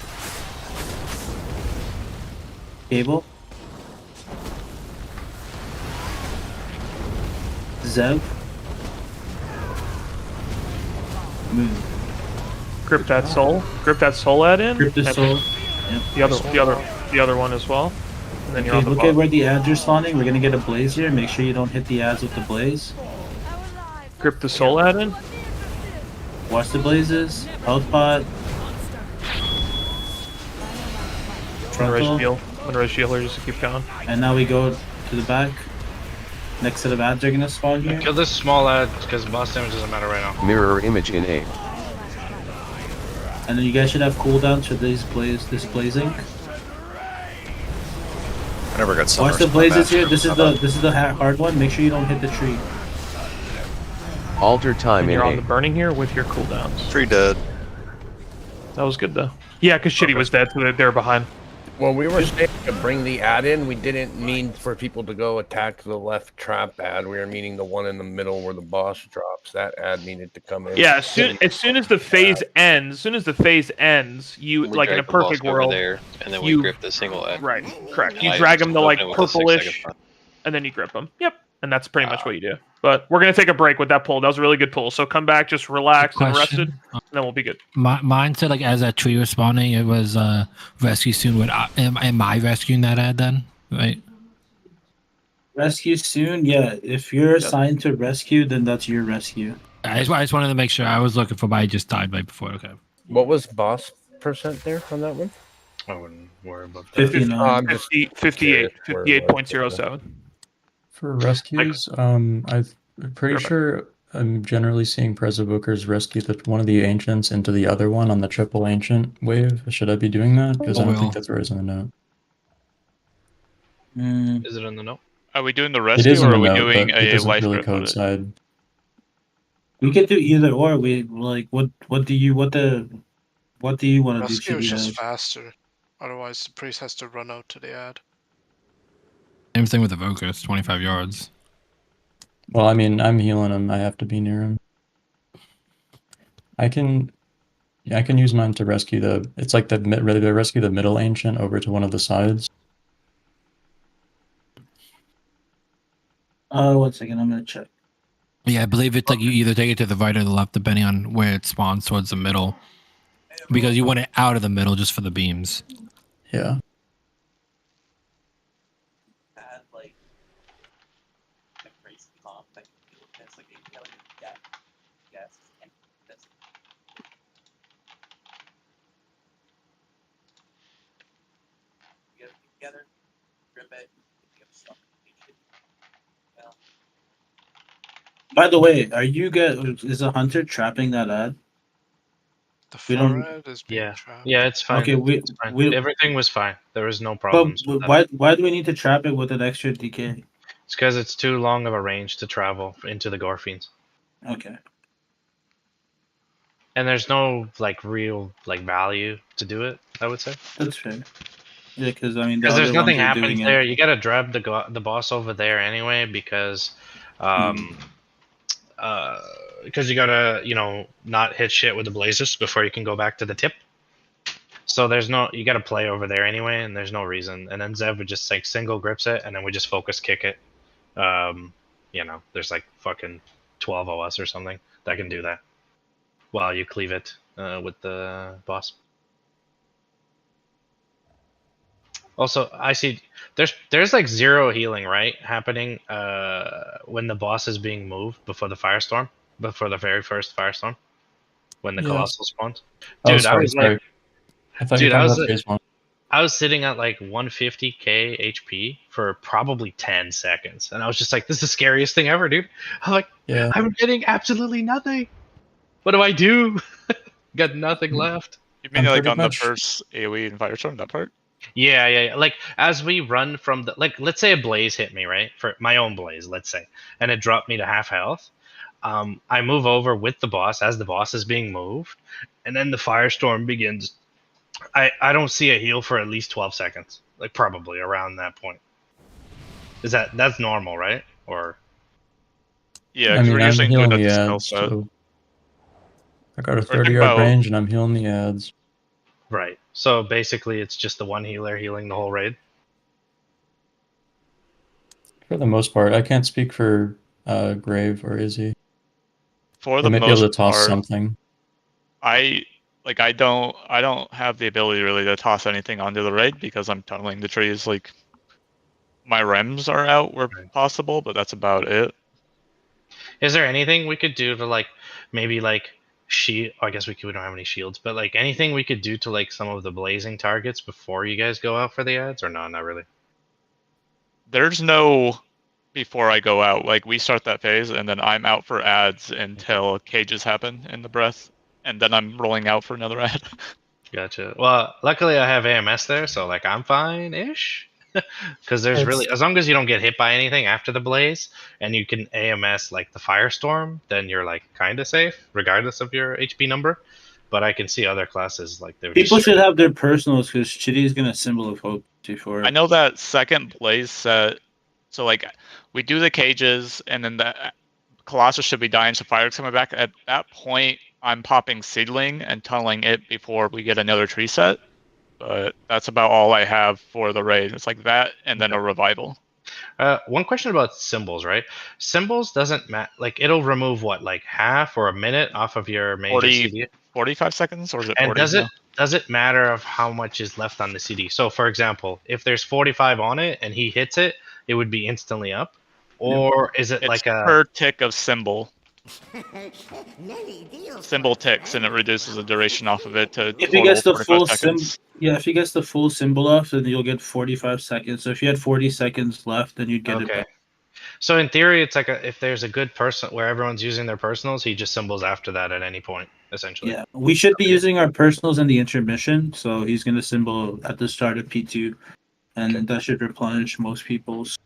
Speaker 7: Cable. Zev. Move.
Speaker 1: Grip that soul. Grip that soul add in.
Speaker 7: Grip the
Speaker 1: and
Speaker 7: soul. Yep.
Speaker 1: The other one as well. And then you're
Speaker 7: Okay,
Speaker 1: on the
Speaker 7: look
Speaker 1: bottom.
Speaker 7: at where the ads are spawning. We're gonna get a blaze here. Make sure you don't hit the ads with the blaze.
Speaker 1: Grip the soul add in.
Speaker 7: Watch the blazes. Health pot. Frontal.
Speaker 1: Winter's healer, just to keep going.
Speaker 7: And now we go to the back. Next set of ads are gonna spawn here.
Speaker 4: Kill this small ad because boss damage doesn't matter right now.
Speaker 8: Mirror image in 8.
Speaker 7: And then you guys should have cooldowns for this blazing.
Speaker 14: I never got
Speaker 7: Watch
Speaker 14: summers
Speaker 7: the
Speaker 14: in my
Speaker 7: blazes
Speaker 14: match.
Speaker 7: here. This is the hard one. Make sure you don't hit the tree.
Speaker 8: Alter time
Speaker 1: And
Speaker 8: in
Speaker 1: you're on
Speaker 8: 8.
Speaker 1: the burning here with your cooldowns.
Speaker 14: Tree dead.
Speaker 1: That was good though. Yeah, because Shitty was dead, so they're behind.
Speaker 18: When we were saying to bring the ad in, we didn't mean for people to go attack the left trap ad. We were meaning the one in the middle where the boss drops. That ad needed to come in.
Speaker 1: Yeah, as soon as the phase ends, you
Speaker 17: We
Speaker 1: like in a
Speaker 17: drag the boss
Speaker 1: perfect
Speaker 17: over
Speaker 1: world,
Speaker 17: there, and then we grip the single ad.
Speaker 1: Right, correct. You
Speaker 17: I
Speaker 1: drag
Speaker 17: just
Speaker 1: them to
Speaker 17: open
Speaker 1: like
Speaker 17: it with a 6
Speaker 1: purplish,
Speaker 17: second front.
Speaker 1: and then you grip them. Yep, and that's pretty much what you do. But we're gonna take a break with that pull. That was a really good pull. So come back, just relax and rested, and then we'll be good.
Speaker 2: Mine said like as that tree was spawning, it was rescue soon. Am I rescuing that ad then? Right.
Speaker 7: Rescue soon. Yeah, if you're assigned to rescue, then that's your rescue.
Speaker 2: I just wanted to make sure. I was looking for, but I just died right before. Okay.
Speaker 18: What was boss percent there on that one?
Speaker 4: I wouldn't worry about that.
Speaker 7: 59.
Speaker 1: 58.07.
Speaker 3: For rescues, I'm pretty sure I'm generally seeing Presovokers rescue one of the ancients into the other one on the triple ancient wave. Should I be doing that? Because I don't think that's where it's in the note.
Speaker 4: Is it in the note?
Speaker 13: Are we doing the
Speaker 3: It
Speaker 13: rescue
Speaker 3: is in
Speaker 13: or
Speaker 3: the
Speaker 13: are we
Speaker 3: note,
Speaker 13: doing
Speaker 3: but it
Speaker 13: a
Speaker 3: doesn't
Speaker 13: life
Speaker 3: really
Speaker 13: grip with it?
Speaker 3: coincide.
Speaker 7: We could do either or. We like what do you want to do?
Speaker 9: Rescue is
Speaker 7: Chitty
Speaker 9: just
Speaker 7: Nose?
Speaker 9: faster. Otherwise, the priest has to run out to the ad.
Speaker 2: Same thing with Evoker. It's 25 yards.
Speaker 3: Well, I mean, I'm healing him. I have to be near him. I can use mine to rescue it's like to rescue the middle ancient over to one of the sides.
Speaker 7: 1 second, I'm gonna check.
Speaker 2: Yeah, I believe it's like you either take it to the right or the left, depending on where it spawns towards the middle. Because you want it out of the middle just for the beams.
Speaker 3: Yeah.
Speaker 7: By the way, are you is a hunter trapping that ad?
Speaker 9: The
Speaker 7: We don't.
Speaker 9: ad is being trapped.
Speaker 4: Yeah, it's fine.
Speaker 7: Okay,
Speaker 4: It's fine. Everything was fine. There was no
Speaker 7: But
Speaker 4: problems with that.
Speaker 7: why do we need to trap it with an extra DK?
Speaker 4: It's because it's too long of a range to travel into the Gorfiends.
Speaker 7: Okay.
Speaker 4: And there's no like real like value to do it, I would say.
Speaker 7: That's fair. Yeah, because I mean,
Speaker 4: Because there's nothing happens
Speaker 7: doing
Speaker 4: there. You gotta drop the boss over there anyway because because you gotta not hit shit with the blazes before you can go back to the tip. So you gotta play over there anyway, and there's no reason. And then Zev would just like single grips it, and then we just focus kick it. There's like fucking 12 of us or something that can do that while you cleave it with the boss. Also, I see there's like zero healing, right, happening when the boss is being moved before the firestorm, before the very first firestorm, when the colossal spawns. Dude, I was like, I was sitting at like 150k HP for probably 10 seconds, and I was just like, "This is the scariest thing ever, dude." I'm like, I'm getting absolutely nothing. What do I do? Got nothing left.
Speaker 13: You mean like on the first AoE and Firestorm, that part?
Speaker 4: Yeah. Like as we run from let's say a blaze hit me, right? For my own blaze, let's say, and it dropped me to half health. I move over with the boss as the boss is being moved, and then the firestorm begins. I don't see a heal for at least 12 seconds, like probably around that point. That's normal, right? Or
Speaker 13: yeah,
Speaker 3: I mean,
Speaker 13: we're
Speaker 3: I'm
Speaker 13: usually
Speaker 3: healing
Speaker 13: doing
Speaker 3: the
Speaker 13: that
Speaker 3: ads, so I got a 30-yard range, and I'm healing the ads.
Speaker 4: Right. So basically, it's just the one healer healing the whole raid.
Speaker 3: For the most part, I can't speak for Grave or Izzy.
Speaker 13: For
Speaker 3: they
Speaker 13: the
Speaker 3: might
Speaker 13: most
Speaker 3: be able to toss
Speaker 13: part,
Speaker 3: something.
Speaker 13: I don't have the ability really to toss anything onto the raid because I'm tunneling the trees. Like my rems are out where possible, but that's about it.
Speaker 4: Is there anything we could do to like maybe like I guess we don't have any shields, but like anything we could do to like some of the blazing targets before you guys go out for the ads, or no, not really?
Speaker 13: There's no before I go out. Like we start that phase, and then I'm out for ads until cages happen in the breath, and then I'm rolling out for another ad.
Speaker 4: Gotcha. Well, luckily I have AMS there, so like I'm fine-ish. Because there's really, as long as you don't get hit by anything after the blaze, and you can AMS like the firestorm, then you're like kind of safe, regardless of your HP number. But I can see other classes like they're
Speaker 7: People should have their personals because Chitty is gonna symbol of hope before.
Speaker 13: I know that second blaze set. So like we do the cages, and then the Colossus should be dying, so fire's coming back. At that point, I'm popping Seedling and tunneling it before we get another tree set. But that's about all I have for the raid. It's like that, and then a revival.
Speaker 4: One question about symbols, right? Symbols doesn't matter. Like it'll remove what, like half or a minute off of your major CD?
Speaker 13: 45 seconds, or is it 40?
Speaker 4: And does it matter of how much is left on the CD? So, for example, if there's 45 on it and he hits it, it would be instantly up, or is it like a
Speaker 13: per tick of symbol? Symbol ticks, and it reduces the duration off of it to
Speaker 7: if he gets the full
Speaker 13: seconds.
Speaker 7: if he gets the full symbol off, then you'll get 45 seconds. So if you had 40 seconds left, then you'd get it back.
Speaker 4: So in theory, it's like if there's a good person where everyone's using their personals, he just symbols after that at any point, essentially.
Speaker 7: Yeah, we should be using our personals in the intermission, so he's gonna symbol at the start of P2, and that should replenish most people's.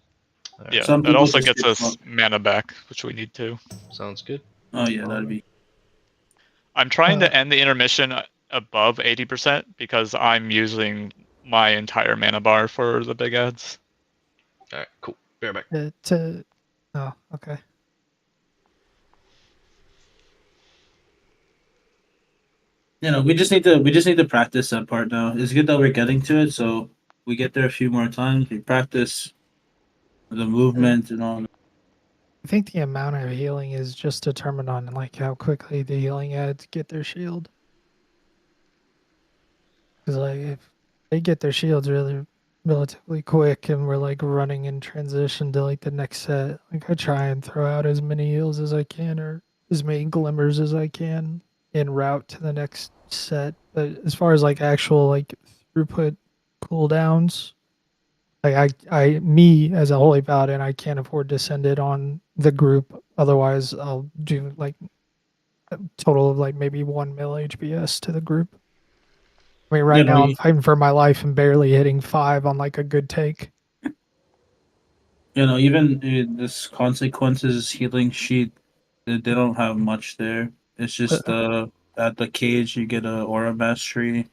Speaker 13: Yeah,
Speaker 7: Some
Speaker 13: that
Speaker 7: people
Speaker 13: also
Speaker 7: just
Speaker 13: gets
Speaker 7: get
Speaker 13: us mana back, which we need too.
Speaker 4: Sounds good.
Speaker 7: Oh yeah, that'd be.
Speaker 13: I'm trying to end the intermission above 80% because I'm using my entire mana bar for the big ads.
Speaker 4: All right, cool. Be right back.
Speaker 19: Oh, okay.
Speaker 7: We just need to practice that part now. It's good that we're getting to it, so we get there a few more times. We practice the movement and all.
Speaker 19: I think the amount of healing is just determined on like how quickly the healing ads get their shield. Because like if they get their shields really relatively quick and we're like running in transition to like the next set, like I try and throw out as many heals as I can or as many glimmers as I can en route to the next set. But as far as like actual like throughput cooldowns, like me as a holy paladin, I can't afford to send it on the group. Otherwise, I'll do like a total of like maybe 1 mil HBS to the group. I mean, right now I'm fighting for my life and barely hitting 5 on like a good take.
Speaker 7: Even this consequences healing sheet, they don't have much there. It's just at the cage you get a aura mastery.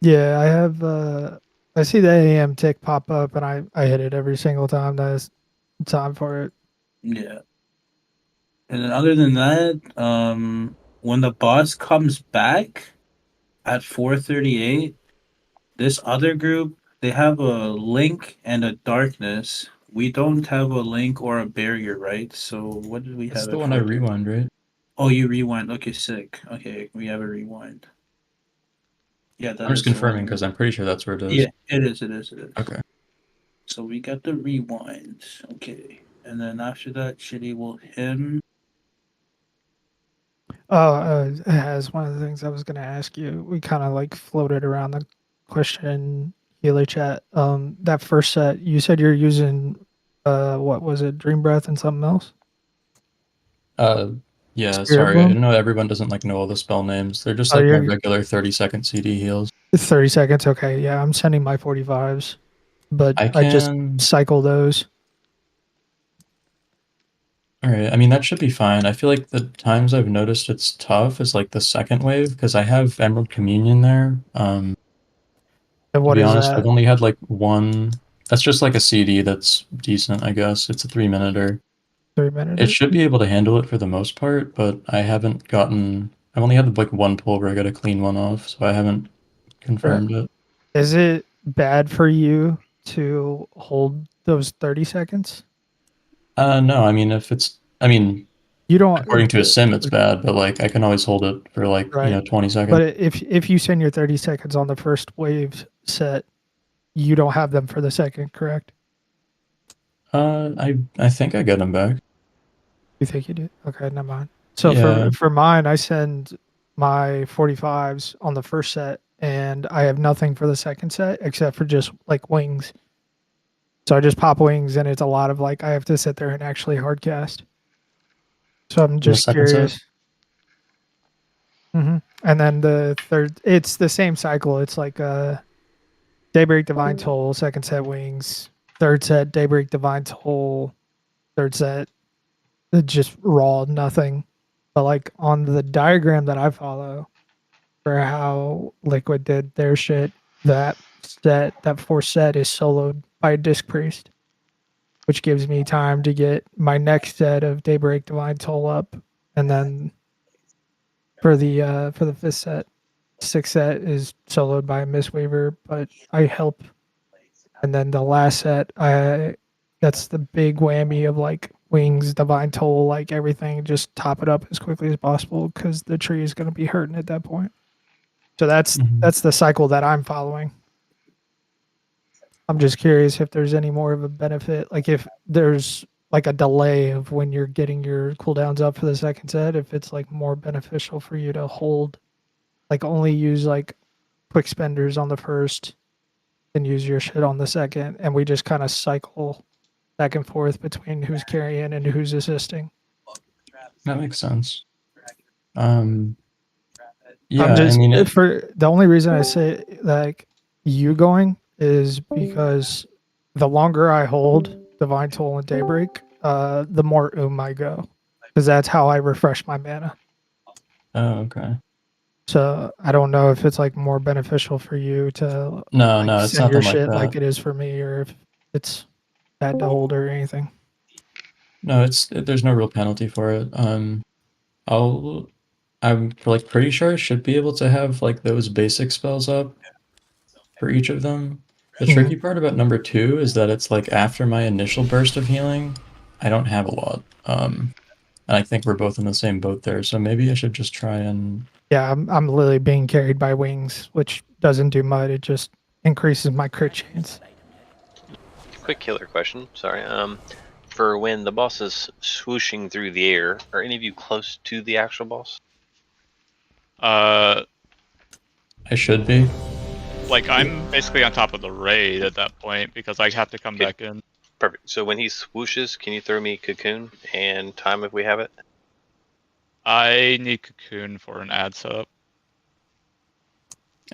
Speaker 19: Yeah, I have. I see the AM tick pop up, and I hit it every single time. That's time for it.
Speaker 7: Yeah. And then other than that, when the boss comes back at 438, this other group, they have a link and a darkness. We don't have a link or a barrier, right? So what did we
Speaker 3: That's
Speaker 7: have?
Speaker 3: the one I rewind, right?
Speaker 7: Oh, you rewind. Okay, sick. Okay, we have a rewind. Yeah,
Speaker 3: I'm just confirming because I'm pretty sure that's where it is.
Speaker 7: Yeah, it is. It is. It is.
Speaker 3: Okay.
Speaker 7: So we got the rewind. Okay, and then after that, Shitty will him.
Speaker 19: Oh, as one of the things I was going to ask you, we kind of like floated around the question healer chat. That first set, you said you're using, what was it, Dream Breath and something else?
Speaker 3: Yeah,
Speaker 19: Spirit
Speaker 3: sorry. I
Speaker 19: Bloom?
Speaker 3: know everyone doesn't like know all the spell names. They're just
Speaker 19: Oh,
Speaker 3: like my
Speaker 19: you're-
Speaker 3: regular 30-second CD heals.
Speaker 19: 30 seconds. Okay, yeah, I'm sending my 45s, but I just cycle those.
Speaker 3: All right. I mean, that should be fine. I feel like the times I've noticed it's tough is like the second wave because I have Emerald Communion there.
Speaker 19: And
Speaker 3: To
Speaker 19: what
Speaker 3: be
Speaker 19: is
Speaker 3: honest,
Speaker 19: that?
Speaker 3: I've only had like one. That's just like a CD that's decent, I guess. It's a 3-minuter.
Speaker 19: 3-minute.
Speaker 3: It should be able to handle it for the most part, but I haven't gotten. I've only had like one pull where I got a clean one off, so I haven't confirmed it.
Speaker 19: Is it bad for you to hold those 30 seconds?
Speaker 3: No, I mean,
Speaker 19: you don't.
Speaker 3: According to a sim, it's bad, but like I can always hold it for like 20 seconds.
Speaker 19: But if you send your 30 seconds on the first wave set, you don't have them for the second, correct?
Speaker 3: I think I get them back.
Speaker 19: You think you do? Okay, never mind. So
Speaker 3: Yeah.
Speaker 19: for mine, I send my 45s on the first set, and I have nothing for the second set except for just like wings. So I just pop wings, and it's a lot of like I have to sit there and actually hard cast. So I'm just curious. And then the third, it's the same cycle. It's like Daybreak Divine Toll, second set wings, third set Daybreak Divine Toll, third set just raw nothing. But like on the diagram that I follow for how Liquid did their shit, that fourth set is soloed by a Disc Priest, which gives me time to get my next set of Daybreak Divine Toll up, and then for the fifth set, sixth set is soloed by a Mistweaver, but I help. And then the last set, that's the big whammy of like wings, divine toll, like everything. Just top it up as quickly as possible because the tree is going to be hurting at that point. So that's the cycle that I'm following. I'm just curious if there's any more of a benefit, like if there's like a delay of when you're getting your cooldowns up for the second set, if it's like more beneficial for you to hold, like only use like quick spenders on the first and use your shit on the second, and we just kind of cycle back and forth between who's carrying and who's assisting.
Speaker 3: That makes sense. Yeah,
Speaker 19: I
Speaker 3: mean,
Speaker 19: for the only reason I say like you going is because the longer I hold Divine Toll and Daybreak, the more I go, because that's how I refresh my mana.
Speaker 3: Oh, okay.
Speaker 19: So I don't know if it's like more beneficial for you to
Speaker 3: no, it's
Speaker 19: send your
Speaker 3: nothing like
Speaker 19: shit
Speaker 3: that.
Speaker 19: like it is for me, or if it's bad to hold or anything.
Speaker 3: No, there's no real penalty for it. I'm like pretty sure I should be able to have like those basic spells up for each of them. The tricky part about number 2 is that it's like after my initial burst of healing, I don't have a lot. And I think we're both in the same boat there, so maybe I should just try and...
Speaker 19: Yeah, I'm literally being carried by wings, which doesn't do much. It just increases my crit chance.
Speaker 17: Quick killer question. Sorry. For when the boss is swooshing through the air, are any of you close to the actual boss?
Speaker 3: I should be.
Speaker 13: Like, I'm basically on top of the raid at that point because I have to come back in.
Speaker 17: Perfect. So when he swooshes, can you throw me Cocoon and time if we have it?
Speaker 13: I need Cocoon for an ad setup.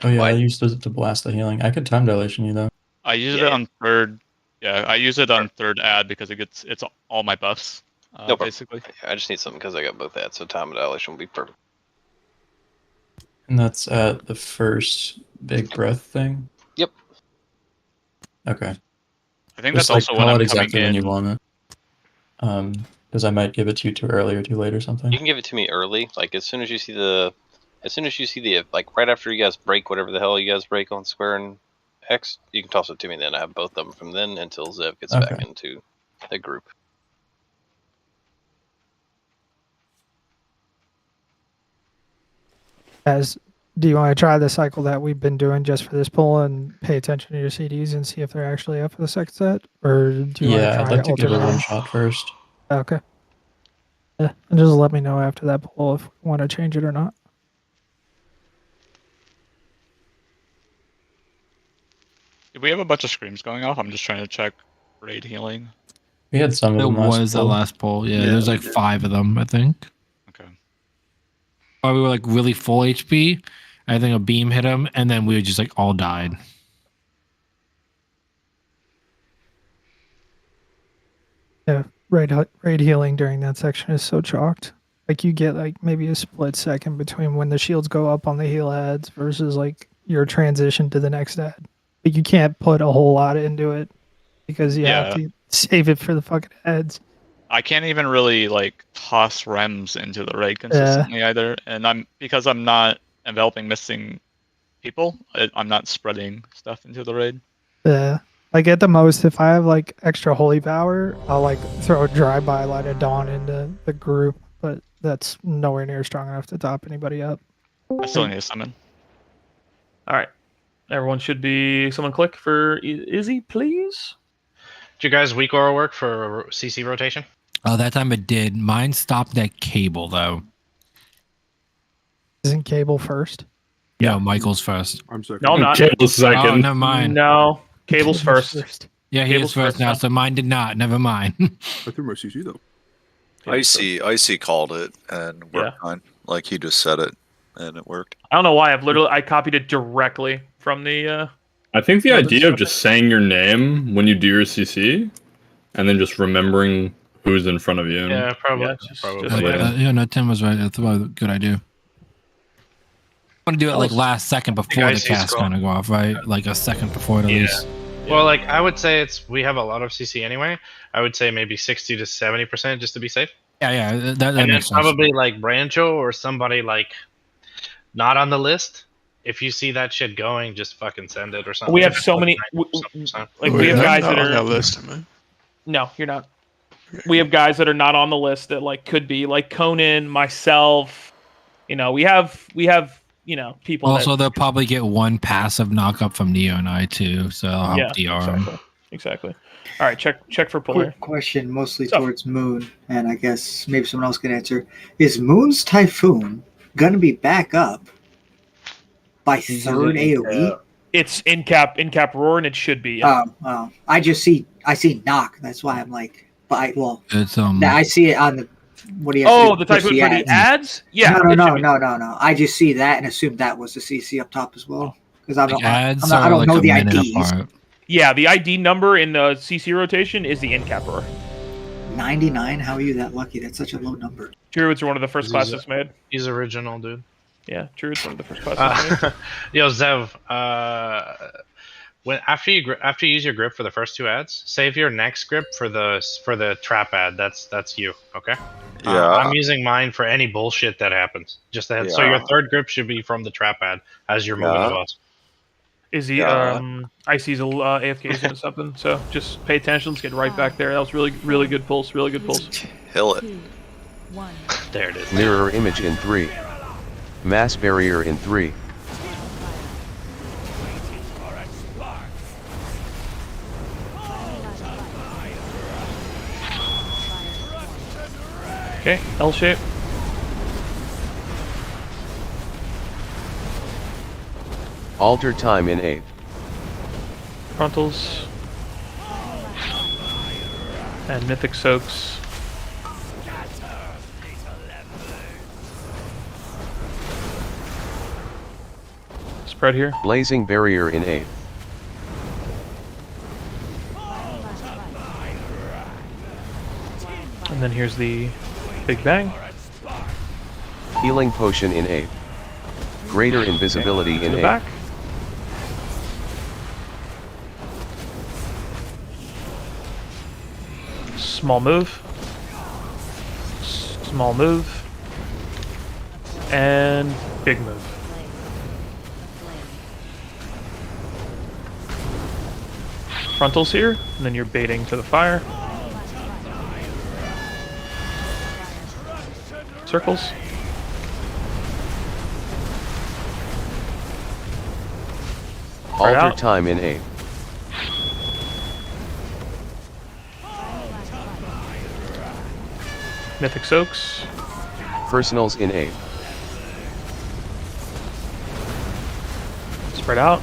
Speaker 3: Oh yeah, I used to blast the healing. I could time dilation you though.
Speaker 13: I use it on third. Yeah, I use it on third ad because it's all my buffs.
Speaker 17: No problem.
Speaker 13: Basically.
Speaker 17: I just need something because I got both ads, so time and dilation will be perfect.
Speaker 3: And that's at the first big breath thing?
Speaker 17: Yep.
Speaker 3: Okay.
Speaker 13: I think
Speaker 3: Just,
Speaker 13: that's also when
Speaker 3: call
Speaker 13: I'm
Speaker 3: it exactly
Speaker 13: coming
Speaker 3: when
Speaker 13: in.
Speaker 3: you want it. Because I might give it to you too early or too late or something.
Speaker 17: You can give it to me early, like as soon as you see the, like right after you guys break whatever the hell you guys break on Square and X, you can toss it to me then. I have both of them from then until Zev gets back into the group.
Speaker 19: Do you want to try the cycle that we've been doing just for this pull and pay attention to your CDs and see if they're actually up for the second set, or do you want to try
Speaker 3: I'd like to give it
Speaker 19: alternate?
Speaker 3: one shot first.
Speaker 19: Okay. Yeah, and just let me know after that pull if we want to change it or not.
Speaker 13: Did we have a bunch of screams going off? I'm just trying to check raid healing.
Speaker 3: We had some of them last
Speaker 2: was the last poll. Yeah, there's like 5 of them, I think.
Speaker 13: Okay.
Speaker 2: Oh, we were like really full HP. I think a beam hit him, and then we just like all died.
Speaker 19: Yeah, raid healing during that section is so chalked. Like you get like maybe a split second between when the shields go up on the heal ads versus like your transition to the next ad. But you can't put a whole lot into it because you have to save it for the fucking ads.
Speaker 13: I can't even really like toss rems into the raid consistently either, and because I'm not enveloping missing people, I'm not spreading stuff into the raid.
Speaker 19: Yeah. Like at the most, if I have like extra holy power, I'll like throw a drive-by light of dawn into the group, but that's nowhere near strong enough to top anybody up.
Speaker 13: I still need to summon.
Speaker 1: All right, everyone should be. Someone click for Izzy, please.
Speaker 4: Did you guys weak aura work for CC rotation?
Speaker 2: Oh, that time it did. Mine stopped at Cable though.
Speaker 19: Isn't Cable first?
Speaker 2: Yeah, Michael's first.
Speaker 12: I'm second.
Speaker 1: No, I'm not.
Speaker 5: Cable's second.
Speaker 2: Oh, never mind.
Speaker 1: No, Cable's first.
Speaker 2: Yeah, he
Speaker 1: Cable's
Speaker 2: is first now,
Speaker 1: now.
Speaker 2: so mine did not. Never mind.
Speaker 12: I threw my CC though.
Speaker 14: Icy called it and worked fine. Like he just said it and it worked.
Speaker 1: I don't know why. I copied it directly from the.
Speaker 5: I think the idea of just saying your name when you do your CC, and then just remembering who's in front of you.
Speaker 4: Yeah, probably.
Speaker 2: No, Tim was right. That's a good idea. I want to do it like last second before the cast kind of go off, right? Like a second before it least.
Speaker 4: Well, like I would say we have a lot of CC anyway. I would say maybe 60 to 70% just to be safe.
Speaker 2: Yeah, that
Speaker 4: and then
Speaker 2: makes sense.
Speaker 4: probably like Brancho or somebody like not on the list. If you see that shit going, just fucking send it or something.
Speaker 1: We have so many. Like we have guys that are
Speaker 16: on that list, am I?
Speaker 1: No, you're not. We have guys that are not on the list that like could be like Conan, myself. You know, we have people.
Speaker 2: Also, they'll probably get one passive knockup from Neo and I too, so I'll help DR
Speaker 1: Exactly. All right, check for puller.
Speaker 11: Quick question, mostly towards Moon, and I guess maybe someone else can answer. Is Moon's Typhoon gonna be back up by third AoE?
Speaker 1: It's in cap roar, and it should be.
Speaker 11: Oh, I see knock. That's why I'm like, but
Speaker 2: it's
Speaker 11: I see it on the. What do you?
Speaker 1: Oh, the typo for the ads? Yeah.
Speaker 11: No. I just see that and assumed that was the CC up top as well because I don't.
Speaker 2: Ads
Speaker 11: I don't
Speaker 2: like
Speaker 11: know
Speaker 2: a
Speaker 11: the
Speaker 2: minute
Speaker 11: IDs.
Speaker 2: apart.
Speaker 1: Yeah, the ID number in the CC rotation is the in cap roar.
Speaker 11: 99. How are you that lucky? That's such a low number.
Speaker 1: Druids are one of the first classes made.
Speaker 4: He's original, dude.
Speaker 1: Yeah, Druids one of the first classes made.
Speaker 4: Yo, Zev. When after you use your grip for the first 2 ads, save your next grip for the trap ad. That's you. Okay.
Speaker 14: Yeah.
Speaker 4: I'm using mine for any bullshit that happens. Just ahead. So your third grip should be from the trap ad as you're moving the boss.
Speaker 1: Is he? I see he's AFK doing something. So just pay attention. Let's get right back there. That was really good pulse. Really good pulse.
Speaker 14: Kill it.
Speaker 4: There it is.
Speaker 8: Mirror image in 3. Mass barrier in 3.
Speaker 1: Okay, L shape.
Speaker 8: Alter time in 8.
Speaker 1: Frontals. And Mythic Soaks. Spread here.
Speaker 8: Blazing barrier in 8.
Speaker 1: And then here's the Big Bang.
Speaker 8: Healing potion in 8. Greater invisibility in 8.
Speaker 1: Back. Small move. Small move. And big move. Frontals here, and then you're baiting to the fire. Circles.
Speaker 8: Alter time in 8.
Speaker 1: Mythic Soaks.
Speaker 8: Personals in 8.
Speaker 1: Spread out.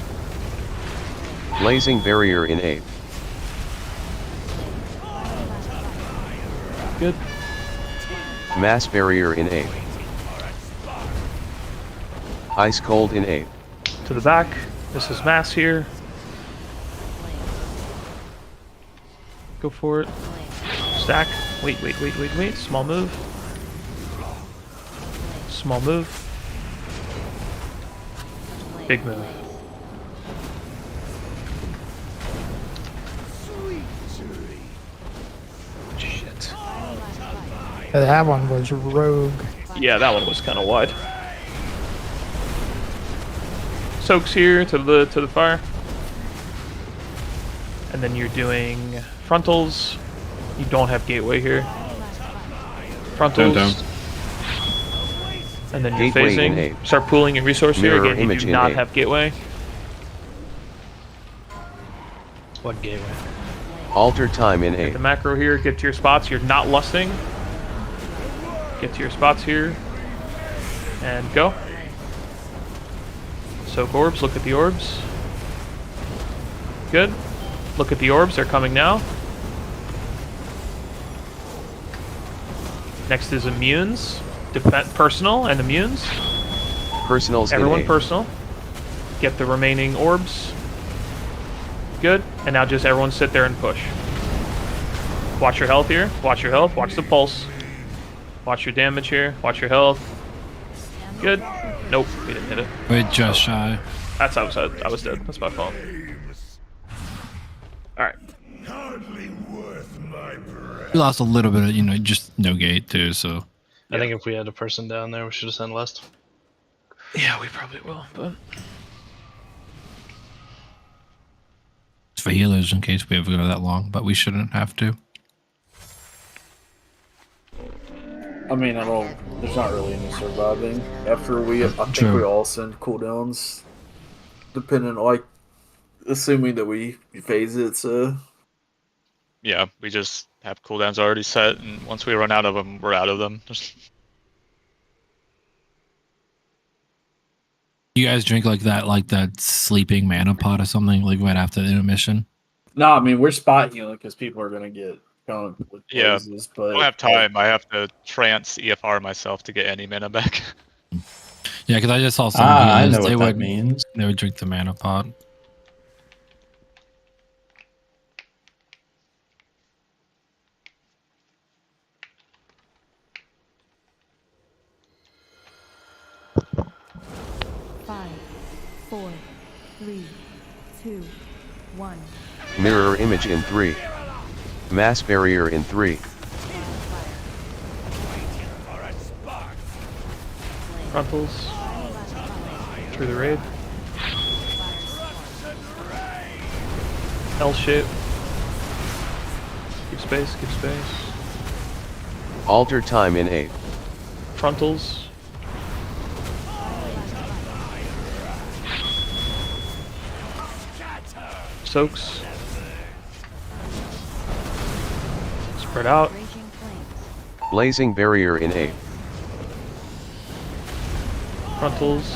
Speaker 8: Blazing barrier in 8.
Speaker 1: Good.
Speaker 8: Mass barrier in 8. Ice cold in 8.
Speaker 1: To the back. This is mass here. Go for it. Stack. Wait. Small move. Small move. Big move. Shit.
Speaker 19: That one was rogue.
Speaker 1: Yeah, that one was kind of wide. Soaks here to the fire. And then you're doing frontals. You don't have gateway here. Frontals.
Speaker 5: Down.
Speaker 1: And then you're
Speaker 8: Gateway in
Speaker 1: phasing.
Speaker 8: 8.
Speaker 1: Start pooling your resource here.
Speaker 8: Mirror
Speaker 1: Again, you
Speaker 8: image
Speaker 1: do
Speaker 8: in
Speaker 1: not
Speaker 8: 8.
Speaker 1: have gateway.
Speaker 4: What gateway?
Speaker 8: Alter time in
Speaker 1: Get
Speaker 8: 8.
Speaker 1: the macro here. Get to your spots. You're not lusting. Get to your spots here. And go. Soak orbs. Look at the orbs. Good. Look at the orbs. They're coming now. Next is immunes. Personal and immunes.
Speaker 8: Personals
Speaker 1: Everyone
Speaker 8: in 8.
Speaker 1: personal. Get the remaining orbs. Good. And now just everyone sit there and push. Watch your health here. Watch your health. Watch the pulse. Watch your damage here. Watch your health. Good. Nope, we didn't hit it.
Speaker 2: Wait, just shy.
Speaker 1: That's I was dead. That's my fault. Alright.
Speaker 2: We lost a little bit of, just no gate too, so.
Speaker 4: I think if we had a person down there, we should have sent less.
Speaker 1: Yeah, we probably will, but...
Speaker 2: It's for healers in case we ever go that long, but we shouldn't have to.
Speaker 10: I mean, there's not really any surviving. After I think
Speaker 2: True.
Speaker 10: we all send cooldowns, depending, assuming that we phase it, so...
Speaker 13: Yeah, we just have cooldowns already set, and once we run out of them, we're out of them.
Speaker 2: You guys drink like that sleeping mana pot or something, like right after the intermission?
Speaker 10: No, I mean we're spot healing because people are gonna get going with blazes.
Speaker 13: I
Speaker 10: But
Speaker 13: don't have time. I have to trance EFR myself to get any mana back.
Speaker 2: Yeah, because I just saw some
Speaker 3: I
Speaker 2: healers.
Speaker 3: know
Speaker 2: They
Speaker 3: what that
Speaker 2: would
Speaker 3: means.
Speaker 2: they would drink the mana pot.
Speaker 6: Five, 4, 3, 2, 1.
Speaker 8: Mirror image in 3. Mass barrier in 3.
Speaker 1: Frontals. Through the raid. L shape. Keep space, keep space.
Speaker 8: Alter time in 8.
Speaker 1: Frontals. Soaks. Spread out.
Speaker 8: Blazing barrier in 8.
Speaker 1: Frontals.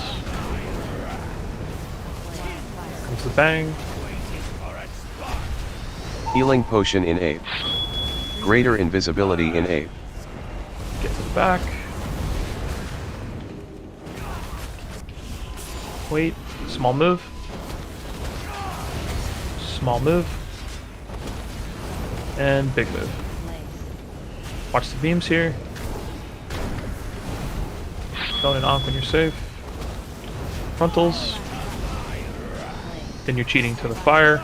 Speaker 1: Comes the bang.
Speaker 8: Healing potion in 8. Greater invisibility in 8.
Speaker 1: Get to the back. Wait. Small move. Small move. And big move. Watch the beams here. Going off when you're safe. Frontals. Then you're cheating to the fire.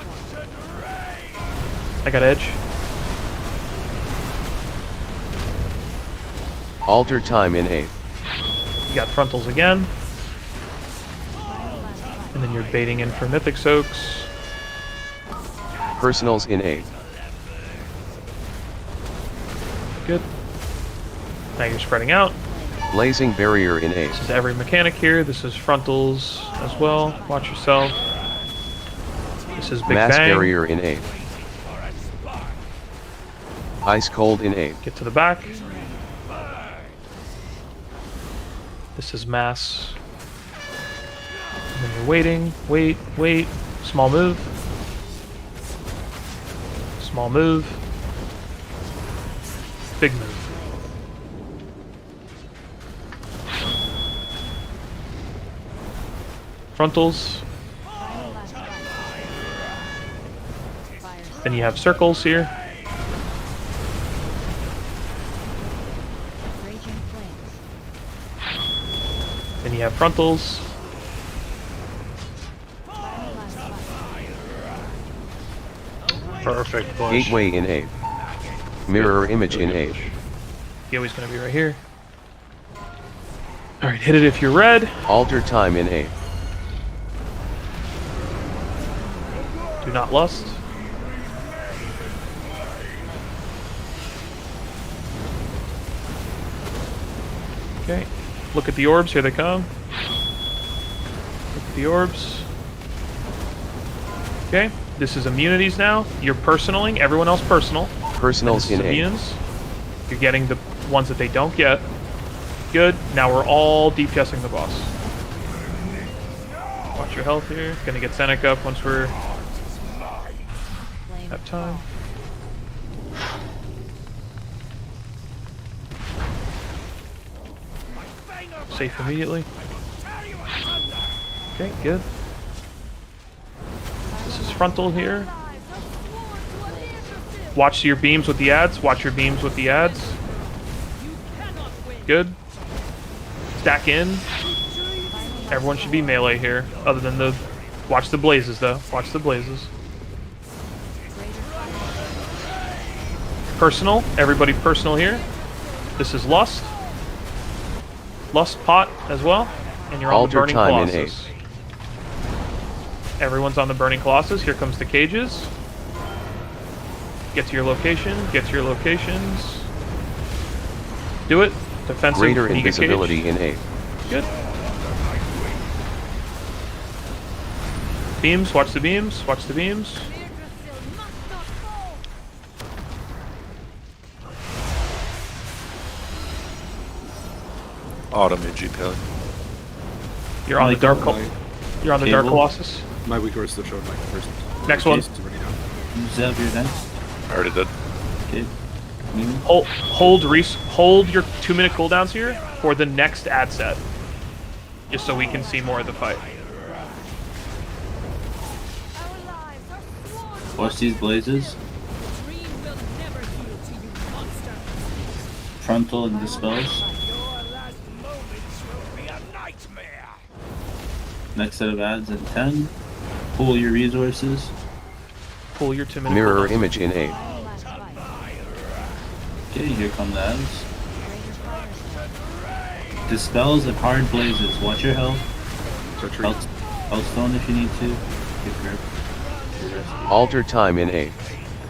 Speaker 1: I got edge.
Speaker 8: Alter time in 8.
Speaker 1: You got frontals again. And then you're baiting in for mythic soaks.
Speaker 8: Personals in 8.
Speaker 1: Good. Now you're spreading out.
Speaker 8: Blazing barrier in 8.
Speaker 1: This is every mechanic here. This is frontals as well. Watch yourself. This is big
Speaker 8: Mass
Speaker 1: bang.
Speaker 8: barrier in 8. Ice cold in 8.
Speaker 1: Get to the back. This is mass. And then you're waiting. Wait, wait. Small move. Small move. Big move. Frontals. Then you have circles here. Then you have frontals.
Speaker 4: Perfect push.
Speaker 8: Gateway in 8. Mirror image in 8.
Speaker 1: Gateway's gonna be right here. Alright, hit it if you're red.
Speaker 8: Alter time in 8.
Speaker 1: Do not lust. Okay. Look at the orbs. Here they come. Look at the orbs. Okay. This is immunities now. You're personaling. Everyone else personal.
Speaker 8: Personals in 8.
Speaker 1: Immunes. You're getting the ones that they don't get. Good. Now we're all DPSing the boss. Watch your health here. Gonna get Seneca up once we're have time. Safe immediately. Okay, good. This is frontal here. Watch your beams with the ads. Watch your beams with the ads. Good. Stack in. Everyone should be melee here, other than the... Watch the blazes, though. Watch the blazes. Personal. Everybody personal here. This is Lust. Lust pot as well. And you're on the Burning Colossus. Everyone's on the Burning Colossus. Here comes the cages. Get to your location. Get to your locations. Do it. Defensive.
Speaker 8: Greater invisibility in 8.
Speaker 1: Good. Beams. Watch the beams. Watch the beams.
Speaker 14: Automate GPL.
Speaker 1: You're on the dark. You're on the dark colossus.
Speaker 12: My weaker is still showing Michael first.
Speaker 1: Next one.
Speaker 7: Zev, you're next.
Speaker 14: I already did.
Speaker 7: Okay.
Speaker 1: Hold your 2-minute cooldowns here for the next ad set, just so we can see more of the fight.
Speaker 7: Watch these blazes. Frontal and dispels. Next set of ads in 10. Pull your resources.
Speaker 1: Pull your 2-minute.
Speaker 8: Mirror image in 8.
Speaker 7: Okay, here come the ads. Dispels and hard blazes. Watch your health. Healthstone if you need to. Get grip.
Speaker 8: Alter time in 8.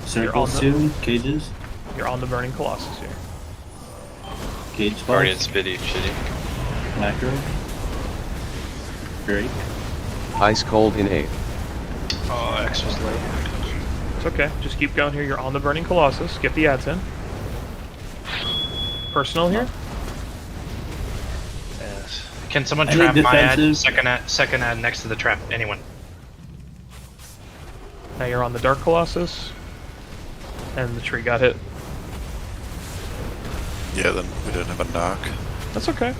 Speaker 7: Circles too. Cages.
Speaker 1: You're on the burning colossus here.
Speaker 7: Cage spells.
Speaker 17: Guardian Spitty, shitty.
Speaker 7: Macro. Great.
Speaker 8: Ice cold in 8.
Speaker 17: Oh, X was late.
Speaker 1: It's okay. Just keep going here. You're on the burning colossus. Get the ads in. Personal here.
Speaker 17: Yes. Can someone trap my ad? Second ad next to the trap. Anyone.
Speaker 1: Now you're on the dark colossus. And the tree got hit.
Speaker 14: Yeah, then we didn't have a knock.
Speaker 1: That's okay.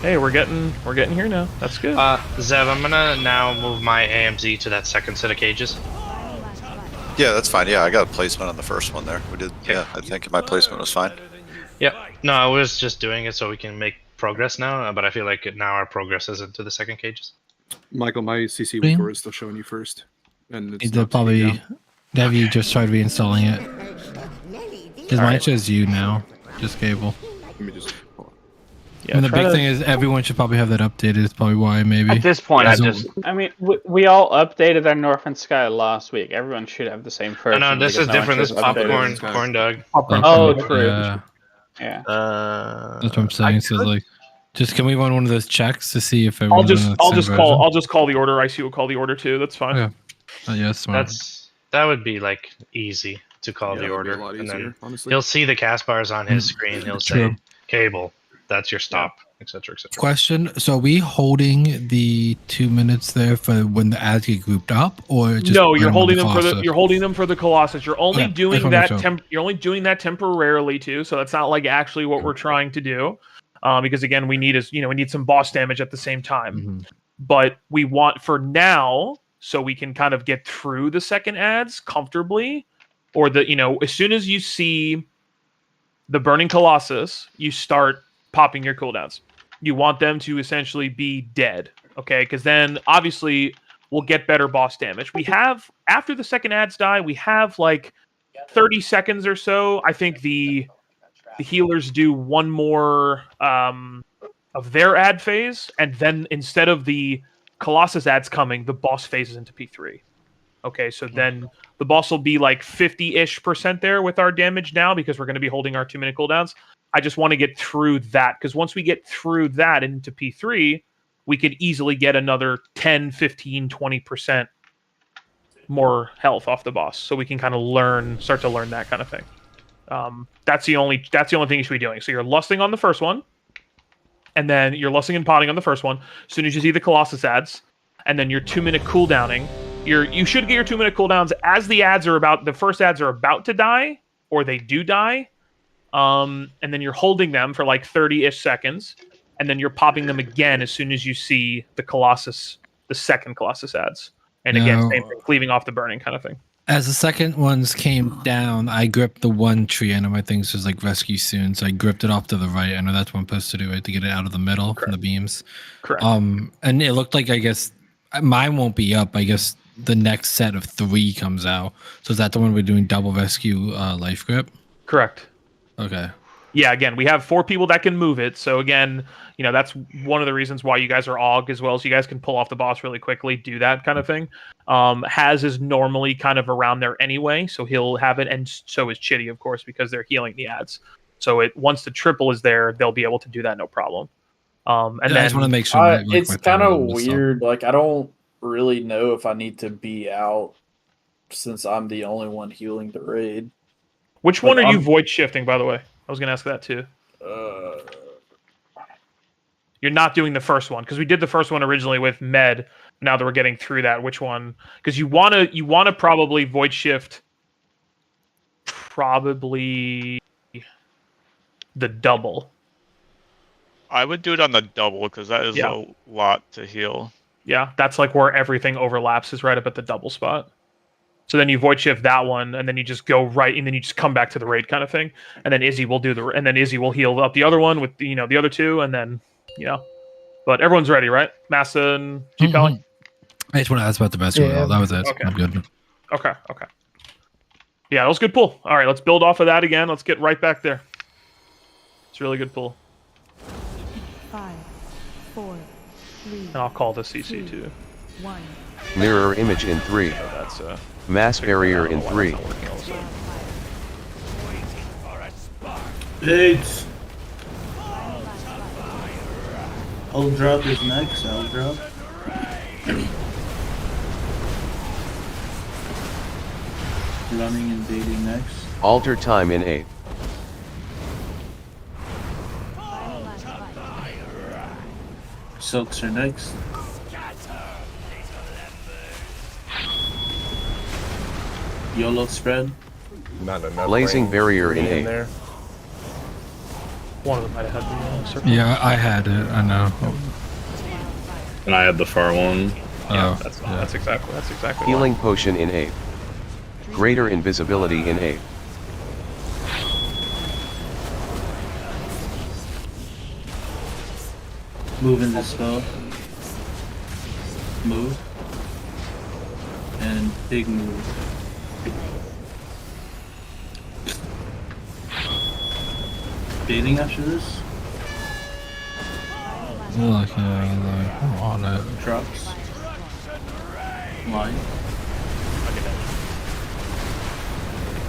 Speaker 1: Hey, we're getting here now. That's good.
Speaker 4: Zev, I'm gonna now move my AMZ to that second set of cages.
Speaker 14: Yeah, that's fine. Yeah, I got a placement on the first one there. We did. Yeah, I think my placement was fine.
Speaker 4: Yep. No, I was just doing it so we can make progress now, but I feel like now our progress is into the second cages.
Speaker 12: Michael, my CC weaker is still showing you first, and it's
Speaker 2: They'll probably have you just tried reinstalling it. Because mine shows you now, just cable.
Speaker 12: Let me just.
Speaker 2: Yeah, and the big thing is everyone should probably have that updated. It's probably why maybe.
Speaker 21: At this point, I mean, we all updated our North and Sky last week. Everyone should have the same version.
Speaker 4: No, this is different. This is popcorn, corn dog.
Speaker 21: Oh, true.
Speaker 2: Yeah. That's what I'm saying. So like, just can we run one of those checks to see if
Speaker 1: I'll just call the order. IC will call the order too. That's fine.
Speaker 2: Okay. Yeah, smart.
Speaker 4: That would be like easy to call the order, and then he'll see the cast bars on his screen. He'll say cable. That's your stop, etc., etc.
Speaker 2: Question: so are we holding the 2 minutes there for when the ads get grouped up, or just
Speaker 1: no? You're holding them for the Colossus. You're only doing that. You're only doing that temporarily too. So that's not like actually what we're trying to do, because again, we need some boss damage at the same time. But we want for now, so we can kind of get through the second ads comfortably, or as soon as you see the Burning Colossus, you start popping your cooldowns. You want them to essentially be dead, okay? Because then obviously we'll get better boss damage. We have, after the second ads die, we have like 30 seconds or so. I think the healers do one more of their ad phase, and then instead of the Colossus ads coming, the boss phases into P3. Okay, so then the boss will be like 50-ish% there with our damage now because we're going to be holding our 2-minute cooldowns. I just want to get through that because once we get through that into P3, we could easily get another 10, 15, 20% more health off the boss. So we can kind of start to learn that kind of thing. That's the only thing you should be doing. So you're lusting on the first one, and then you're lusting and potting on the first one. As soon as you see the Colossus ads, and then your 2-minute cooldowning, you should get your 2-minute cooldowns as the first ads are about to die, or they do die. And then you're holding them for like 30-ish seconds, and then you're popping them again as soon as you see the second Colossus ads. And again, same thing, cleaving off the burning kind of thing.
Speaker 2: As the second ones came down, I gripped the one tree. I know my thing says like rescue soon, so I gripped it off to the right. I know that's what I'm supposed to do, right? To get it out of the middle from the beams.
Speaker 1: Correct.
Speaker 2: And it looked like, I guess, mine won't be up. I guess the next set of 3 comes out. So is that the one we're doing double rescue life grip?
Speaker 1: Correct.
Speaker 2: Okay.
Speaker 1: Yeah, again, we have 4 people that can move it. So again, that's one of the reasons why you guys are AUG as well. So you guys can pull off the boss really quickly, do that kind of thing. Haz is normally kind of around there anyway, so he'll have it, and so is Chitty, of course, because they're healing the ads. So once the triple is there, they'll be able to do that no problem. And then
Speaker 2: I just want to make sure.
Speaker 10: It's kind of weird. Like, I don't really know if I need to be out since I'm the only one healing the raid.
Speaker 1: Which one are you void shifting, by the way? I was going to ask that too. You're not doing the first one because we did the first one originally with Med. Now that we're getting through that, which one? Because you wanna probably void shift. Probably the double.
Speaker 13: I would do it on the double because that is a lot to heal.
Speaker 1: Yeah, that's like where everything overlaps, is right up at the double spot. So then you void shift that one, and then you just go right, and then you just come back to the raid kind of thing. And then Izzy will Izzy will heal up the other one with the other two, and then But everyone's ready, right? Massa and G Pally?
Speaker 2: I just want to ask about the rescue.
Speaker 19: Yeah.
Speaker 2: That was it.
Speaker 1: Okay.
Speaker 2: I'm good.
Speaker 1: Okay. Yeah, that was a good pull. All right, let's build off of that again. Let's get right back there. It's a really good pull.
Speaker 6: 5, 4, 3.
Speaker 1: And I'll call the CC too.
Speaker 6: 1.
Speaker 8: Mirror image in 3.
Speaker 1: That's
Speaker 8: Mass barrier in 3.
Speaker 7: It's I'll drop is next. I'll drop. Running and baiting next.
Speaker 8: Alter time in 8.
Speaker 7: Silks are next. YOLO spread.
Speaker 18: Not enough.
Speaker 8: Blazing
Speaker 18: range
Speaker 8: barrier in
Speaker 18: to be
Speaker 8: 8.
Speaker 18: there.
Speaker 1: One of them might have had the circle.
Speaker 2: Yeah, I had it. I know.
Speaker 5: And I had the far one.
Speaker 1: Yeah, that's exactly
Speaker 8: Healing potion in 8. Greater invisibility in 8.
Speaker 7: Move in the spell. Move. And big move. Baiting after this.
Speaker 2: Look, I'm on it.
Speaker 7: Drops. Line.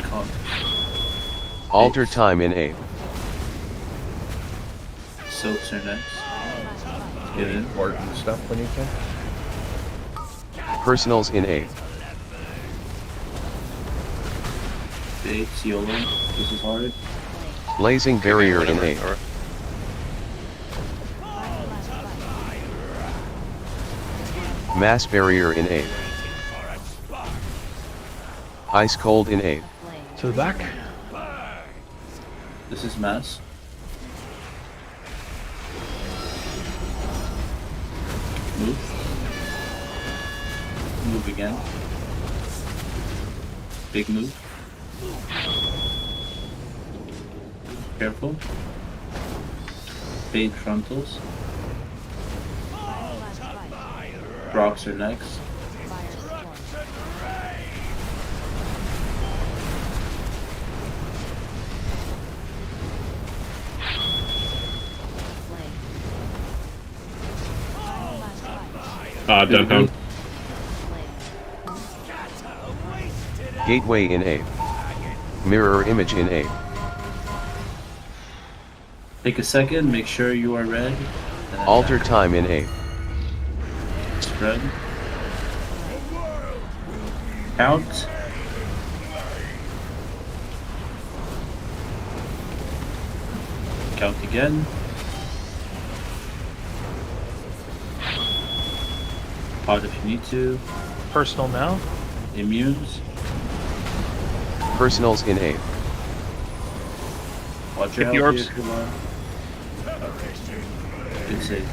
Speaker 7: Caught.
Speaker 8: Alter time in 8.
Speaker 7: Soaks are next. Get in.
Speaker 18: Important stuff when you can.
Speaker 8: Personals in 8.
Speaker 7: Baits, YOLO. This is hard.
Speaker 8: Blazing barrier in 8. Mass barrier in 8. Ice cold in 8.
Speaker 1: To the back.
Speaker 7: This is mass. Move. Move again. Big move. Careful. Bait frontals. Rocks are next.
Speaker 5: Downtown.
Speaker 8: Gateway in 8. Mirror image in 8.
Speaker 7: Take a second, make sure you are red.
Speaker 8: Alter time in 8.
Speaker 7: Spread. Count. Count again. Pause if you need to.
Speaker 1: Personal now.
Speaker 7: Immunes.
Speaker 8: Personals in 8.
Speaker 7: Watch
Speaker 1: Hit
Speaker 7: out.
Speaker 1: the orbs.
Speaker 7: Good save.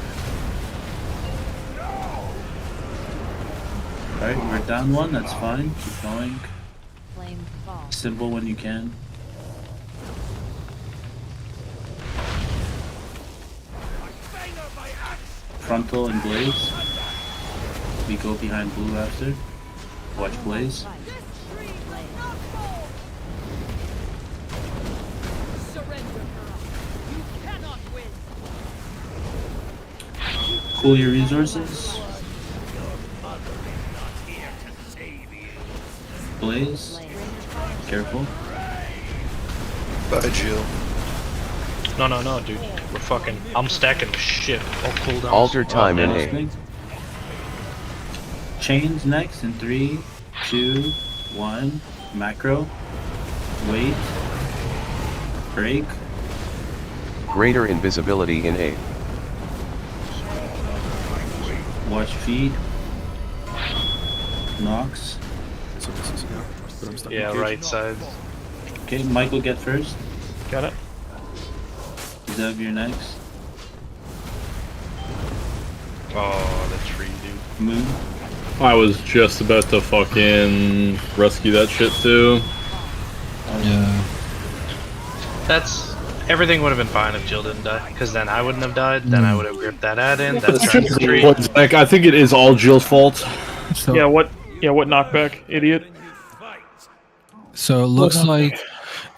Speaker 7: Alright, we're down one, that's fine. Keep going. Symbol when you can. Frontal and Blaze. We go behind blue after. Watch Blaze. Cool your resources. Blaze. Careful.
Speaker 14: Bye, Jill.
Speaker 4: No, dude. We're fucking. I'm stacking the shit. All cooldowns.
Speaker 8: Alter time in 8.
Speaker 7: Chains next in 3, 2, 1. Macro. Wait. Break.
Speaker 8: Greater invisibility in 8.
Speaker 7: Watch feet. Knocks.
Speaker 12: So this is but I'm stuck in
Speaker 4: Yeah,
Speaker 12: cage.
Speaker 4: right side.
Speaker 7: Okay, Michael, get first.
Speaker 1: Got it.
Speaker 7: Zev, you're next.
Speaker 4: Oh, the tree, dude.
Speaker 7: Moon.
Speaker 5: I was just about to fucking rescue that shit too.
Speaker 2: Yeah.
Speaker 4: That's everything would have been fine if Jill didn't die, because then I wouldn't have died. Then I would have gripped that add-in. That's turns the tree.
Speaker 5: Like, I think it is all Jill's fault.
Speaker 2: So,
Speaker 1: Yeah, what knockback, idiot?
Speaker 2: So it looks like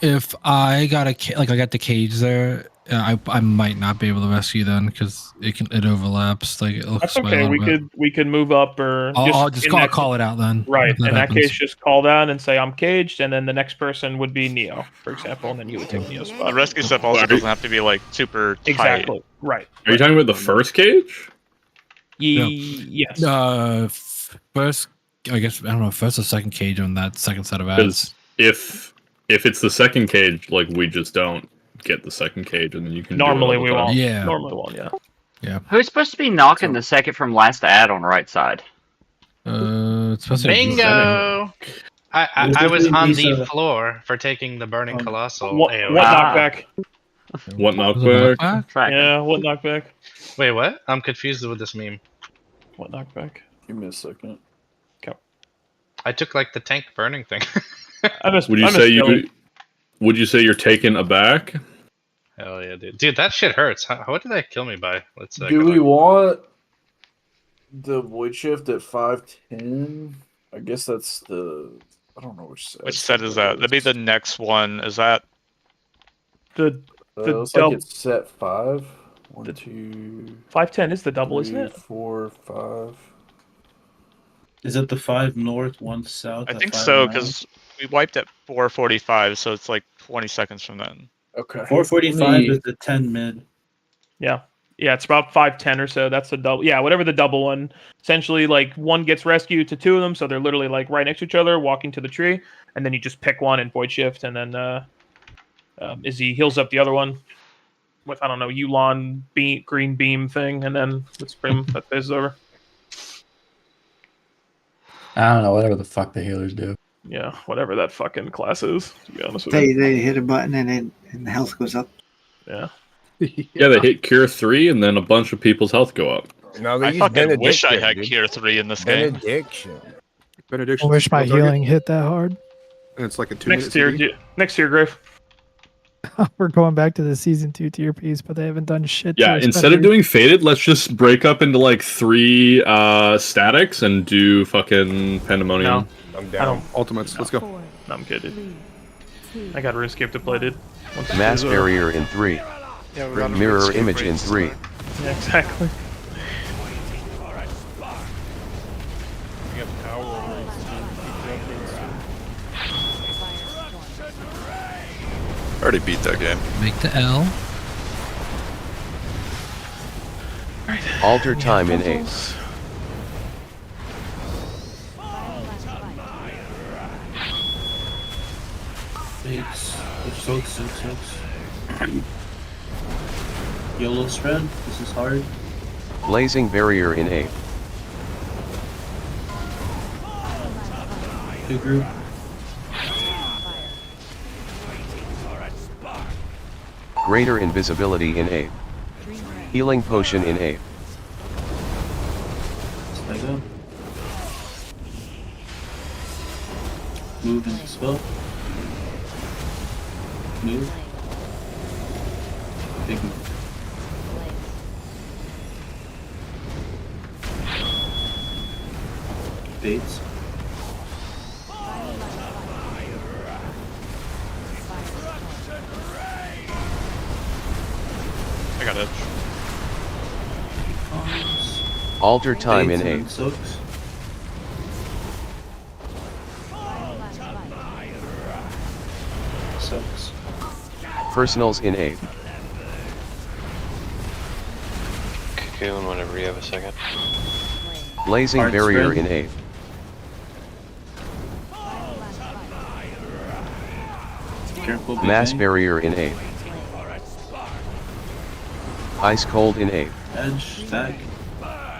Speaker 2: if I got I got the cage there, I might not be able to rescue then because it overlaps. Like it looks.
Speaker 1: That's okay. We could move up or
Speaker 2: I'll just call it out then.
Speaker 1: Right.
Speaker 2: if that
Speaker 1: In that
Speaker 2: happens.
Speaker 1: case, just call that and say I'm caged, and then the next person would be Neo, for example, and then you would take Neo's spot.
Speaker 13: The rescue stuff also doesn't have to be like super tight.
Speaker 1: Exactly. Right.
Speaker 5: Are you talking about the first cage?
Speaker 1: Yes.
Speaker 2: First, I guess I don't know. First or second cage on that second set of ads.
Speaker 5: Because if it's the second cage, like we just don't get the second cage, and then you can.
Speaker 1: Normally
Speaker 5: do it
Speaker 1: we
Speaker 5: all the time.
Speaker 1: won't.
Speaker 2: Yeah.
Speaker 1: Normally won't. Yeah.
Speaker 2: Yeah.
Speaker 21: Who's supposed to be knocking the second from last ad on right side?
Speaker 2: It's supposed to be
Speaker 4: Bingo! I was on the floor for taking the burning colossal.
Speaker 1: What
Speaker 4: AoE.
Speaker 1: knockback?
Speaker 5: What knockback?
Speaker 1: Yeah. What knockback?
Speaker 4: Wait, what? I'm confused with this meme.
Speaker 1: What knockback?
Speaker 10: Give me a second.
Speaker 1: Okay.
Speaker 4: I took like the tank burning thing.
Speaker 5: Would you say you're taken aback?
Speaker 4: Hell yeah, dude. Dude, that shit hurts. What did that kill me by? Let's
Speaker 10: Do we want the void shift at 510? I guess that's the. I don't know which set.
Speaker 13: Which set is that? That'd be the next one. Is that
Speaker 1: the
Speaker 10: looks like it's set 5. 1, 2.
Speaker 1: 510 is the double,
Speaker 10: 3,
Speaker 1: isn't it?
Speaker 10: 4, 5.
Speaker 7: Is it the 5 north, 1 south?
Speaker 13: I think
Speaker 7: 5
Speaker 13: so
Speaker 7: around?
Speaker 13: because we wiped at 4:45, so it's like 20 seconds from then.
Speaker 10: Okay.
Speaker 7: 445 is the 10 mid.
Speaker 1: Yeah. Yeah, it's about 510 or so. That's the double. Yeah, whatever the double one. Essentially, like one gets rescued to two of them, so they're literally like right next to each other, walking to the tree, and then you just pick one and void shift, and then Izzy heals up the other one with, I don't know, Yulon green beam thing, and then that's pretty much that phase is over.
Speaker 3: I don't know, whatever the fuck the healers do.
Speaker 1: Yeah, whatever that fucking class is, to be honest with you.
Speaker 11: They hit a button and the health goes up.
Speaker 1: Yeah.
Speaker 5: Yeah, they hit Cure 3 and then a bunch of people's health go up.
Speaker 18: No, they
Speaker 13: I
Speaker 18: use
Speaker 13: fucking wish I
Speaker 18: benediction,
Speaker 13: had
Speaker 18: dude.
Speaker 13: Cure 3 in this game.
Speaker 18: Benediction.
Speaker 19: I wish my healing hit that hard.
Speaker 12: And it's like a 2
Speaker 1: Next year, Grave.
Speaker 19: We're going back to the season 2 tier piece, but they haven't done shit.
Speaker 5: Yeah,
Speaker 19: to
Speaker 5: instead of doing Faded, let's just break up into like 3 statics and do fucking Pandemonium.
Speaker 12: No, I'm down. Ultimates, let's go.
Speaker 1: No, I'm good, dude. I got RuneScape to play, dude.
Speaker 8: Mass barrier in 3.
Speaker 9: Yeah, we got
Speaker 8: Mirror
Speaker 9: RuneScape
Speaker 8: image
Speaker 9: right
Speaker 8: in
Speaker 9: to
Speaker 8: 3.
Speaker 9: start.
Speaker 1: Yeah, exactly.
Speaker 14: Already beat that game.
Speaker 2: Make the L.
Speaker 8: Alter time in 8.
Speaker 7: Six. YOLO spread. This is hard.
Speaker 8: Blazing barrier in 8.
Speaker 7: Two group.
Speaker 8: Greater invisibility in 8. Healing potion in 8.
Speaker 7: Stay go. Move and spell. Move. Big move. Baits.
Speaker 13: I got it.
Speaker 8: Alter time
Speaker 7: Baits
Speaker 8: in
Speaker 7: and
Speaker 8: 8.
Speaker 7: soaks. Soaks.
Speaker 8: Personals in 8.
Speaker 17: Cocoon whenever you have a second.
Speaker 8: Blazing
Speaker 7: Heart
Speaker 8: barrier
Speaker 7: spread.
Speaker 8: in 8.
Speaker 7: Careful. Big
Speaker 8: Mass
Speaker 7: bang.
Speaker 8: barrier in 8. Ice cold in 8.
Speaker 7: Edge. Stack.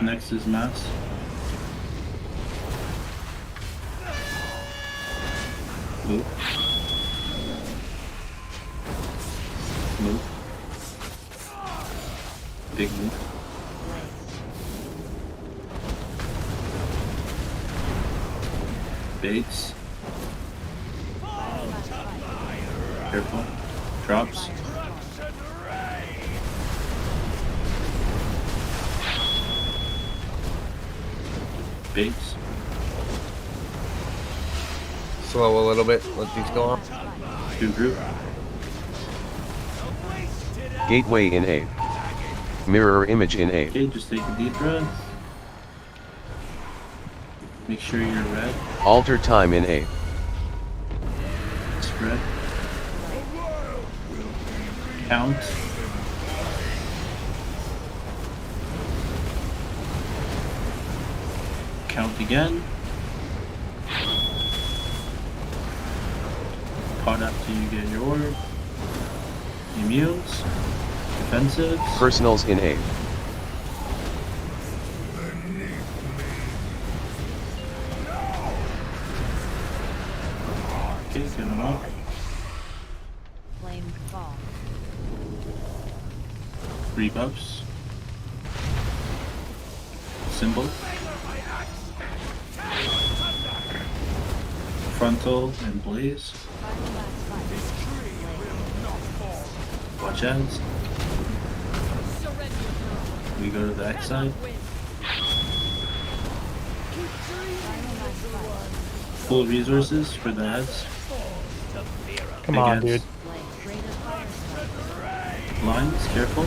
Speaker 7: Next is mass. Move. Move. Big move. Baits. Careful. Drops. Baits.
Speaker 18: Slow a little bit. Let these go off.
Speaker 7: Do group.
Speaker 8: Gateway in A. Mirror image in A.
Speaker 7: Okay, just take a deep breath. Make sure you're red.
Speaker 8: Alter time in A.
Speaker 7: Spread. Count. Count again. Pot after you get your orb. Immunes. Defensives.
Speaker 8: Personals in A.
Speaker 7: Okay, get them up.
Speaker 22: Flame fall.
Speaker 7: Rebuffs. Symbol. Frontal and blaze. Watch out. We go to the X side. Full resources for the ads.
Speaker 1: Come on, dude.
Speaker 7: Lines, careful.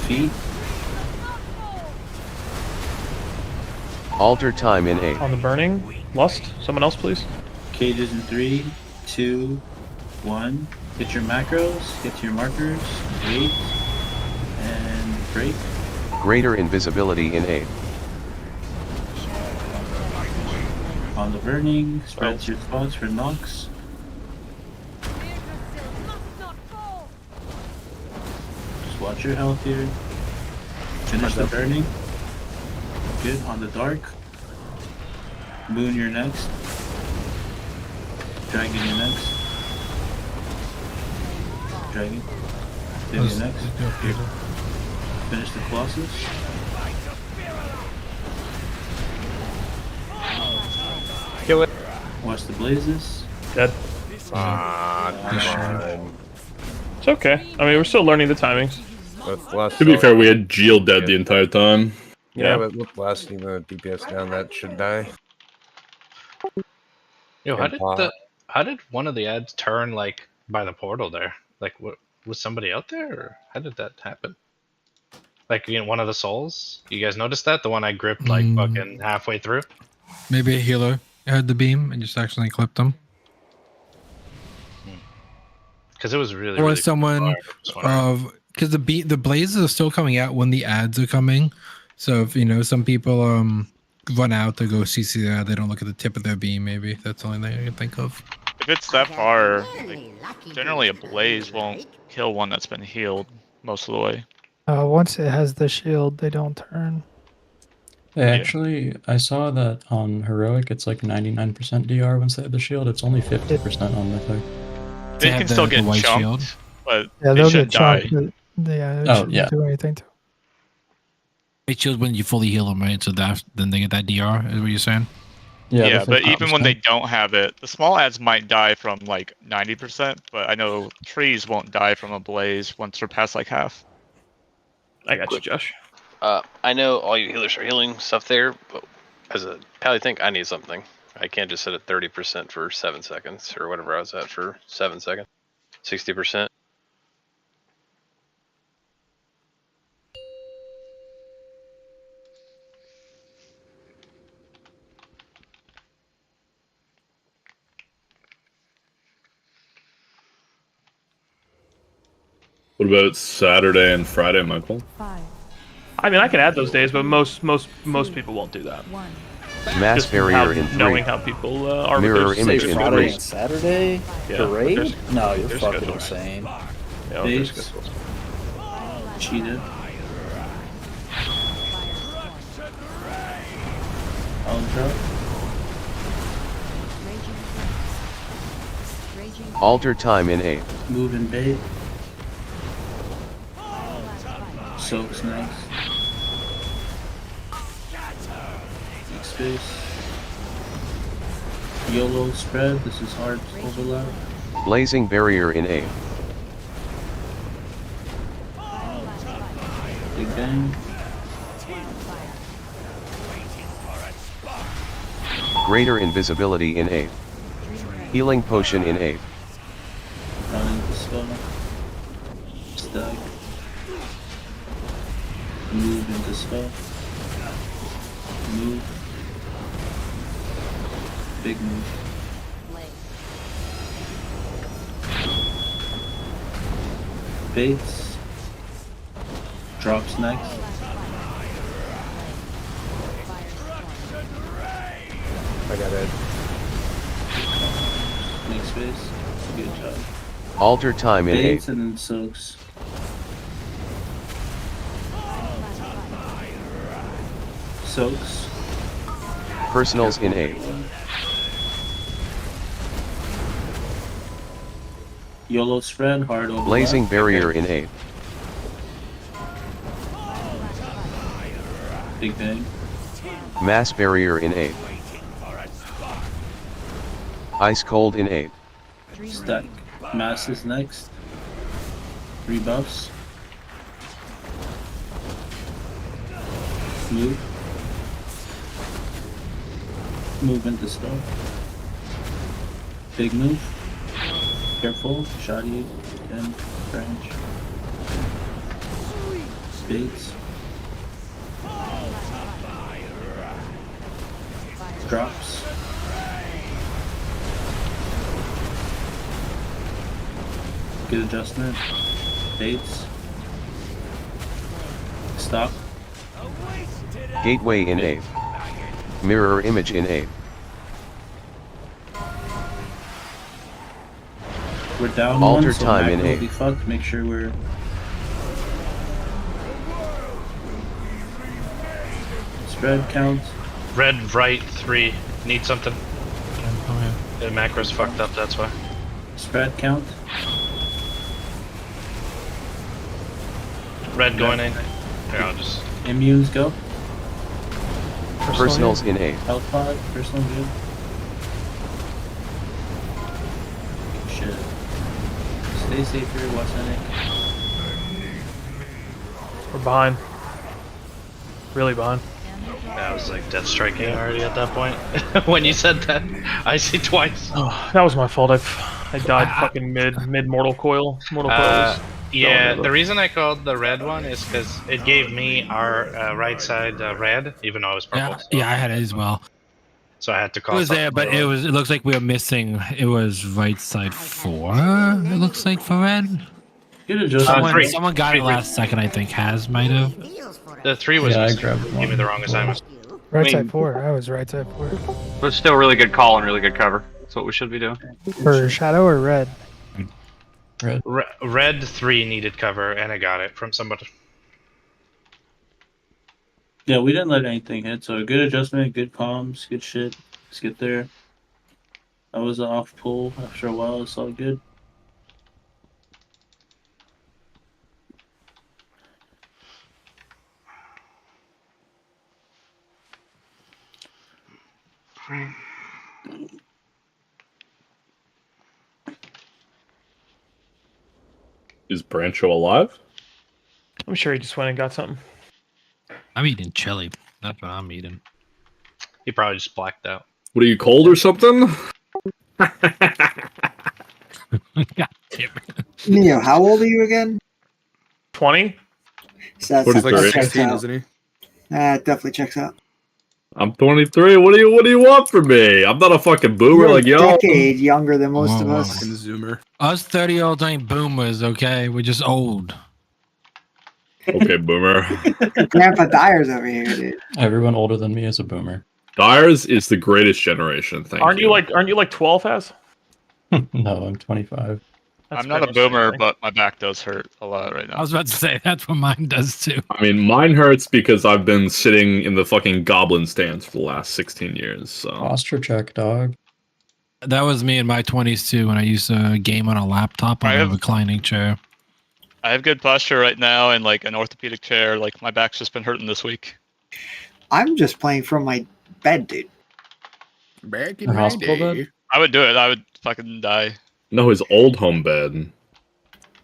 Speaker 7: Feet.
Speaker 8: Alter time in A.
Speaker 1: On the burning. Lust. Someone else, please.
Speaker 7: Cages in 3, 2, 1. Get your macros, get your markers, wait, and break.
Speaker 8: Greater invisibility in A.
Speaker 7: On the burning, spread your spots for knocks. Just watch your health here. Finish the burning. Good, on the dark. Moon your next. Dragon your next. Dragon. Then your next. Here. Finish the Colossus.
Speaker 1: Kill it.
Speaker 7: Watch the blazes.
Speaker 1: Dead. It's okay. I mean, we're still learning the timings.
Speaker 5: To be fair, we had Geel dead the entire time.
Speaker 18: Yeah, but with blasting the DPS down, that should die.
Speaker 4: Yo, how did one of the ads turn like by the portal there? Like, what was somebody out there, or how did that happen? Like, you know, one of the souls. You guys noticed that? The one I gripped like fucking halfway through.
Speaker 2: Maybe a healer had the beam and just accidentally clipped them.
Speaker 4: Because it was really.
Speaker 2: Or
Speaker 4: really
Speaker 2: someone because the blazes are still coming out when the ads are coming. So if some people run out to go CC the ad, they don't look at the tip of their beam. Maybe that's the only thing I can think of.
Speaker 13: If it's that far, like, generally a blaze won't kill one that's been healed most of the way.
Speaker 19: Once it has the shield, they don't turn.
Speaker 3: Actually, I saw that on Heroic, it's like 99% DR once they have the shield. It's only 50% on Mythic.
Speaker 13: They can still get
Speaker 2: white
Speaker 13: chunked,
Speaker 2: shield.
Speaker 13: but
Speaker 19: Yeah,
Speaker 13: they
Speaker 19: they'll
Speaker 13: should
Speaker 19: get
Speaker 13: die.
Speaker 19: chunked. It
Speaker 3: Oh,
Speaker 19: shouldn't
Speaker 3: yeah.
Speaker 19: do anything to them.
Speaker 2: White shield when you fully heal them, right? So then they get that DR. Is what you're saying?
Speaker 13: Yeah, but even when they don't have it, the small ads might die from like 90%, but I know trees won't die from a blaze once they're past like half.
Speaker 1: I got you, Josh.
Speaker 17: I know all you healers are healing stuff there, but as a pally think, I need something. I can't just sit at 30% for 7 seconds, or whatever I was at for 7 seconds. 60%.
Speaker 5: What about Saturday and Friday, Michael?
Speaker 1: I mean, I can add those days, but most people won't do that.
Speaker 8: Mass
Speaker 1: Just
Speaker 8: barrier in 3.
Speaker 1: knowing how people are.
Speaker 8: Mirror
Speaker 1: with their
Speaker 8: image
Speaker 1: safe
Speaker 8: in
Speaker 10: Friday
Speaker 8: 3.
Speaker 10: and Saturday?
Speaker 1: Yeah,
Speaker 10: Parade?
Speaker 1: there's-
Speaker 10: No, you're
Speaker 1: there's
Speaker 10: fucking
Speaker 1: schedules.
Speaker 10: insane.
Speaker 1: Yeah, there's
Speaker 7: Base.
Speaker 1: schedules.
Speaker 7: Cheated. drop.
Speaker 8: Alter time in 8.
Speaker 7: Move and bait. Soaks next. Next space. YOLO spread. This is hard overlap.
Speaker 8: Blazing barrier in 8.
Speaker 7: Big bang.
Speaker 8: Greater invisibility in 8. Healing potion in 8.
Speaker 7: Running the spell. Stack. Move into spell. Move. Big move. Baits. Drops next.
Speaker 18: I got it.
Speaker 7: Make space. Good job.
Speaker 8: Alter time in 8.
Speaker 7: Baits and then soaks. Soaks.
Speaker 8: Personals in 8.
Speaker 7: YOLO spread, hard overlap.
Speaker 8: Blazing barrier in 8.
Speaker 7: Big bang.
Speaker 8: Mass barrier in 8. Ice cold in 8.
Speaker 7: Stack. Mass is next. Rebuffs. Move. Move into spell. Big move. Careful. Shoddy. And branch. Baits. Drops. Good adjustment. Baits. Stop.
Speaker 8: Gateway in 8. Mirror image in 8.
Speaker 7: We're down
Speaker 8: Alter
Speaker 7: one, so
Speaker 8: time in
Speaker 7: Mac will
Speaker 8: 8.
Speaker 7: be fucked. Make sure we're... Spread count.
Speaker 4: Red right 3. Need something. The macro's fucked up, that's why.
Speaker 7: Spread count.
Speaker 4: Red going in. Here, I'll just...
Speaker 7: Immunes go.
Speaker 8: Personals in 8.
Speaker 7: Health pod. Personal good. Shit. Stay safe here, watch that.
Speaker 1: We're behind. Really behind.
Speaker 4: I was like death striking already at that point. When you said that, I see twice.
Speaker 1: Oh, that was my fault. I died fucking mid mortal coil. Mortal coil was
Speaker 4: Yeah,
Speaker 1: going
Speaker 4: the reason I called the red one is because it gave me our right side red, even though it was purple.
Speaker 2: Yeah, I had it as well.
Speaker 4: So I had to
Speaker 2: It
Speaker 4: call.
Speaker 2: was there, but it looks like we were missing. It was right side 4. It looks like for red.
Speaker 7: Good adjustment.
Speaker 2: Someone got it last second. I think might have.
Speaker 4: The 3 was
Speaker 3: Yeah, I
Speaker 4: missing.
Speaker 3: grabbed
Speaker 4: Give
Speaker 3: one.
Speaker 4: me the wrong assignment.
Speaker 19: Right side 4. I was right side 4.
Speaker 21: But it's still really good call and really good cover. That's what we should be doing.
Speaker 19: For shadow or red?
Speaker 4: Red 3 needed cover, and I got it from somebody.
Speaker 7: Yeah, we didn't let anything hit, so good adjustment, good comms, good shit. Let's get there. I was off pull after a while, it's all good.
Speaker 5: Is Brancho alive?
Speaker 1: I'm sure he just went and got something.
Speaker 2: I'm eating chili. That's what I'm eating.
Speaker 4: He probably just blacked out.
Speaker 5: What are you, cold or something?
Speaker 2: God damn it.
Speaker 11: Neo, how old are you again?
Speaker 1: 20?
Speaker 11: So
Speaker 12: He's like
Speaker 11: that checks
Speaker 12: 16,
Speaker 11: out.
Speaker 12: isn't he?
Speaker 11: Definitely checks out.
Speaker 5: I'm 23. What do you want from me? I'm not a fucking boomer
Speaker 11: You're
Speaker 5: like
Speaker 11: a
Speaker 5: y'all.
Speaker 11: decade younger than most of
Speaker 2: Whoa.
Speaker 11: us.
Speaker 12: Fucking Zoomer.
Speaker 2: Us 30-year-olds ain't boomers, okay? We're just old.
Speaker 5: Okay, boomer.
Speaker 11: Grandpa Dyer's over here, dude.
Speaker 3: Everyone older than me is a boomer.
Speaker 5: Dyers is the greatest generation. Thank
Speaker 1: Aren't
Speaker 5: you.
Speaker 1: you like 12 has?
Speaker 3: No, I'm 25.
Speaker 13: I'm not a boomer, but my back does hurt a lot right now.
Speaker 2: I was about to say that's what mine does too.
Speaker 5: I mean, mine hurts because I've been sitting in the fucking goblin stance for the last 16 years. So
Speaker 3: Posture check, dog.
Speaker 2: That was me in my 20s too when I used to game on a laptop on a reclining chair.
Speaker 13: I have good posture right now and like an orthopedic chair. Like my back's just been hurting this week.
Speaker 11: I'm just playing from my bed, dude.
Speaker 12: Back
Speaker 3: in my day.
Speaker 13: I would do it. I would fucking die.
Speaker 5: No, his old home bed.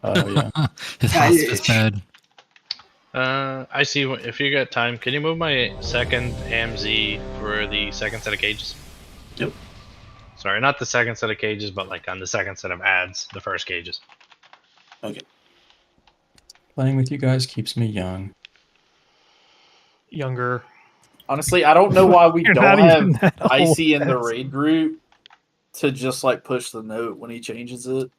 Speaker 3: Oh yeah.
Speaker 2: His hospice bed.
Speaker 4: I see. If you got time, can you move my second AMZ for the second set of cages?
Speaker 7: Yep.
Speaker 4: Sorry, not the second set of cages, but like on the second set of ads, the first cages.
Speaker 7: Okay.
Speaker 3: Playing with you guys keeps me young.
Speaker 1: Younger.
Speaker 10: Honestly, I don't know why we
Speaker 19: You're
Speaker 10: don't
Speaker 19: not even
Speaker 10: have
Speaker 19: that old,
Speaker 10: Icy in the
Speaker 19: that's-
Speaker 10: raid group to just like push the note when he changes it.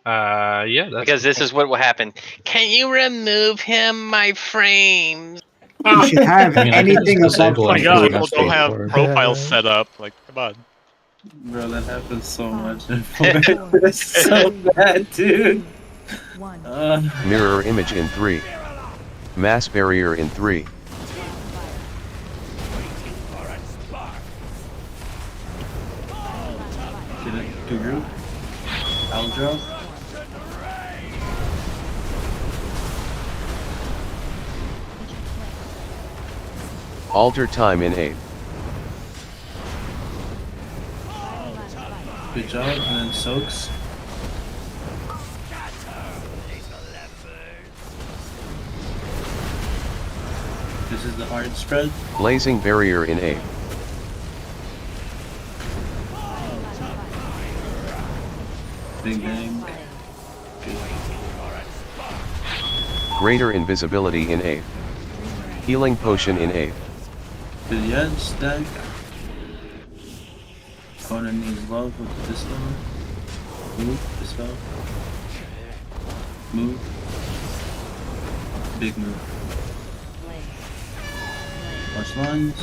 Speaker 4: Yeah, that's
Speaker 17: Because this is what will happen. Can you remove him, my frames?
Speaker 11: You should have anything above
Speaker 13: Oh my
Speaker 11: 20.
Speaker 13: god, people don't have profiles set up. Like, come on.
Speaker 7: Bro, that happens so much. It's so bad, dude.
Speaker 8: Mirror image in 3. Mass barrier in 3.
Speaker 7: To group. Aldro.
Speaker 8: Alter time in 8.
Speaker 7: Good job, and then soaks. This is the hard spread.
Speaker 8: Blazing barrier in 8.
Speaker 7: Big bang.
Speaker 8: Greater invisibility in 8. Healing potion in 8.
Speaker 7: To the edge, stack. Opponent needs love with the dispel. Move, dispel. Move. Big move. Watch lines.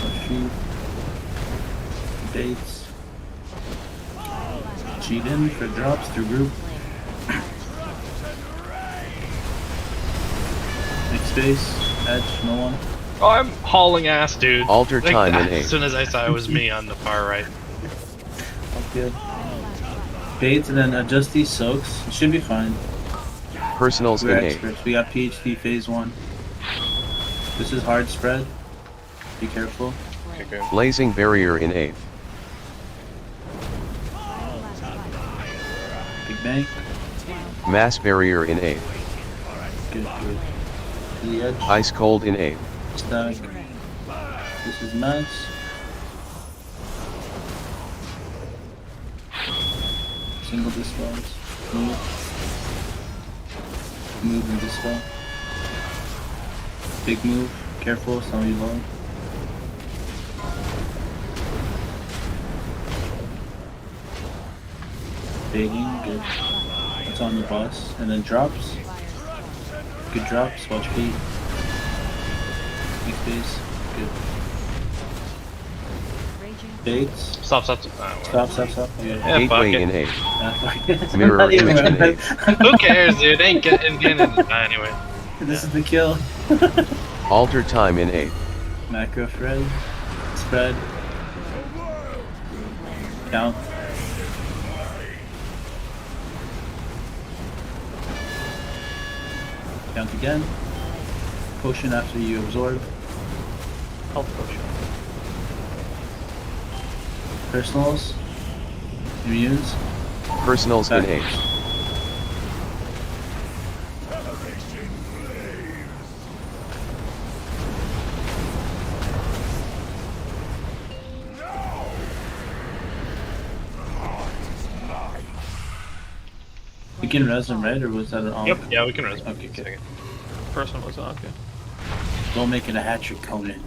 Speaker 7: Watch shoot. Baits. Cheat in for drops through group. Make space. Edge, no one.
Speaker 4: Oh, I'm hauling ass, dude.
Speaker 8: Alter
Speaker 4: Like,
Speaker 8: time in 8.
Speaker 4: as soon as I saw it was me on the far right.
Speaker 7: Okay. Baits and then adjust these soaks. It should be fine.
Speaker 8: Personals
Speaker 7: We're
Speaker 8: in 8.
Speaker 7: experts. We got PhD phase 1. This is hard spread. Be careful.
Speaker 4: Okay.
Speaker 8: Blazing barrier in 8.
Speaker 7: Big bang.
Speaker 8: Mass barrier in 8.
Speaker 7: Good, good. To the edge.
Speaker 8: Ice cold in 8.
Speaker 7: Stack. This is max. Single dispels. Move. Move and dispel. Big move. Careful, some of you low. Baiting, good. It's on the bus. And then drops. Good drops, watch feet. Make space. Good. Baits.
Speaker 4: Stop.
Speaker 7: Stop. Okay.
Speaker 4: Yeah, fuck
Speaker 8: Gateway
Speaker 4: it.
Speaker 8: in 8.
Speaker 7: Yeah,
Speaker 8: Mirror
Speaker 7: not even-
Speaker 8: image in 8.
Speaker 4: Who cares, dude? Ain't getting anyway.
Speaker 7: This is the kill.
Speaker 8: Alter time in 8.
Speaker 7: Macro Fred. Spread. Count. Count again. Potion after you absorb.
Speaker 1: Health potion.
Speaker 7: Personals. Immunes.
Speaker 8: Personals in 8.
Speaker 7: We can res them, right? Or was that an on?
Speaker 4: Yep, yeah, we can res.
Speaker 7: Okay, good.
Speaker 1: First one was okay.
Speaker 7: Don't make it a hat trick, Conan.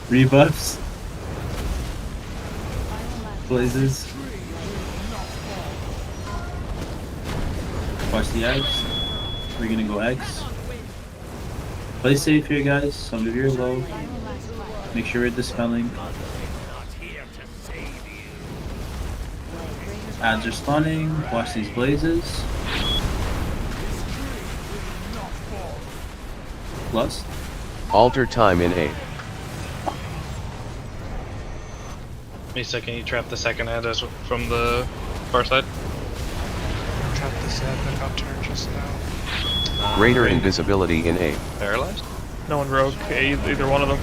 Speaker 7: Rebuffs. Blazes. Watch the eggs. We're gonna go eggs. Play safe here, guys. Some of you are low. Make sure we're dispelling. Ads are spawning. Watch these blazes. Plus.
Speaker 8: Alter time in 8.
Speaker 4: Misa, can you trap the second ad from the far side?
Speaker 9: Trap this ad that got turned just now.
Speaker 8: Greater invisibility in 8.
Speaker 4: Paralyzed?
Speaker 1: No one rogue either one of them.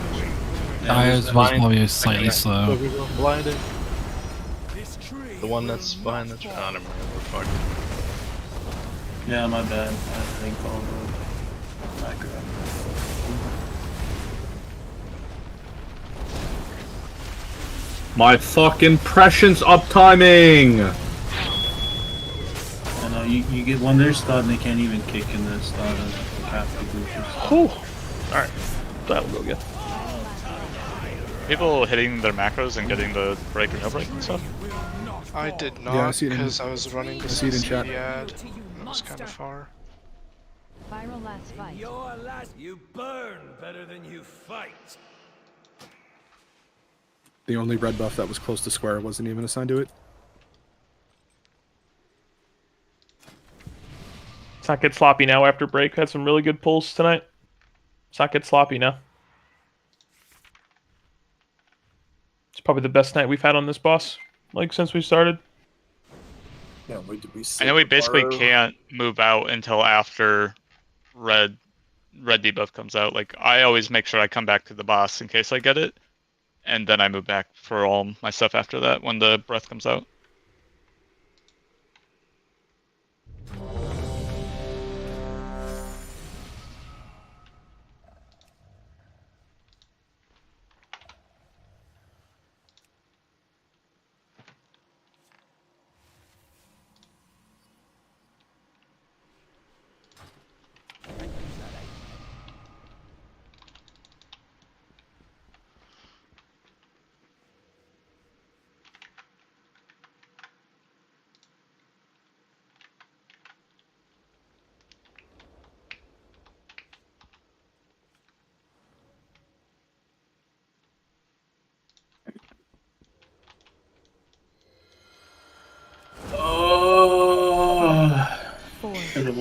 Speaker 2: Is probably slightly slow.
Speaker 4: Everyone blinded. The one that's behind the tree. Oh, never mind. We're fucked.
Speaker 7: Yeah, my bad. I think all macro.
Speaker 5: My fucking prescience uptiming!
Speaker 7: I know, you get one their stun, they can't even kick in the stun and half the group.
Speaker 1: Alright, that'll go good.
Speaker 13: People hitting their macros and getting the break or no break and stuff?
Speaker 9: I did
Speaker 12: Yeah, I
Speaker 9: not
Speaker 12: see it in-
Speaker 9: because I was running the
Speaker 12: I see it in chat.
Speaker 9: CCD ad. It was kind of far.
Speaker 22: Viral last fight.
Speaker 15: You burn better than you fight.
Speaker 12: The only red buff that was close to square wasn't even assigned to it.
Speaker 1: Let's not get sloppy now after break. Had some really good pulls tonight. Let's not get sloppy now. It's probably the best night we've had on this boss, like since we started.
Speaker 10: Yeah, wait to be
Speaker 13: I know we basically can't move out until after red debuff comes out. Like I always make sure I come back to the boss in case I get it, and then I move back for all my stuff after that when the breath comes out.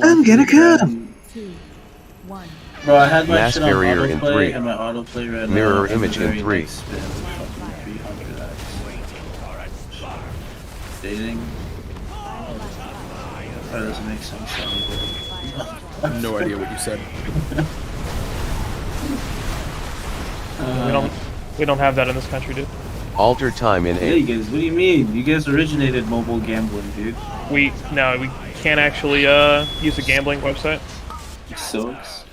Speaker 7: I'm gonna
Speaker 6: come. 2, 1.
Speaker 7: Bro, I had my
Speaker 8: Mass
Speaker 7: shit on
Speaker 8: barrier in
Speaker 7: autoplay
Speaker 8: 3.
Speaker 7: and my autoplay ran
Speaker 8: Mirror
Speaker 7: out, and
Speaker 8: image
Speaker 7: the
Speaker 8: in
Speaker 7: very
Speaker 8: 3.
Speaker 7: next spin was fucking 300x. Dating. That doesn't make sense.
Speaker 12: I have no idea what you said.
Speaker 1: We don't have that in this country, dude.
Speaker 8: Alter time in
Speaker 7: Yeah,
Speaker 8: 8.
Speaker 7: you guys, what do you mean? You guys originated mobile gambling, dude.
Speaker 1: We can't actually use a gambling website.
Speaker 7: It sucks.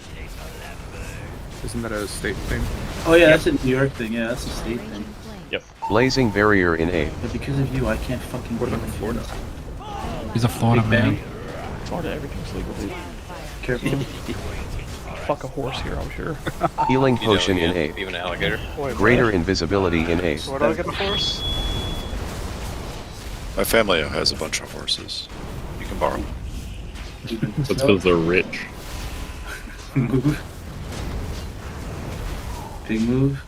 Speaker 12: Isn't that a state thing?
Speaker 7: Oh yeah, that's a New York thing. Yeah, that's a state thing.
Speaker 1: Yep.
Speaker 8: Blazing barrier in 8.
Speaker 7: But because of you, I can't fucking. What about
Speaker 12: Florida?
Speaker 2: He's a Florida man.
Speaker 1: Florida, everything's legal, dude.
Speaker 7: Careful.
Speaker 1: Fuck a horse here, I'm sure.
Speaker 8: Healing potion in 8.
Speaker 17: Even an alligator.
Speaker 8: Greater invisibility in 8.
Speaker 9: So where do I get the horse?
Speaker 14: My family has a bunch of horses. You can borrow them.
Speaker 5: That's because they're rich.
Speaker 7: Move. Big move.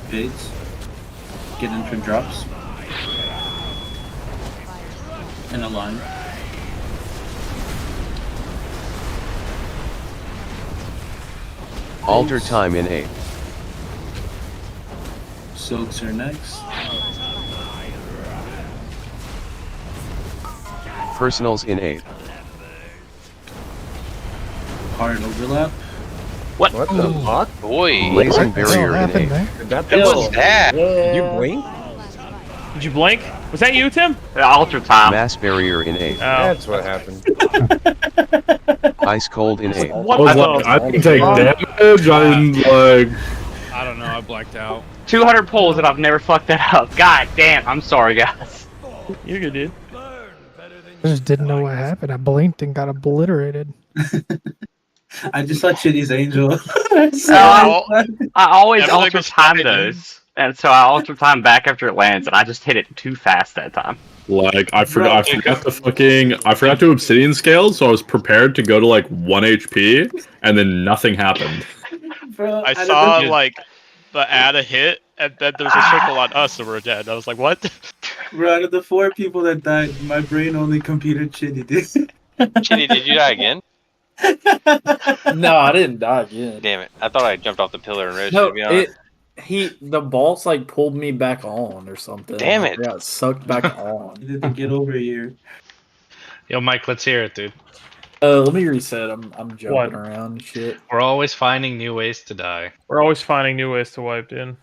Speaker 7: Fades. Get in for drops. And a line.
Speaker 8: Alter time in 8.
Speaker 7: Soaks are next.
Speaker 8: Personals in 8.
Speaker 7: Hard overlap.
Speaker 18: What the fuck?
Speaker 17: Boy.
Speaker 8: Blazing barrier in 8.
Speaker 18: Did that
Speaker 17: What's that?
Speaker 18: Did you blink?
Speaker 1: Did you blink? Was that you, Tim?
Speaker 21: Ultra time.
Speaker 8: Mass barrier in 8.
Speaker 18: That's what happened.
Speaker 8: Ice cold in 8.
Speaker 5: I was like, I didn't take damage. I didn't like.
Speaker 20: I don't know. I blacked out.
Speaker 21: 200 pulls and I've never fucked that up. God damn. I'm sorry, guys.
Speaker 1: You're good, dude.
Speaker 19: I just didn't know what happened. I blinked and got obliterated.
Speaker 7: I just saw Chitty's Angel.
Speaker 21: I always ultra time those. And so I ultra time back after it lands, and I just hit it too fast that time.
Speaker 5: Like I forgot to obsidian scale, so I was prepared to go to like 1 HP, and then nothing happened.
Speaker 7: Bro,
Speaker 13: I saw like but add a hit, and then there's a circle on us, and we're dead. I was like, what?
Speaker 7: Bro, out of the 4 people that died, my brain only computed Chitty did.
Speaker 17: Chitty, did you die again?
Speaker 10: No, I didn't die again.
Speaker 17: Damn it! I thought I jumped off the pillar and roasted.
Speaker 10: No,
Speaker 17: to be honest.
Speaker 10: the boss like pulled me back on or something.
Speaker 17: Damn
Speaker 10: Like,
Speaker 17: it!
Speaker 10: I got sucked back on.
Speaker 7: You didn't get over here.
Speaker 4: Yo, Mike, let's hear it, dude.
Speaker 10: Let me reset. I'm jumping
Speaker 1: What?
Speaker 10: around and shit.
Speaker 4: We're always finding new ways to die.
Speaker 1: We're always finding new ways to wipe in.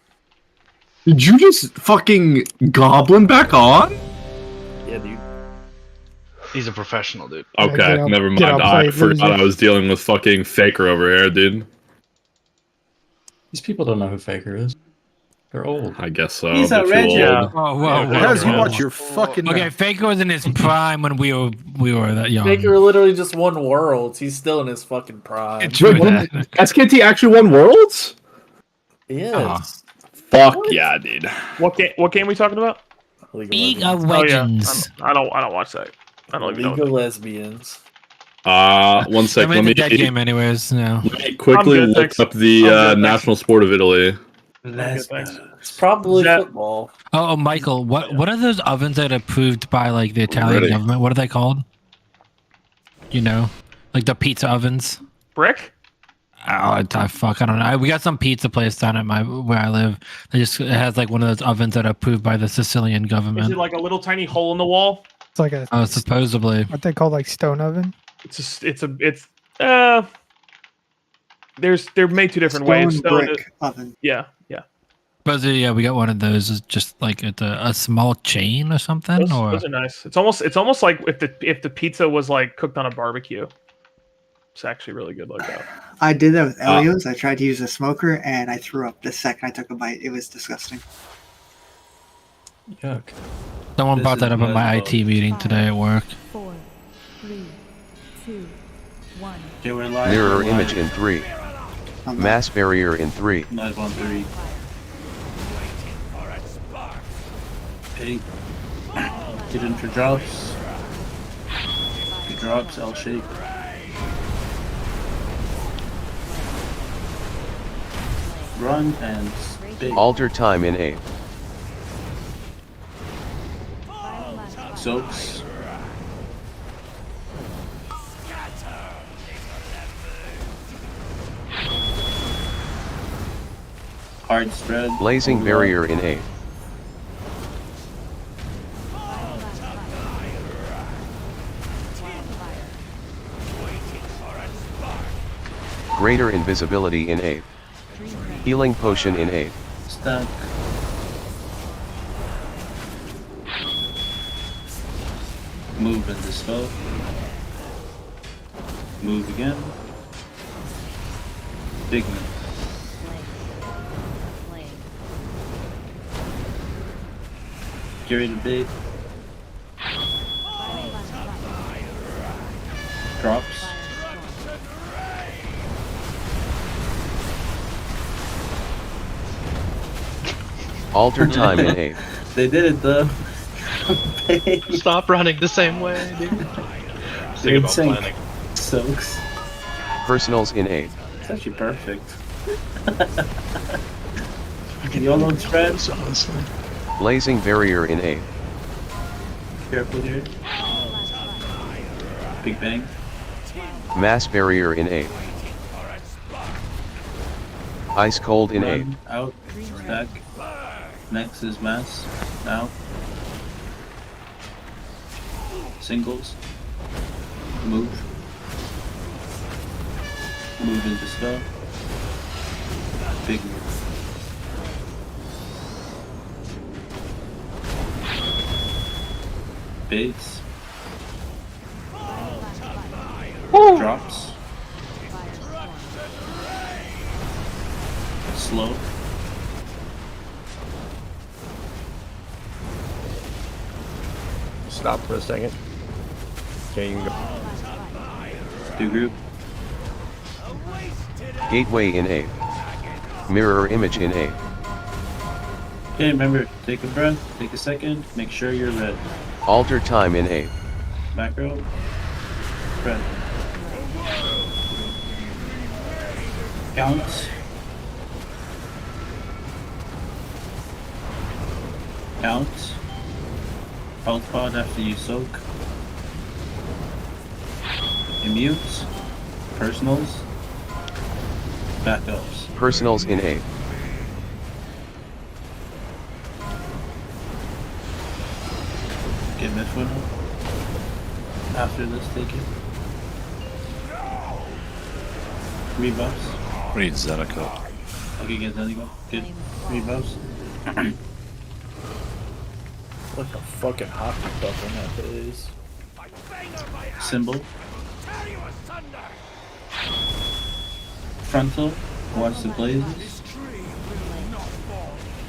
Speaker 3: Did you just fucking goblin back on?
Speaker 10: Yeah, dude.
Speaker 4: He's a professional, dude.
Speaker 5: Okay, never mind. I forgot I was dealing with fucking Faker over here, dude.
Speaker 16: These people don't know who Faker is. They're old.
Speaker 5: I guess so.
Speaker 7: He's
Speaker 5: but
Speaker 7: a
Speaker 5: too
Speaker 7: red.
Speaker 5: old.
Speaker 7: Yeah.
Speaker 2: Oh well.
Speaker 12: As you watch your fucking
Speaker 2: Okay, Faker was in his prime when we were that young.
Speaker 10: Faker literally just won Worlds. He's still in his fucking prime.
Speaker 2: True that.
Speaker 3: SKT actually won Worlds?
Speaker 10: Yes.
Speaker 3: Fuck yeah, dude.
Speaker 1: What game we talking about?
Speaker 2: League of
Speaker 1: Oh yeah.
Speaker 2: Legends.
Speaker 1: I don't watch that. I don't even know.
Speaker 10: League of Lesbians.
Speaker 5: 1 sec.
Speaker 2: I made
Speaker 5: Let me
Speaker 2: the dead game anyways. No.
Speaker 5: let me quickly
Speaker 1: I'm good,
Speaker 5: look
Speaker 1: thanks.
Speaker 5: up the
Speaker 1: I'm good, thanks.
Speaker 5: national sport of Italy.
Speaker 10: It's probably football.
Speaker 2: Oh, Michael, what are those ovens that are approved by like the Italian
Speaker 5: Ready.
Speaker 2: government? What are they called? You know, like the pizza ovens.
Speaker 1: Brick?
Speaker 2: Oh, fuck, I don't know. We got some pizza place down at where I live. It has like one of those ovens that are approved by the Sicilian
Speaker 1: Is
Speaker 2: government.
Speaker 1: it like a little tiny hole in the wall?
Speaker 19: It's like a
Speaker 2: Oh, supposedly.
Speaker 19: what they call like stone oven.
Speaker 1: They're made 2 different
Speaker 11: Stone
Speaker 1: ways.
Speaker 11: brick oven.
Speaker 1: Yeah.
Speaker 2: Supposedly, yeah, we got one of those. It's just like it's a small chain or something.
Speaker 1: Those are nice. It's almost like if the pizza was like cooked on a barbecue. It's actually really good like that.
Speaker 11: I did that with Elio's. I tried to use a smoker and I threw up the second I took a bite. It was disgusting.
Speaker 16: Yuck.
Speaker 2: Someone
Speaker 10: This
Speaker 2: brought that
Speaker 10: is
Speaker 2: up at my
Speaker 10: Mesbo.
Speaker 2: IT meeting today at work.
Speaker 6: 4, 3, 2, 1.
Speaker 7: Okay, we're live.
Speaker 8: Mirror
Speaker 7: we're live.
Speaker 8: image in 3.
Speaker 11: I'm
Speaker 8: Mass barrier in 3.
Speaker 7: Live on 3. Okay. Get in for drops. Get drops, L shape. Run and big.
Speaker 8: Alter time in 8.
Speaker 7: Soaks. Hard spread.
Speaker 8: Blazing barrier in 8. Greater invisibility in 8. Healing potion in 8.
Speaker 7: Stack. Move and dispel. Move again. Big move. Get ready to big. Drops.
Speaker 8: Alter time in 8.
Speaker 7: They did it though.
Speaker 4: Stop running the same way, dude. Think about
Speaker 7: Insane.
Speaker 4: planning.
Speaker 7: Soaks.
Speaker 8: Personals in 8.
Speaker 7: It's actually perfect. YOLO spread.
Speaker 8: Blazing barrier in 8.
Speaker 7: Careful here. Big bang.
Speaker 8: Mass barrier in 8. Ice cold in 8.
Speaker 7: Run, out. Stack. Next is mass. Now. Singles. Move. Move into spell. Big move. Base. Drops. Slow.
Speaker 18: Stop for a second. Okay, you can go.
Speaker 7: Do group.
Speaker 8: Gateway in 8. Mirror image in 8.
Speaker 7: Okay, remember, take a breath, take a second, make sure you're red.
Speaker 8: Alter time in 8.
Speaker 7: Macro. Red. Count. Count. Health pod after you soak. Immutes. Personals. Backups.
Speaker 8: Personals in A.
Speaker 7: Get mid foot. After this, take it. Rebuffs.
Speaker 14: We need Zeneca.
Speaker 7: Okay, get Zeneca. Good. Rebuffs.
Speaker 10: Like a fucking hockey puck on that phase.
Speaker 7: Symbol. Frontal. Watch the blazes.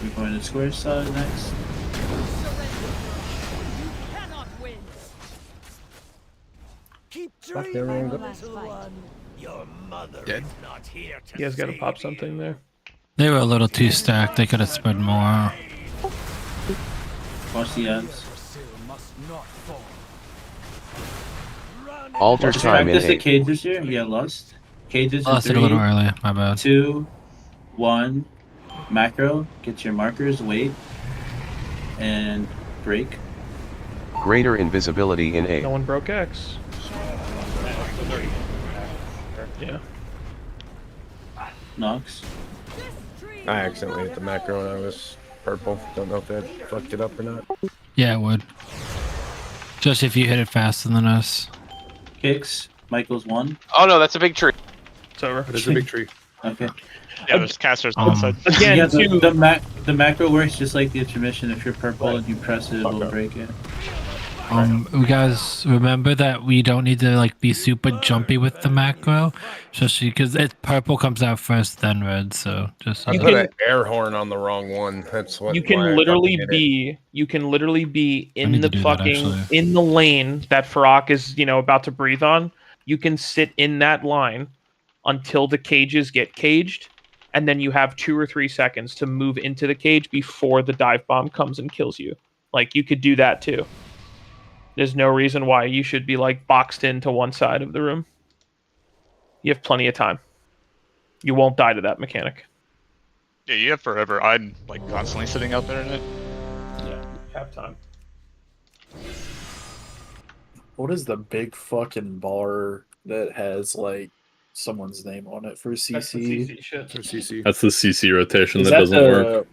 Speaker 7: We're going to square side next.
Speaker 18: Fuck, everyone
Speaker 12: Dead.
Speaker 1: You guys got to pop something there.
Speaker 2: They were a little too stacked. They could have spread more.
Speaker 7: Watch the ads.
Speaker 8: Alter time in
Speaker 7: Practice the
Speaker 8: A.
Speaker 7: cages here. Yeah, Lust. Cages in
Speaker 2: Lost it a little early. My bad.
Speaker 7: 2, 1. Macro. Get your markers. Wait. And break.
Speaker 8: Greater invisibility in
Speaker 1: No
Speaker 8: A.
Speaker 1: one broke X. Yeah.
Speaker 7: Nox.
Speaker 18: I accidentally hit the macro and I was purple. Don't know if that fucked it up or not.
Speaker 2: Yeah, it would. Just if you hit it faster than us.
Speaker 7: Kicks. Michael's 1.
Speaker 17: Oh no, that's a big tree.
Speaker 1: It's over.
Speaker 12: There's a big tree.
Speaker 7: Okay.
Speaker 13: Yeah, there's casters on the side.
Speaker 1: Again,
Speaker 7: Yeah,
Speaker 1: too,
Speaker 7: the macro works just like the intermission. If you're purple and you press it, it'll break it.
Speaker 2: You guys remember that we don't need to like be super jumpy with the macro, especially because purple comes out first, then red. So just
Speaker 18: I put an air horn on the wrong one. That's what.
Speaker 1: you
Speaker 18: why
Speaker 1: can
Speaker 18: I
Speaker 1: literally
Speaker 18: fucking hit it.
Speaker 1: be in
Speaker 2: need
Speaker 1: the
Speaker 2: to do that,
Speaker 1: fucking
Speaker 2: actually.
Speaker 1: in the lane that Farrak is about to breathe on. You can sit in that line until the cages get caged, and then you have 2 or 3 seconds to move into the cage before the dive bomb comes and kills you. Like, you could do that too. There's no reason why you should be like boxed into one side of the room. You have plenty of time. You won't die to that mechanic.
Speaker 13: Yeah, you have forever. I'm like constantly sitting out there in it.
Speaker 1: Yeah, have time.
Speaker 10: What is the big fucking bar that has like someone's name on it for CC?
Speaker 1: That's the CC shit.
Speaker 12: For CC.
Speaker 5: That's the CC rotation
Speaker 10: Is
Speaker 5: that doesn't work.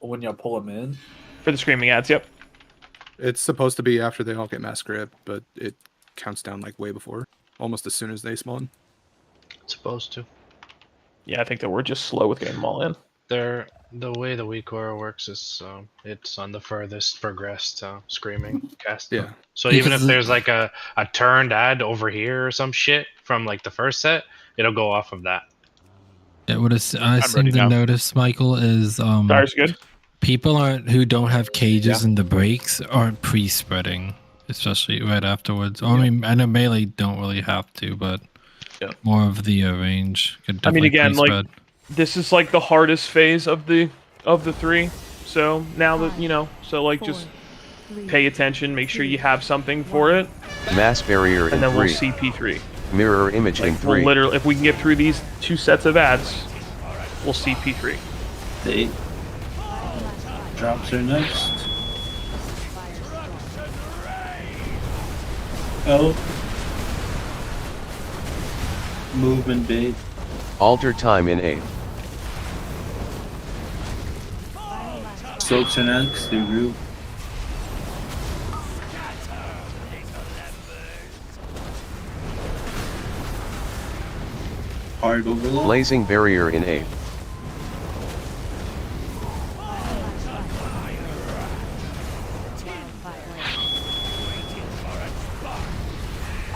Speaker 10: When y'all pull them in?
Speaker 1: For the screaming ads, yep.
Speaker 12: It's supposed to be after they all get mass grip, but it counts down like way before, almost as soon as they spawn.
Speaker 4: It's supposed to.
Speaker 1: Yeah, I think that we're just slow with getting them all in.
Speaker 4: The way the weak aura works is it's on the furthest progressed screaming cast.
Speaker 12: Yeah.
Speaker 4: So even if there's like a turned ad over here or some shit from like the first set, it'll go off of that.
Speaker 2: Yeah, what I seem to notice, Michael, is
Speaker 1: Sorry's good.
Speaker 2: People who don't have cages in the breaks aren't pre-spreading, especially right afterwards. I mean, I know melee don't really have to, but more of the range could
Speaker 1: I mean,
Speaker 2: definitely
Speaker 1: again,
Speaker 2: pre-spread.
Speaker 1: like this is like the hardest phase of the 3. So now that so like just pay attention, make sure you have something for it,
Speaker 8: Mass barrier in
Speaker 1: and then
Speaker 8: 3.
Speaker 1: we'll CP3.
Speaker 8: Mirror image in
Speaker 1: We'll
Speaker 8: 3.
Speaker 1: literally, if we can get through these 2 sets of ads, we'll CP3.
Speaker 7: They drops are next. Oh. Movement bait.
Speaker 8: Alter time in A.
Speaker 7: Soaks are next. They group. Hard overload.
Speaker 8: Blazing barrier in A.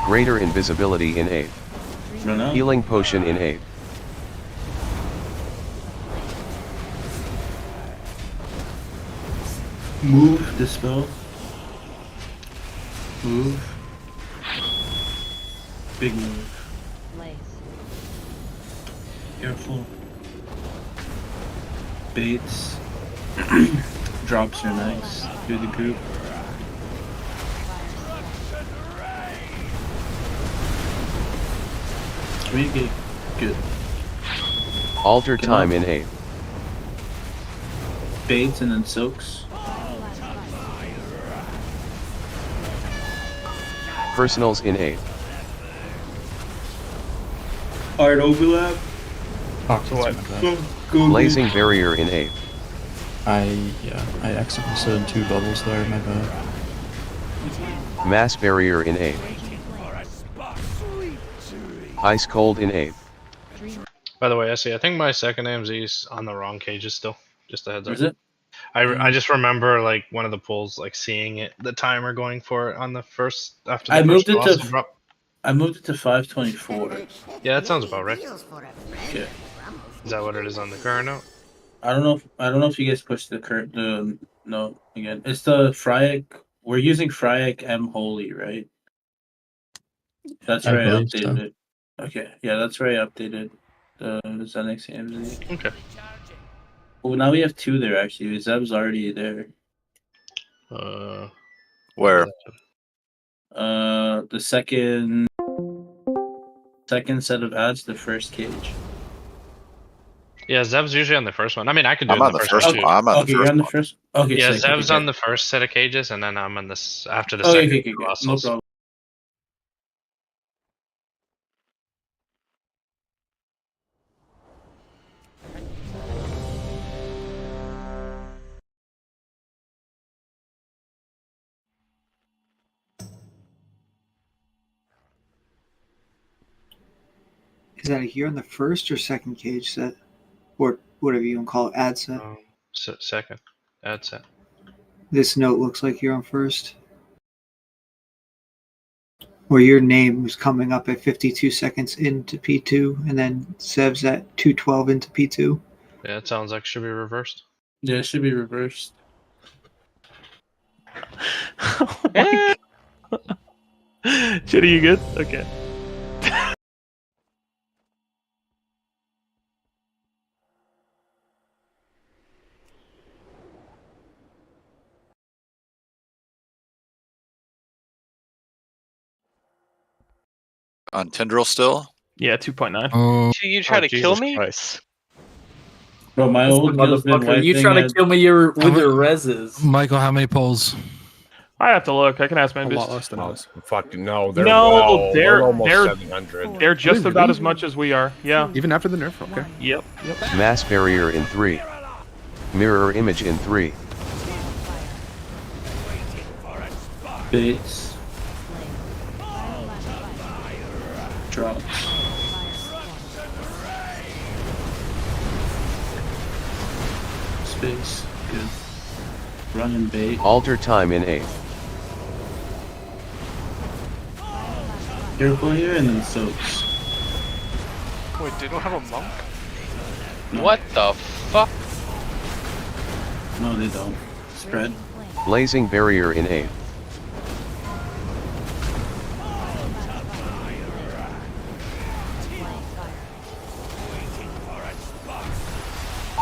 Speaker 8: Greater invisibility in A.
Speaker 7: Run out.
Speaker 8: Healing potion in A.
Speaker 7: Move, dispel. Move. Big move. Careful. Baits. Drops are nice. Through the group. Really good.
Speaker 8: Alter time in A.
Speaker 7: Baits and then soaks.
Speaker 8: Personals in 8th.
Speaker 7: Hard overlap.
Speaker 8: Blazing Barrier in 8th.
Speaker 16: I accidentally said 2 bubbles there, my bad.
Speaker 8: Mass Barrier in 8th. Ice Cold in 8th.
Speaker 4: By the way, I think my second AMZ's on the wrong cages still. Just a heads up.
Speaker 7: Is it?
Speaker 4: I just remember like one of the pulls, like seeing it, the timer going for it on the first after the
Speaker 7: I
Speaker 4: first
Speaker 7: moved it
Speaker 4: velocity
Speaker 7: to.
Speaker 4: drop.
Speaker 7: I moved it to 524.
Speaker 4: Yeah, that sounds about right.
Speaker 7: Yeah.
Speaker 4: Is that what it is on the current note?
Speaker 7: I don't know. I don't know if you guys pushed the note again. It's the Fryak. We're using Fryak M Holy, right? That's
Speaker 16: I
Speaker 7: where I
Speaker 16: believe
Speaker 7: updated
Speaker 16: so.
Speaker 7: it. Okay, yeah, that's where I updated the Zenix AMZ.
Speaker 4: Okay.
Speaker 7: Well, now we have 2 there actually. Zeb's already there.
Speaker 14: Where?
Speaker 7: The second set of ads, the first cage.
Speaker 4: Yeah, Zeb's usually on the first one. I mean, I could do
Speaker 14: I'm
Speaker 4: it
Speaker 14: on the first
Speaker 4: too.
Speaker 14: one. I'm on the
Speaker 7: You're
Speaker 14: first
Speaker 7: on the
Speaker 14: one.
Speaker 7: first. Okay,
Speaker 4: Yeah,
Speaker 7: sick,
Speaker 4: Zeb's
Speaker 7: okay,
Speaker 4: on the first set of cages, and then I'm on this after the
Speaker 7: okay,
Speaker 4: second.
Speaker 7: okay, no
Speaker 4: Colossals.
Speaker 7: problem.
Speaker 11: Is that here on the first or second cage set? Or whatever you want to call it, ad set?
Speaker 4: Second. Ad set.
Speaker 11: This note looks like you're on first. Where your name was coming up at 52 seconds into P2, and then Sev's at 212 into P2.
Speaker 4: Yeah, it sounds like it should be reversed.
Speaker 7: Yeah, it should be reversed.
Speaker 1: Chitty, you good? Okay.
Speaker 14: On Tendril still?
Speaker 1: Yeah, 2.9.
Speaker 2: Oh,
Speaker 17: You try to kill me?
Speaker 7: Bro, my old guild's been
Speaker 10: Motherfucker, you
Speaker 7: wiping
Speaker 10: trying to
Speaker 7: at-
Speaker 10: kill me with your reses?
Speaker 2: Michael, how many polls?
Speaker 1: I have to look. I can ask my
Speaker 12: A lot
Speaker 1: boost.
Speaker 12: less than us.
Speaker 18: Fucking no, they're
Speaker 1: No,
Speaker 18: they're almost
Speaker 1: they're
Speaker 18: 700.
Speaker 1: They're just
Speaker 12: Really?
Speaker 1: about as much as we are. Yeah.
Speaker 12: Even after the nerf? Okay.
Speaker 1: Yep.
Speaker 8: Mass Barrier in 3. Mirror Image in 3.
Speaker 7: Baits. Drops. Space. Good. Running bait.
Speaker 8: Alter Time in 8th.
Speaker 7: Careful here and then soaks.
Speaker 9: Wait, they don't have a monk?
Speaker 17: What the fuck?
Speaker 7: No, they don't. Spread.
Speaker 8: Blazing Barrier in 8th.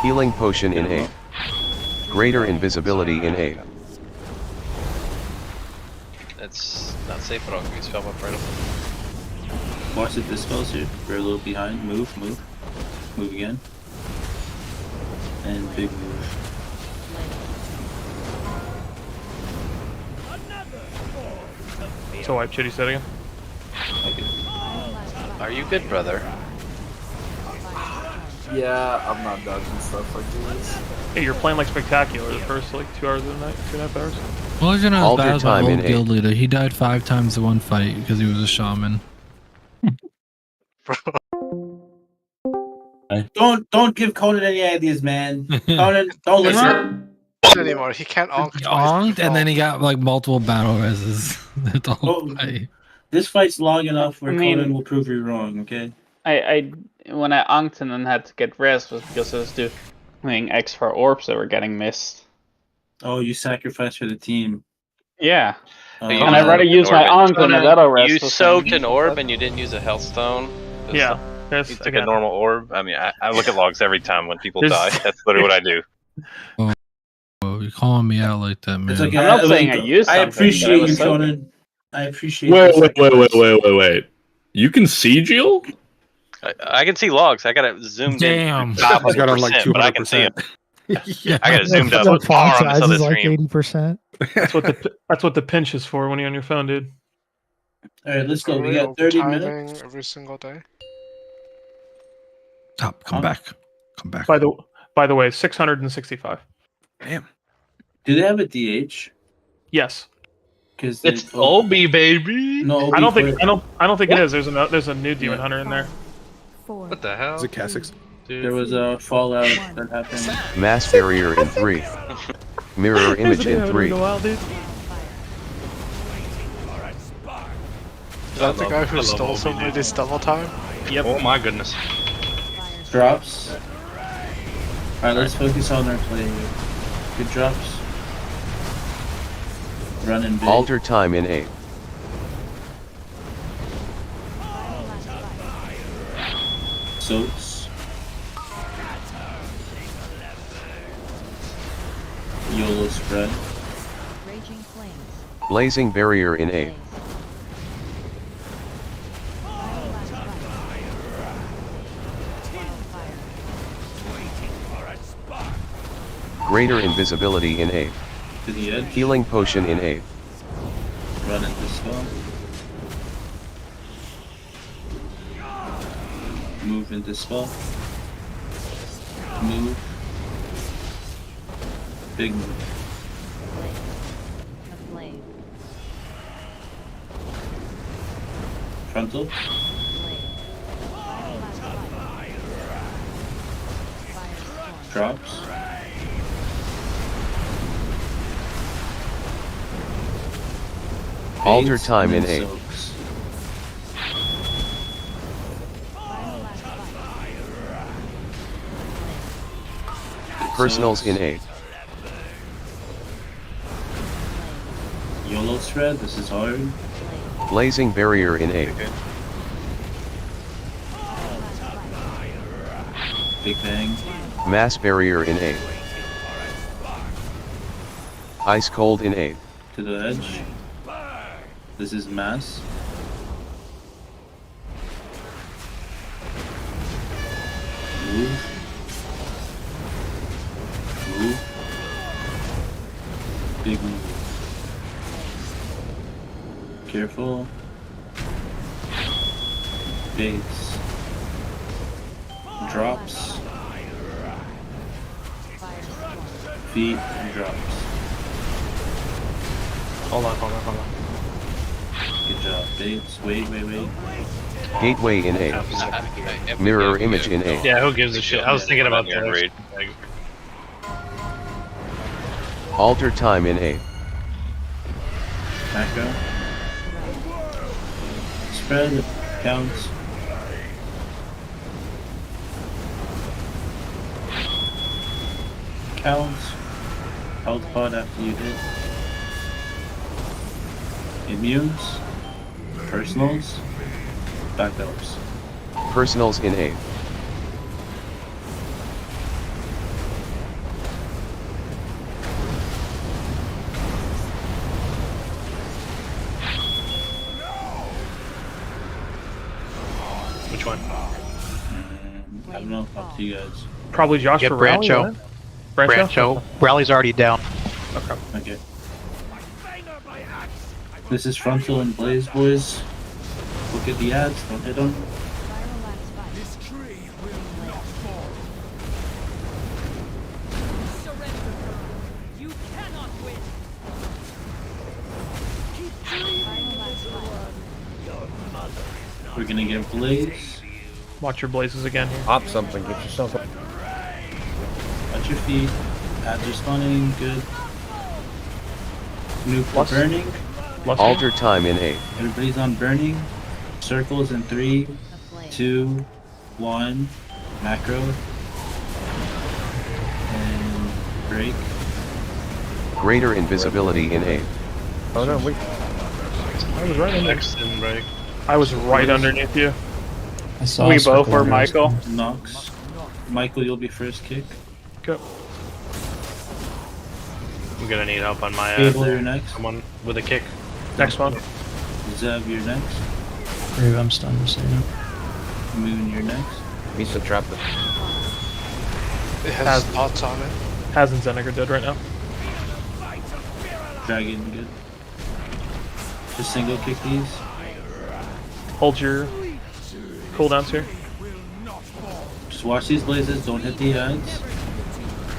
Speaker 8: Healing Potion in 8th. Greater Invisibility in 8th.
Speaker 17: That's not safe at all. Can you spell my right up?
Speaker 7: Watch the dispels here. We're a little behind. Move. Move again. And big move.
Speaker 1: So wipe Chitty said again.
Speaker 17: Are you good, brother?
Speaker 10: Yeah, I'm not dodging stuff like this.
Speaker 1: Hey, you're playing like spectacular the first like 2 hours of the night, 2.5 hours.
Speaker 2: Well, you know,
Speaker 8: Alter
Speaker 2: that was my
Speaker 8: time in
Speaker 2: old guild leader. He died 5 times in one fight because he was a shaman.
Speaker 7: Don't give Conan any ideas, man. Conan, don't listen.
Speaker 9: Anymore. He can't onk
Speaker 2: He
Speaker 9: twice.
Speaker 2: onked, and then he got like multiple battle reses. the whole fight.
Speaker 7: This fight's long enough where
Speaker 15: I mean-
Speaker 7: Conan will prove you wrong, okay?
Speaker 15: When I onked and then had to get rest was because I was doing extra orbs that were getting missed.
Speaker 7: Oh, you sacrificed for the team.
Speaker 15: Yeah.
Speaker 7: Oh.
Speaker 15: And I'd rather use my onk than a battle rest.
Speaker 17: You
Speaker 15: or
Speaker 17: soaked
Speaker 15: something.
Speaker 17: an orb and you didn't use a healthstone.
Speaker 1: Yeah.
Speaker 22: You took a normal orb. I mean, I look at logs every time when people
Speaker 1: There's-
Speaker 22: die. That's literally what I do.
Speaker 2: Oh, you're calling me out like that, man.
Speaker 7: It's okay.
Speaker 15: I'm not saying I used
Speaker 7: I
Speaker 15: something, but I
Speaker 7: appreciate
Speaker 15: was
Speaker 7: you,
Speaker 15: soaking.
Speaker 7: Conan. I appreciate
Speaker 5: Wait,
Speaker 7: the
Speaker 5: wait. You can see Jill?
Speaker 17: I can see logs. I got it zoomed
Speaker 2: Damn.
Speaker 17: in. Top
Speaker 12: He's got on like
Speaker 17: 100%, but I can see them.
Speaker 12: 200%.
Speaker 17: I got it zoomed up
Speaker 19: The
Speaker 17: far
Speaker 19: font
Speaker 17: on this
Speaker 19: size
Speaker 17: other
Speaker 19: is like
Speaker 17: stream.
Speaker 19: 80%.
Speaker 1: That's what the pinch is for when you're on your phone, dude.
Speaker 7: Alright, let's go.
Speaker 9: Are
Speaker 7: We got 30
Speaker 9: overtiming
Speaker 7: minutes.
Speaker 9: every single day?
Speaker 2: Top, come back. Come back.
Speaker 1: By the way, 665.
Speaker 2: Damn.
Speaker 7: Do they have a DH?
Speaker 1: Yes.
Speaker 7: Because
Speaker 4: It's Obi, baby.
Speaker 7: No,
Speaker 1: I don't think
Speaker 4: What?
Speaker 1: it is. There's a new Demon Hunter in there.
Speaker 4: What the hell?
Speaker 12: Is it Cassix?
Speaker 7: There was a fallout that happened.
Speaker 8: Mass barrier in 3. Mirror image in 3.
Speaker 9: Is that the guy who stole somebody's double time?
Speaker 1: Yep.
Speaker 4: Oh my goodness.
Speaker 7: Drops. Alright, let's focus on our play here. Good drops. Running big.
Speaker 8: Alter time in 8.
Speaker 7: Soaks. YOLO spread.
Speaker 8: Blazing barrier in 8. Greater invisibility in 8.
Speaker 7: To the edge.
Speaker 8: Healing potion in 8.
Speaker 7: Run into spell. Move into spell. Move. Big move. Frontal. Drops.
Speaker 8: Alter time in 8.
Speaker 7: Soaks.
Speaker 8: Personals in 8.
Speaker 7: YOLO spread, this is hard.
Speaker 8: Blazing barrier in 8.
Speaker 7: Big bang.
Speaker 8: Mass barrier in 8. Ice cold in 8.
Speaker 7: To the edge. This is mass. Move. Move. Big move. Careful. Base. Drops. Feet and drops.
Speaker 4: Hold on.
Speaker 7: Good job. Bates. Wait.
Speaker 8: Gateway in 8. Mirror image in 8.
Speaker 4: Yeah, who gives a shit? I was thinking about that.
Speaker 22: Raid.
Speaker 8: Alter time in 8.
Speaker 7: Macro. Spread. Counts. Counts. Health pod after you hit. Immunes. Personals. Backups.
Speaker 8: Personals in 8.
Speaker 4: Which one?
Speaker 7: I don't know. Up to you guys.
Speaker 1: Probably Josh
Speaker 20: Get
Speaker 1: for Rally,
Speaker 20: Brancho.
Speaker 1: right?
Speaker 20: Brancho. Rally's already down.
Speaker 7: Okay. This is Frontal and Blaze, boys. Look at the ads. Don't hit them. We're gonna get Blaze.
Speaker 1: Watch your blazes again here.
Speaker 18: Pop something, get yourself up.
Speaker 7: Watch your feet. Ads are spawning. Good. Nuke for
Speaker 1: Plus-
Speaker 7: burning.
Speaker 8: Alter time in 8.
Speaker 7: Everybody's on burning. Circles in 3, 2, 1. Macro. And break.
Speaker 8: Greater invisibility in 8.
Speaker 18: Oh no, wait.
Speaker 1: I was right under.
Speaker 4: Next in break.
Speaker 1: I was right underneath you.
Speaker 16: I saw
Speaker 15: We
Speaker 16: a circle
Speaker 15: both were
Speaker 16: on yours.
Speaker 15: Michael.
Speaker 7: Nox. Michael, you'll be first kick.
Speaker 1: Go.
Speaker 4: I'm gonna need help on my
Speaker 7: Cable, you're next.
Speaker 4: someone with a kick.
Speaker 1: Next one.
Speaker 7: Zev, you're next.
Speaker 16: Three of them stunned, just so you know.
Speaker 7: Moon, you're next.
Speaker 18: Misa trapped it.
Speaker 9: It has thoughts on it.
Speaker 1: Has and Zenegar dead right now.
Speaker 7: Dragon, good. Just single kick these.
Speaker 1: Hold your cooldowns here.
Speaker 7: Just watch these blazes. Don't hit the ads.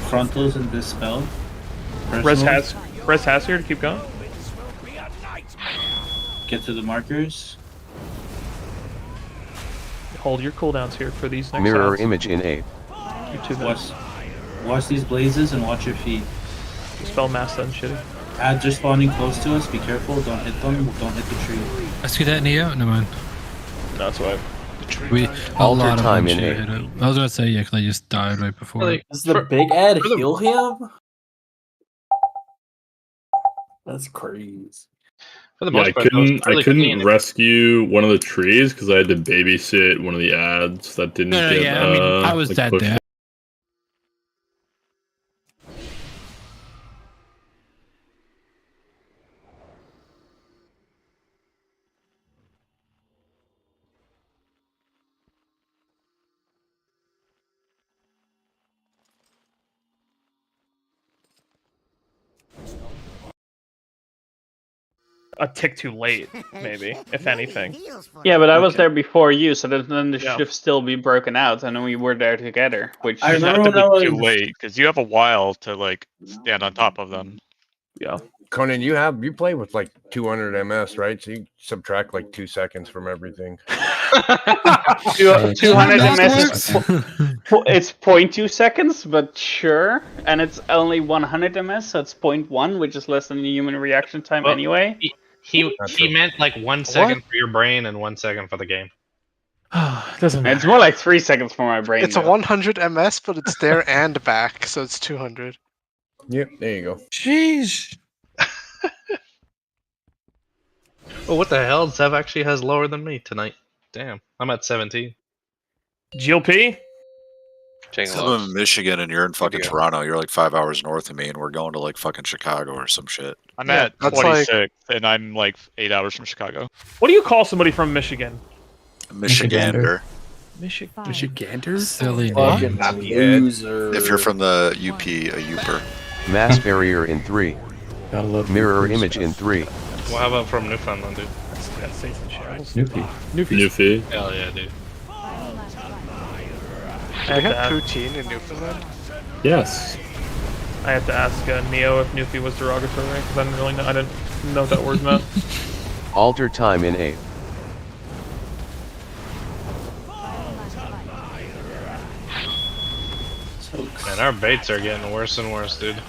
Speaker 7: Frontals and dispel.
Speaker 1: Res has here to keep going.
Speaker 7: Get to the markers.
Speaker 1: Hold your cooldowns here for these next
Speaker 8: Mirror
Speaker 1: ads.
Speaker 8: image in 8.
Speaker 1: Keep 2 minutes.
Speaker 7: Watch these blazes and watch your feet.
Speaker 1: Dispel mass and shitty.
Speaker 7: Ads are spawning close to us. Be careful. Don't hit them. Don't hit the tree.
Speaker 2: Let's get that Neo. No man.
Speaker 1: That's why.
Speaker 2: We
Speaker 8: Alter
Speaker 2: a lot
Speaker 8: time
Speaker 2: of
Speaker 8: in
Speaker 2: them
Speaker 8: 8.
Speaker 2: hit it. I was gonna say yeah, because I just died right before.
Speaker 10: Like, does the big ad heal him? That's crazy.
Speaker 5: For the most part, I couldn't rescue one of the trees because I had to babysit one of the ads that didn't get.
Speaker 2: Yeah, I mean, I was dead
Speaker 5: pushed.
Speaker 2: there.
Speaker 1: A tick too late, maybe, if anything.
Speaker 15: Yeah, but I was there before you, so then the should have still be broken out, and then we were there together. Which
Speaker 13: I remember when I was too late because you have a while to like stand on top of them.
Speaker 1: Yeah.
Speaker 18: Conan, you play with like 200 ms, right? So you subtract like 2 seconds from everything.
Speaker 15: 200 ms it's 0.2 seconds, but sure. And it's only 100 ms, so it's 0.1, which is less than the human reaction time anyway.
Speaker 4: He meant like 1 second for your brain and 1 second for the game.
Speaker 1: Doesn't matter.
Speaker 15: It's more like 3 seconds for my brain.
Speaker 9: It's a 100 ms, but it's there and back, so it's 200.
Speaker 18: Yep, there you go.
Speaker 2: Jeez.
Speaker 4: Well, what the hell? Zev actually has lower than me tonight. Damn, I'm at 17.
Speaker 1: GLP?
Speaker 14: So I'm in Michigan and you're in fucking Toronto. You're like 5 hours north of me, and we're going to like fucking Chicago or some shit.
Speaker 13: I'm at 26, and I'm like 8 hours from Chicago.
Speaker 1: What do you call somebody from Michigan?
Speaker 14: Michigander.
Speaker 2: Michigander? Silly
Speaker 14: Fucking
Speaker 2: name.
Speaker 14: loser. If you're from the UP, a Uper.
Speaker 8: Mass barrier in 3. Mirror image in 3.
Speaker 4: Well, how about from Newfoundland, dude?
Speaker 5: Newfie.
Speaker 4: Hell yeah, dude.
Speaker 9: They have poutine in Newfoundland?
Speaker 5: Yes.
Speaker 1: I have to ask Neo if Newfie was derogatory, because I didn't really know. I didn't know what that word meant.
Speaker 8: Alter time in 8.
Speaker 4: Man, our baits are getting worse and worse, dude.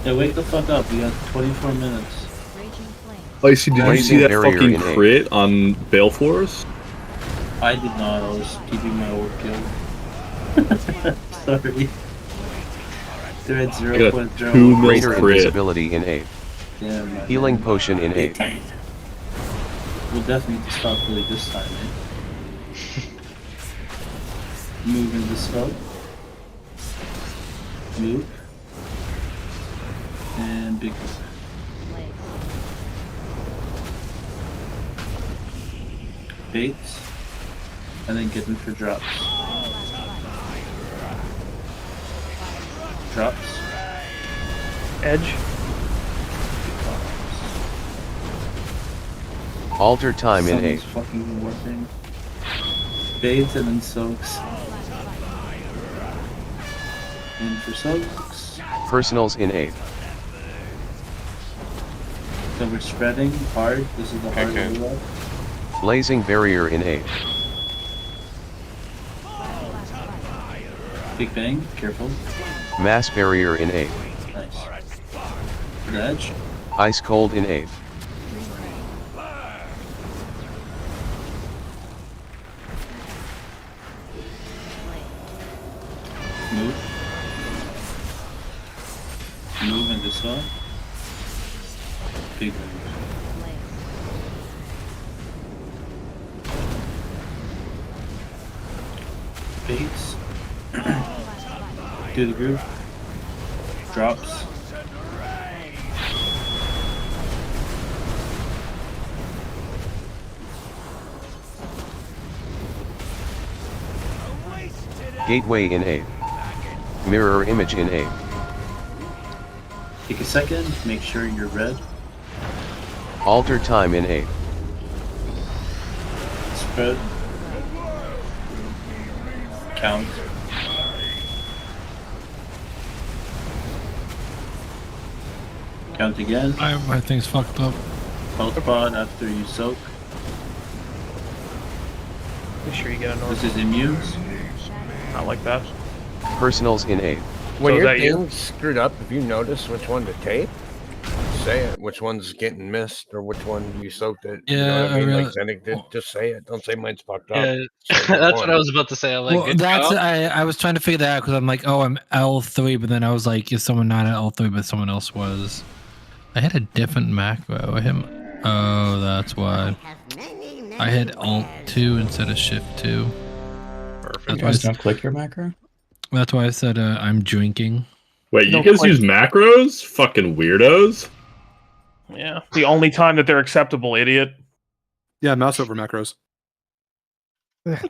Speaker 7: Yeah, wake the fuck up. We got 24 minutes.
Speaker 5: Icy, did you see that
Speaker 8: barrier
Speaker 5: fucking
Speaker 8: in 8.
Speaker 5: crit on Balefors?
Speaker 7: I did not. I was keeping my old kill. Sorry. They're at 0.0.
Speaker 8: Greater invisibility in 8.
Speaker 7: Yeah, man.
Speaker 8: Healing potion in 8.
Speaker 7: We'll definitely need to stop really this time, eh? Move in the scope. Move. And big move. Baits. And then get them for drops. Drops.
Speaker 1: Edge.
Speaker 8: Alter time in 8.
Speaker 7: Someone's fucking warping. Baits and then soaks. And for soaks.
Speaker 8: Personals in 8.
Speaker 7: So we're spreading hard. This is the hard way.
Speaker 8: Blazing barrier in 8.
Speaker 7: Big bang. Careful.
Speaker 8: Mass barrier in 8.
Speaker 7: Nice. Edge.
Speaker 8: Ice cold in 8.
Speaker 7: Move. Move in this one. Big move. Baits. Do the groove. Drops.
Speaker 8: Gateway in 8. Mirror image in 8.
Speaker 7: Take a second, make sure you're red.
Speaker 8: Alter time in 8.
Speaker 7: Good. Count. Count again.
Speaker 2: My thing's fucked up.
Speaker 7: Health pod after you soak.
Speaker 1: Make sure you get a normal.
Speaker 7: This is immunes.
Speaker 1: Not like that.
Speaker 8: Personals in 8.
Speaker 18: When
Speaker 1: So is
Speaker 18: your
Speaker 1: that you?
Speaker 18: thing's screwed up, if you notice which one to tape, say it. Which one's getting missed or which one you soaked it. You know what I mean? Like Zenik did. Just say it. Don't say mine's fucked up.
Speaker 4: Yeah,
Speaker 18: Say which
Speaker 4: that's
Speaker 18: one.
Speaker 4: what I was about to say. I'm like,
Speaker 2: Well,
Speaker 4: good
Speaker 2: that's
Speaker 4: job.
Speaker 2: I was trying to figure that out because I'm like, oh, I'm L3, but then I was like, is someone not at L3, but someone else was. I had a different macro. Oh, that's why. I had Alt 2 instead of Shift 2.
Speaker 16: Perfect.
Speaker 2: That's
Speaker 16: You guys don't click your macro?
Speaker 2: That's why I said I'm drinking.
Speaker 5: Wait, you guys use macros? Fucking weirdos.
Speaker 1: Yeah, the only time that they're acceptable, idiot.
Speaker 12: Yeah, mouse over macros.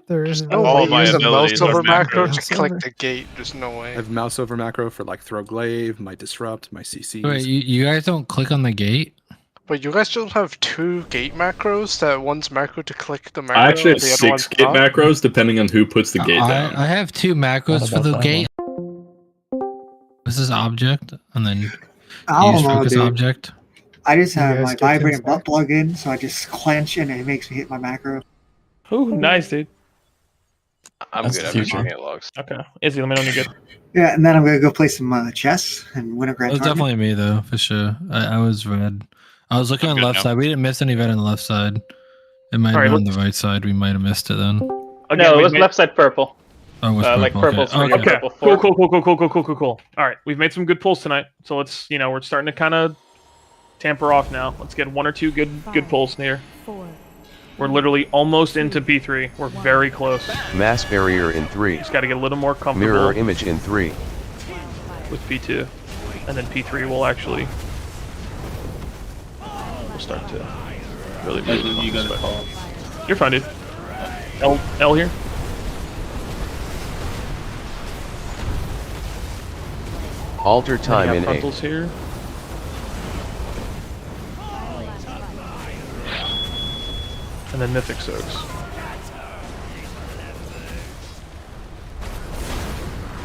Speaker 19: There is
Speaker 9: No
Speaker 13: all
Speaker 9: way
Speaker 13: my
Speaker 9: use a
Speaker 13: abilities
Speaker 9: mouse
Speaker 13: are
Speaker 9: over macro
Speaker 13: macros.
Speaker 9: to click the gate. There's no
Speaker 12: I
Speaker 9: way.
Speaker 12: have mouse over macro for like throw glaive, my disrupt, my CCs.
Speaker 2: Wait, you guys don't click on the gate?
Speaker 9: But you guys don't have 2 gate macros. That one's macro to click the macro.
Speaker 5: I actually have
Speaker 9: the other
Speaker 5: 6
Speaker 9: one's
Speaker 5: gate
Speaker 9: not?
Speaker 5: macros depending on who puts the gate down.
Speaker 2: I have 2 macros for the
Speaker 16: about that
Speaker 2: gate. This is object, and then
Speaker 11: I
Speaker 2: use
Speaker 11: don't know,
Speaker 2: focus
Speaker 11: dude.
Speaker 2: object.
Speaker 11: I just
Speaker 19: You
Speaker 11: have
Speaker 19: guys
Speaker 11: my
Speaker 19: get
Speaker 11: vibrating
Speaker 19: inside?
Speaker 11: butt plug in, so I just clench and it makes me hit my macro.
Speaker 1: Ooh, nice, dude.
Speaker 17: I'm
Speaker 16: That's
Speaker 17: good.
Speaker 16: the
Speaker 17: I'm just
Speaker 16: future.
Speaker 17: looking at logs.
Speaker 1: Okay, Izzy, let me know when you're good.
Speaker 11: Yeah, and then I'm gonna go play some chess and win a
Speaker 2: It
Speaker 11: grand
Speaker 2: was
Speaker 11: tournament.
Speaker 2: definitely me though, for sure. I was red. I was looking
Speaker 13: I'm
Speaker 2: on the
Speaker 13: good
Speaker 2: left
Speaker 13: now.
Speaker 2: side. We didn't miss any red on the left side. It might have
Speaker 1: Alright,
Speaker 2: been on the right side. We might have missed it then.
Speaker 1: Again,
Speaker 15: No, it
Speaker 1: we've
Speaker 15: was
Speaker 1: made-
Speaker 15: left side purple.
Speaker 2: Oh, it was
Speaker 15: Like
Speaker 2: purple.
Speaker 15: purple's
Speaker 2: Okay.
Speaker 15: for
Speaker 2: Okay.
Speaker 15: your
Speaker 1: Okay,
Speaker 15: purple
Speaker 1: cool,
Speaker 15: 4.
Speaker 1: cool. All right, we've made some good pulls tonight, so let's we're starting to kind of tamper off now. Let's get 1 or 2 good pulls here.
Speaker 6: 4,
Speaker 1: We're literally almost into P3. We're very close.
Speaker 8: Mass barrier in 3.
Speaker 1: Just got to get a little more comfortable
Speaker 8: Mirror image in 3.
Speaker 1: with P2, and then P3 will actually we'll start to really move.
Speaker 7: You gotta call.
Speaker 1: You're fine, dude. L here.
Speaker 8: Alter time in 8.
Speaker 1: Frontals here. And then Mythic Soaks.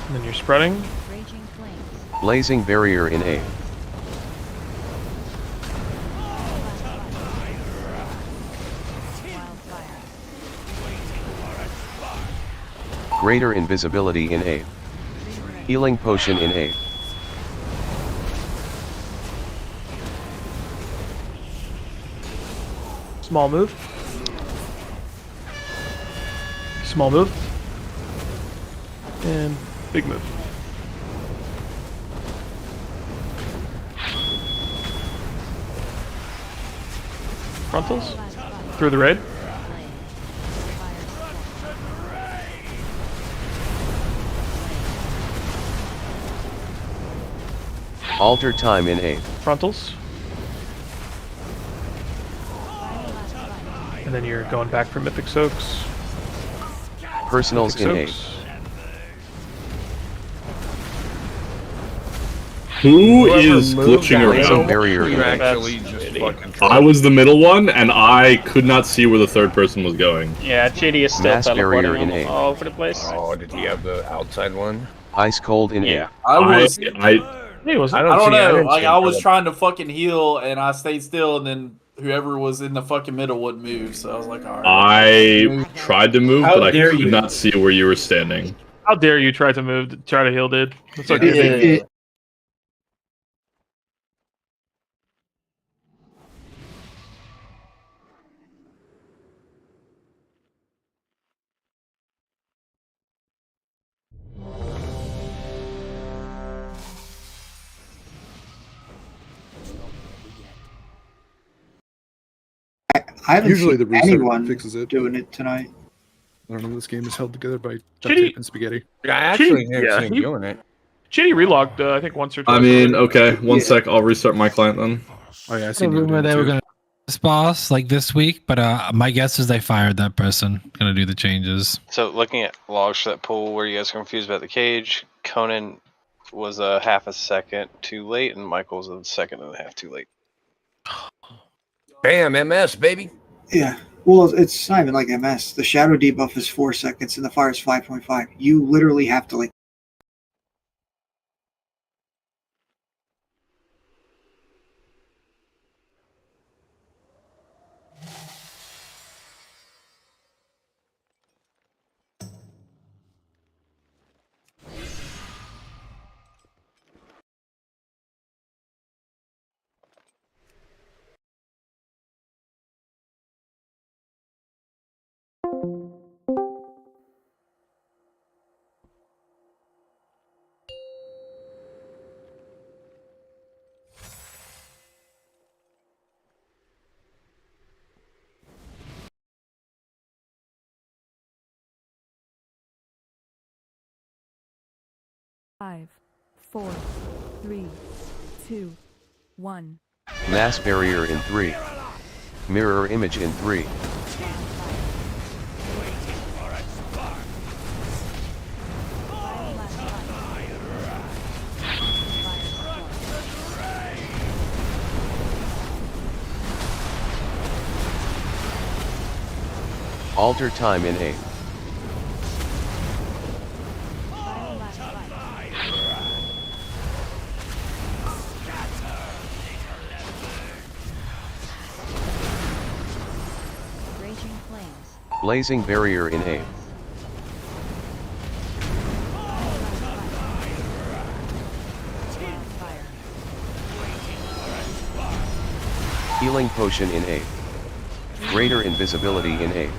Speaker 1: And then you're spreading.
Speaker 6: raging flames.
Speaker 8: Blazing barrier in 8.
Speaker 6: Wildfire.
Speaker 8: Greater invisibility in 8. Healing potion in 8.
Speaker 1: Small move. Small move. And big move. Frontals. Through the raid.
Speaker 8: Alter time in 8.
Speaker 1: Frontals. And then you're going back for Mythic Soaks.
Speaker 8: Personals in 8.
Speaker 5: Who
Speaker 8: Whoever
Speaker 5: is
Speaker 8: moved
Speaker 5: glitching
Speaker 8: that laser
Speaker 5: around?
Speaker 8: barrier in 8.
Speaker 18: Actually, just fucking
Speaker 5: I was the middle one, and I could not see where the third person was going.
Speaker 15: Yeah, JD is still
Speaker 8: Mass barrier
Speaker 15: teleporting
Speaker 8: in 8.
Speaker 15: all over the place.
Speaker 18: Oh, did he have the outside one?
Speaker 8: Ice cold in 8.
Speaker 15: Yeah.
Speaker 10: I was.
Speaker 1: Hey, was it?
Speaker 10: I don't
Speaker 18: see-
Speaker 10: know.
Speaker 18: didn't
Speaker 10: Like
Speaker 18: see
Speaker 10: I
Speaker 18: him
Speaker 10: was
Speaker 18: for the-
Speaker 10: trying to fucking heal, and I stayed still, and then whoever was in the fucking middle wouldn't move. So I was like, all right.
Speaker 5: I tried to move,
Speaker 7: How
Speaker 5: but I
Speaker 7: dare
Speaker 5: could
Speaker 7: you.
Speaker 5: not see where you were standing.
Speaker 1: How dare you try to move, try to heal, dude? That's okay.
Speaker 10: Yeah.
Speaker 11: I haven't
Speaker 12: Usually
Speaker 11: seen
Speaker 12: the reset
Speaker 11: anyone
Speaker 12: fixes it.
Speaker 11: doing it tonight.
Speaker 12: I don't know. This game is held together by duct
Speaker 1: Shitty-
Speaker 12: tape and spaghetti.
Speaker 18: Yeah, I actually didn't
Speaker 1: Yeah,
Speaker 18: see him
Speaker 1: he-
Speaker 18: doing it.
Speaker 1: Chitty relogged, I think, once or twice.
Speaker 5: I mean, okay, one
Speaker 11: Yeah.
Speaker 5: sec. I'll restart my client then.
Speaker 12: Oh yeah, I
Speaker 2: A
Speaker 12: seen you
Speaker 2: rumor
Speaker 12: doing
Speaker 2: they
Speaker 12: it
Speaker 2: were
Speaker 12: too.
Speaker 2: gonna this boss like this week, but my guess is they fired that person. Gonna do the changes.
Speaker 17: So looking at logs for that pool where you guys are confused about the cage, Conan was a half a second too late, and Michael was a second and a half too late.
Speaker 18: Bam, MS, baby.
Speaker 11: Yeah. Well, it's not even like MS. The shadow debuff is 4 seconds and the fire is 5.5. You literally have to like.
Speaker 6: Five, 4, 3, 2, 1.
Speaker 8: Mass barrier in 3. Mirror image in 3. Alter time in 8. Blazing barrier in 8. Healing potion in 8. Greater invisibility in 8.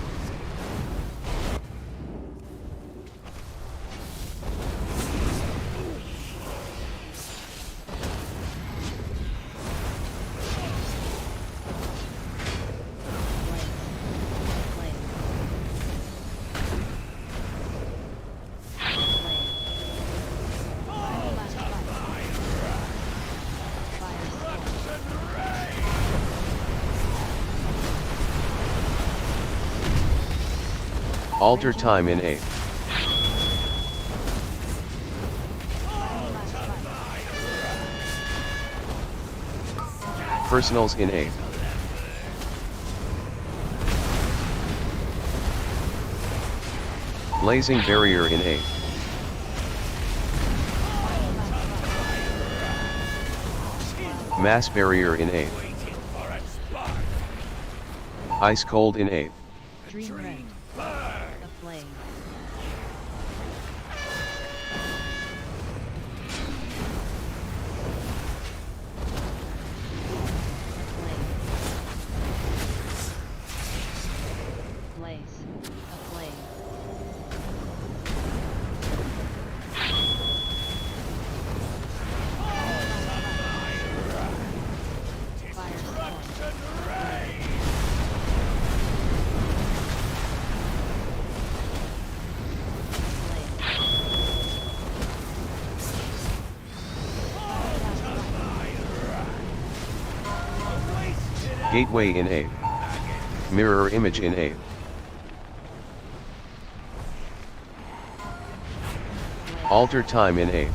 Speaker 8: Alter time in 8. Personals in 8. Blazing barrier in 8. Mass barrier in 8. Ice cold in 8. Gateway in 8. Mirror image in 8. Alter time in 8.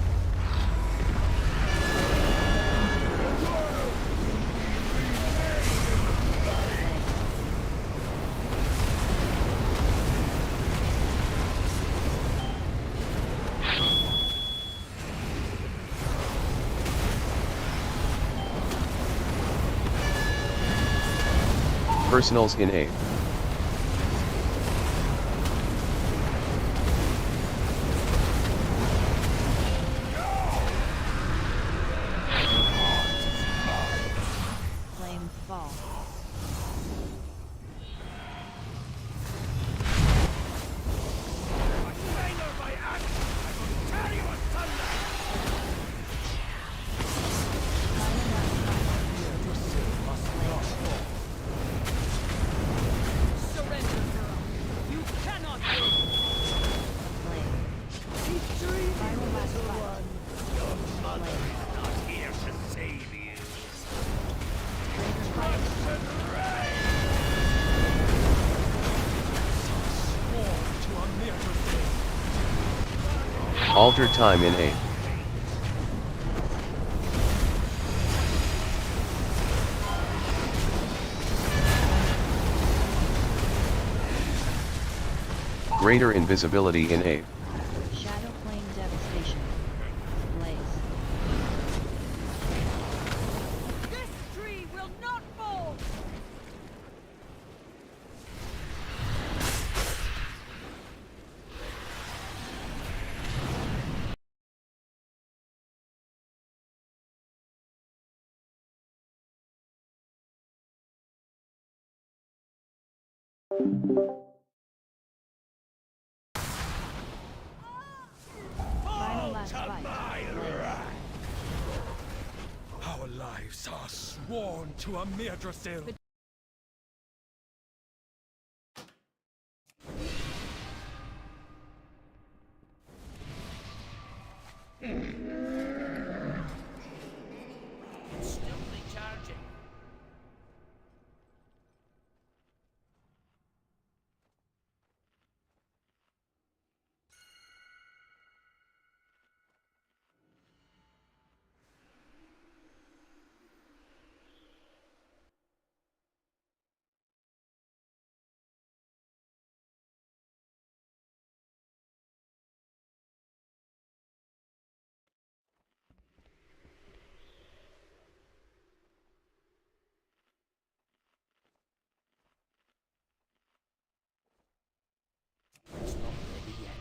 Speaker 8: Personals in 8.
Speaker 6: Flame fall.
Speaker 8: Alter time in 8. Greater invisibility in 8.
Speaker 6: Shadow Flame Devastation. Blaze. This tree will not fall! Final last fight.
Speaker 3: Our lives are sworn to a Mirdrasil. Still recharging. It's not ready yet.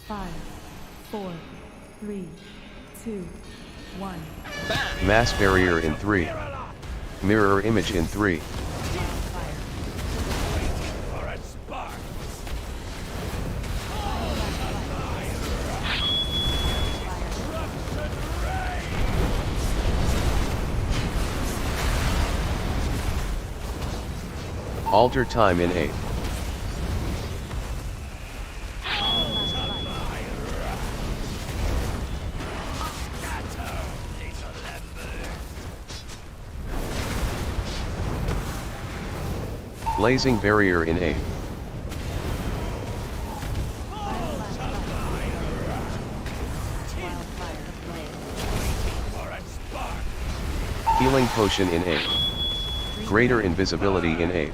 Speaker 6: Five, four, three, two, one.
Speaker 8: Mass barrier in 3. Mirror image in 3. Alter time in 8. Blazing barrier in 8. Healing potion in 8. Greater invisibility in 8.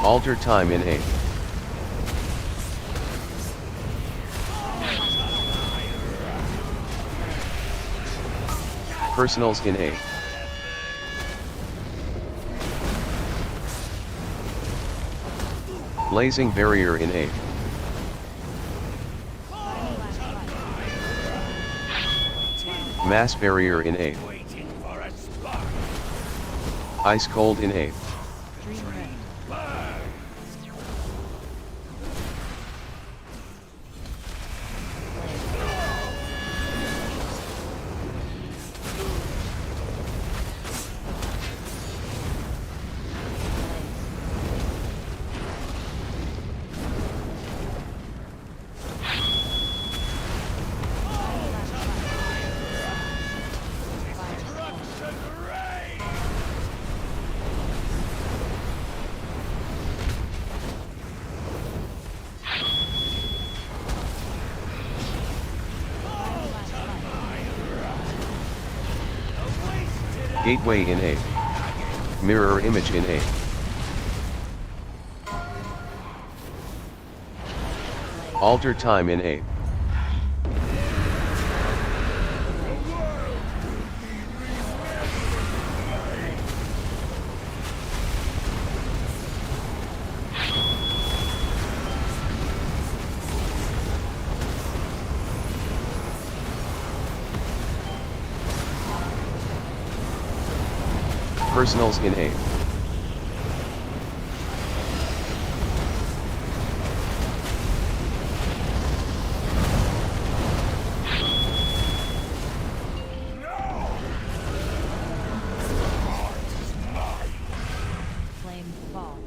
Speaker 8: Alter time in 8. Personals in 8. Blazing barrier in 8. Mass barrier in 8. Ice cold in 8. Gateway in 8. Mirror image in 8. Alter time in 8. Personals in 8.
Speaker 6: Flame fall.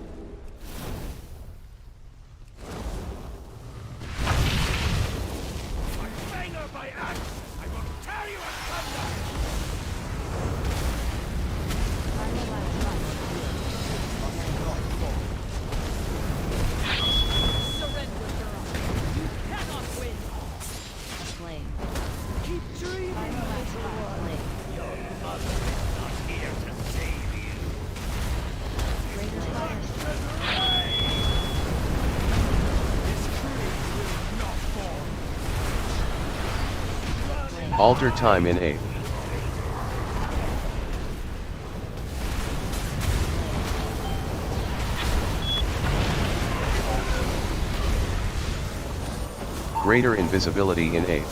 Speaker 3: Banger by axe! I will tear you asunder!
Speaker 6: Surrender, girl. You cannot win. A flame. Keep dreaming, little one.
Speaker 3: Your mother is not here to save you. Destruction reign! This tree will not fall.
Speaker 8: Alter time in 8. Greater invisibility in 8.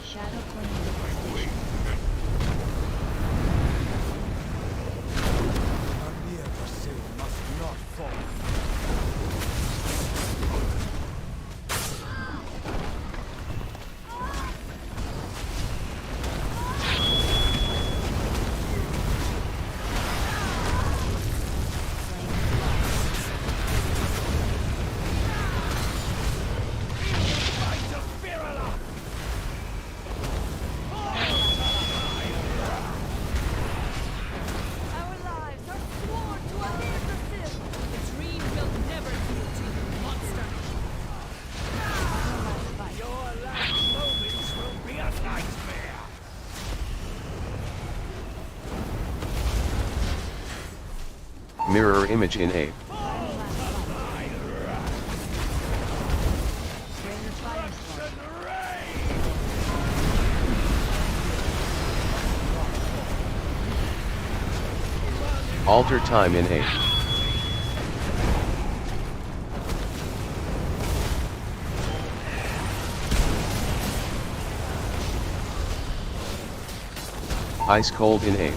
Speaker 6: Shadow flame devastation.
Speaker 3: Amir Basil must not fall.
Speaker 6: Our lives are sworn to Amir Basil. The dream will never yield to you, monster.
Speaker 3: Your last moments will be a nightmare.
Speaker 8: Mirror image in 8. Alter time in 8. Ice cold in 8.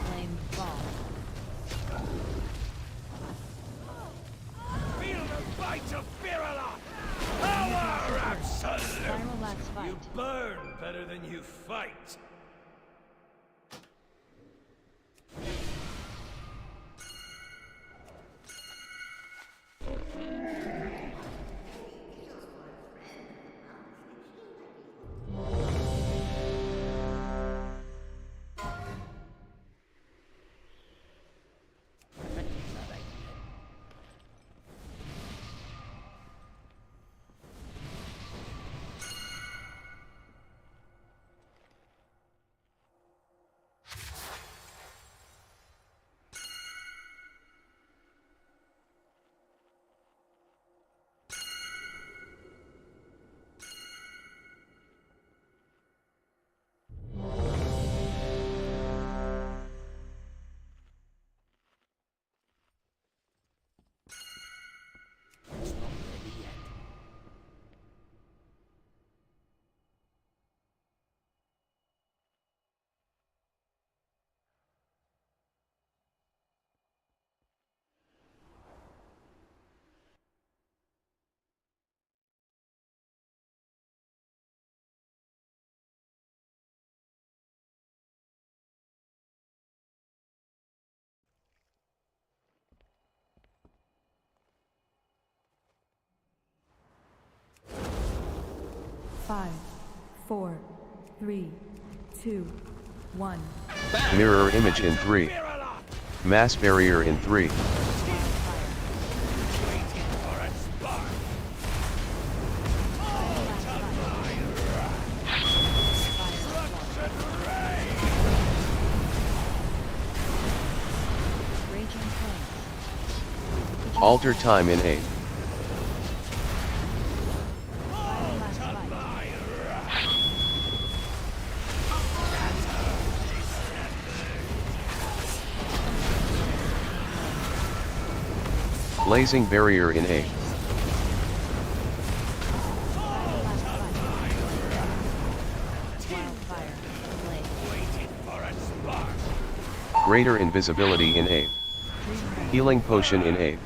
Speaker 6: Flame fall.
Speaker 3: Feel the bite of Virala! Power absolute!
Speaker 6: Thermalax fight.
Speaker 3: You burn better than you fight.
Speaker 6: 5, 4, 3, 2, 1.
Speaker 8: Mirror image in 3. Mass barrier in 3. Alter time in 8. Blazing barrier in 8. Greater invisibility in 8. Healing potion in 8.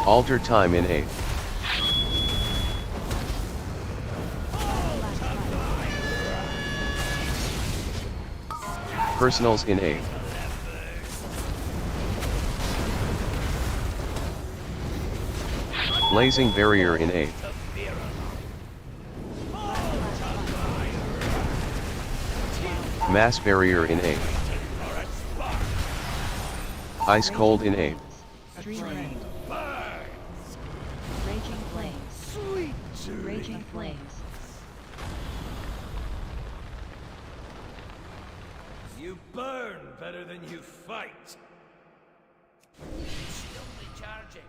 Speaker 8: Alter time in 8. Personals in 8. Blazing barrier in 8. Mass barrier in 8. Ice cold in 8.
Speaker 6: Raging flames. Raging flames.
Speaker 3: You burn better than you fight. Still recharging.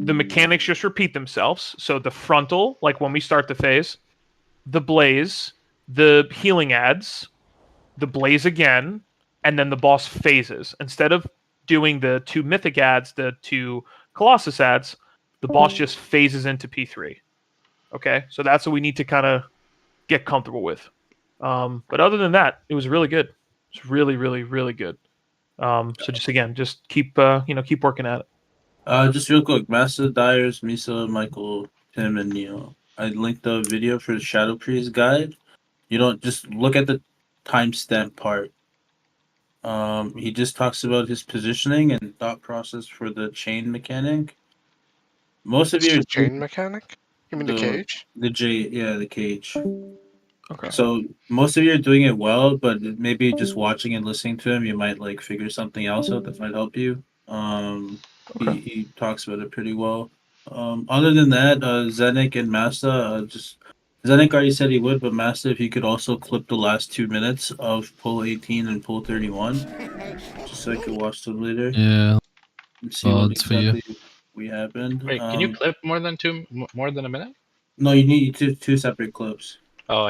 Speaker 1: The mechanics just repeat themselves. So the frontal, like when we start the phase, the blaze, the healing adds, the blaze again, and then the boss phases. Instead of doing the 2 mythic adds, the 2 Colossus adds, the boss just phases into P3. Okay, so that's what we need to kind of get comfortable with. But other than that, it was really good. It's really, really, really good. So just again, just keep keep working at it.
Speaker 7: Just real quick, Master Dyers, Misa, Michael, Tim, and Neil. I linked the video for the Shadow Priest guide. You don't just look at the timestamp part. He just talks about his positioning and thought process for the chain mechanic. Most of you
Speaker 9: chain mechanic? You mean the cage?
Speaker 7: The the cage.
Speaker 1: Okay.
Speaker 7: So most of you are doing it well, but maybe just watching and listening to him, you might like figure something else out that might help you. He talks about it pretty well. Other than that, Zenik and Masta, just Zenik already said he would, but Masta, if you could also clip the last 2 minutes of pull 18 and pull 31, just so I could watch them later.
Speaker 2: Yeah.
Speaker 7: And see what
Speaker 2: Odds for you.
Speaker 7: exactly we happened.
Speaker 4: Wait, can you clip more than a minute?
Speaker 7: No, you need two separate clips.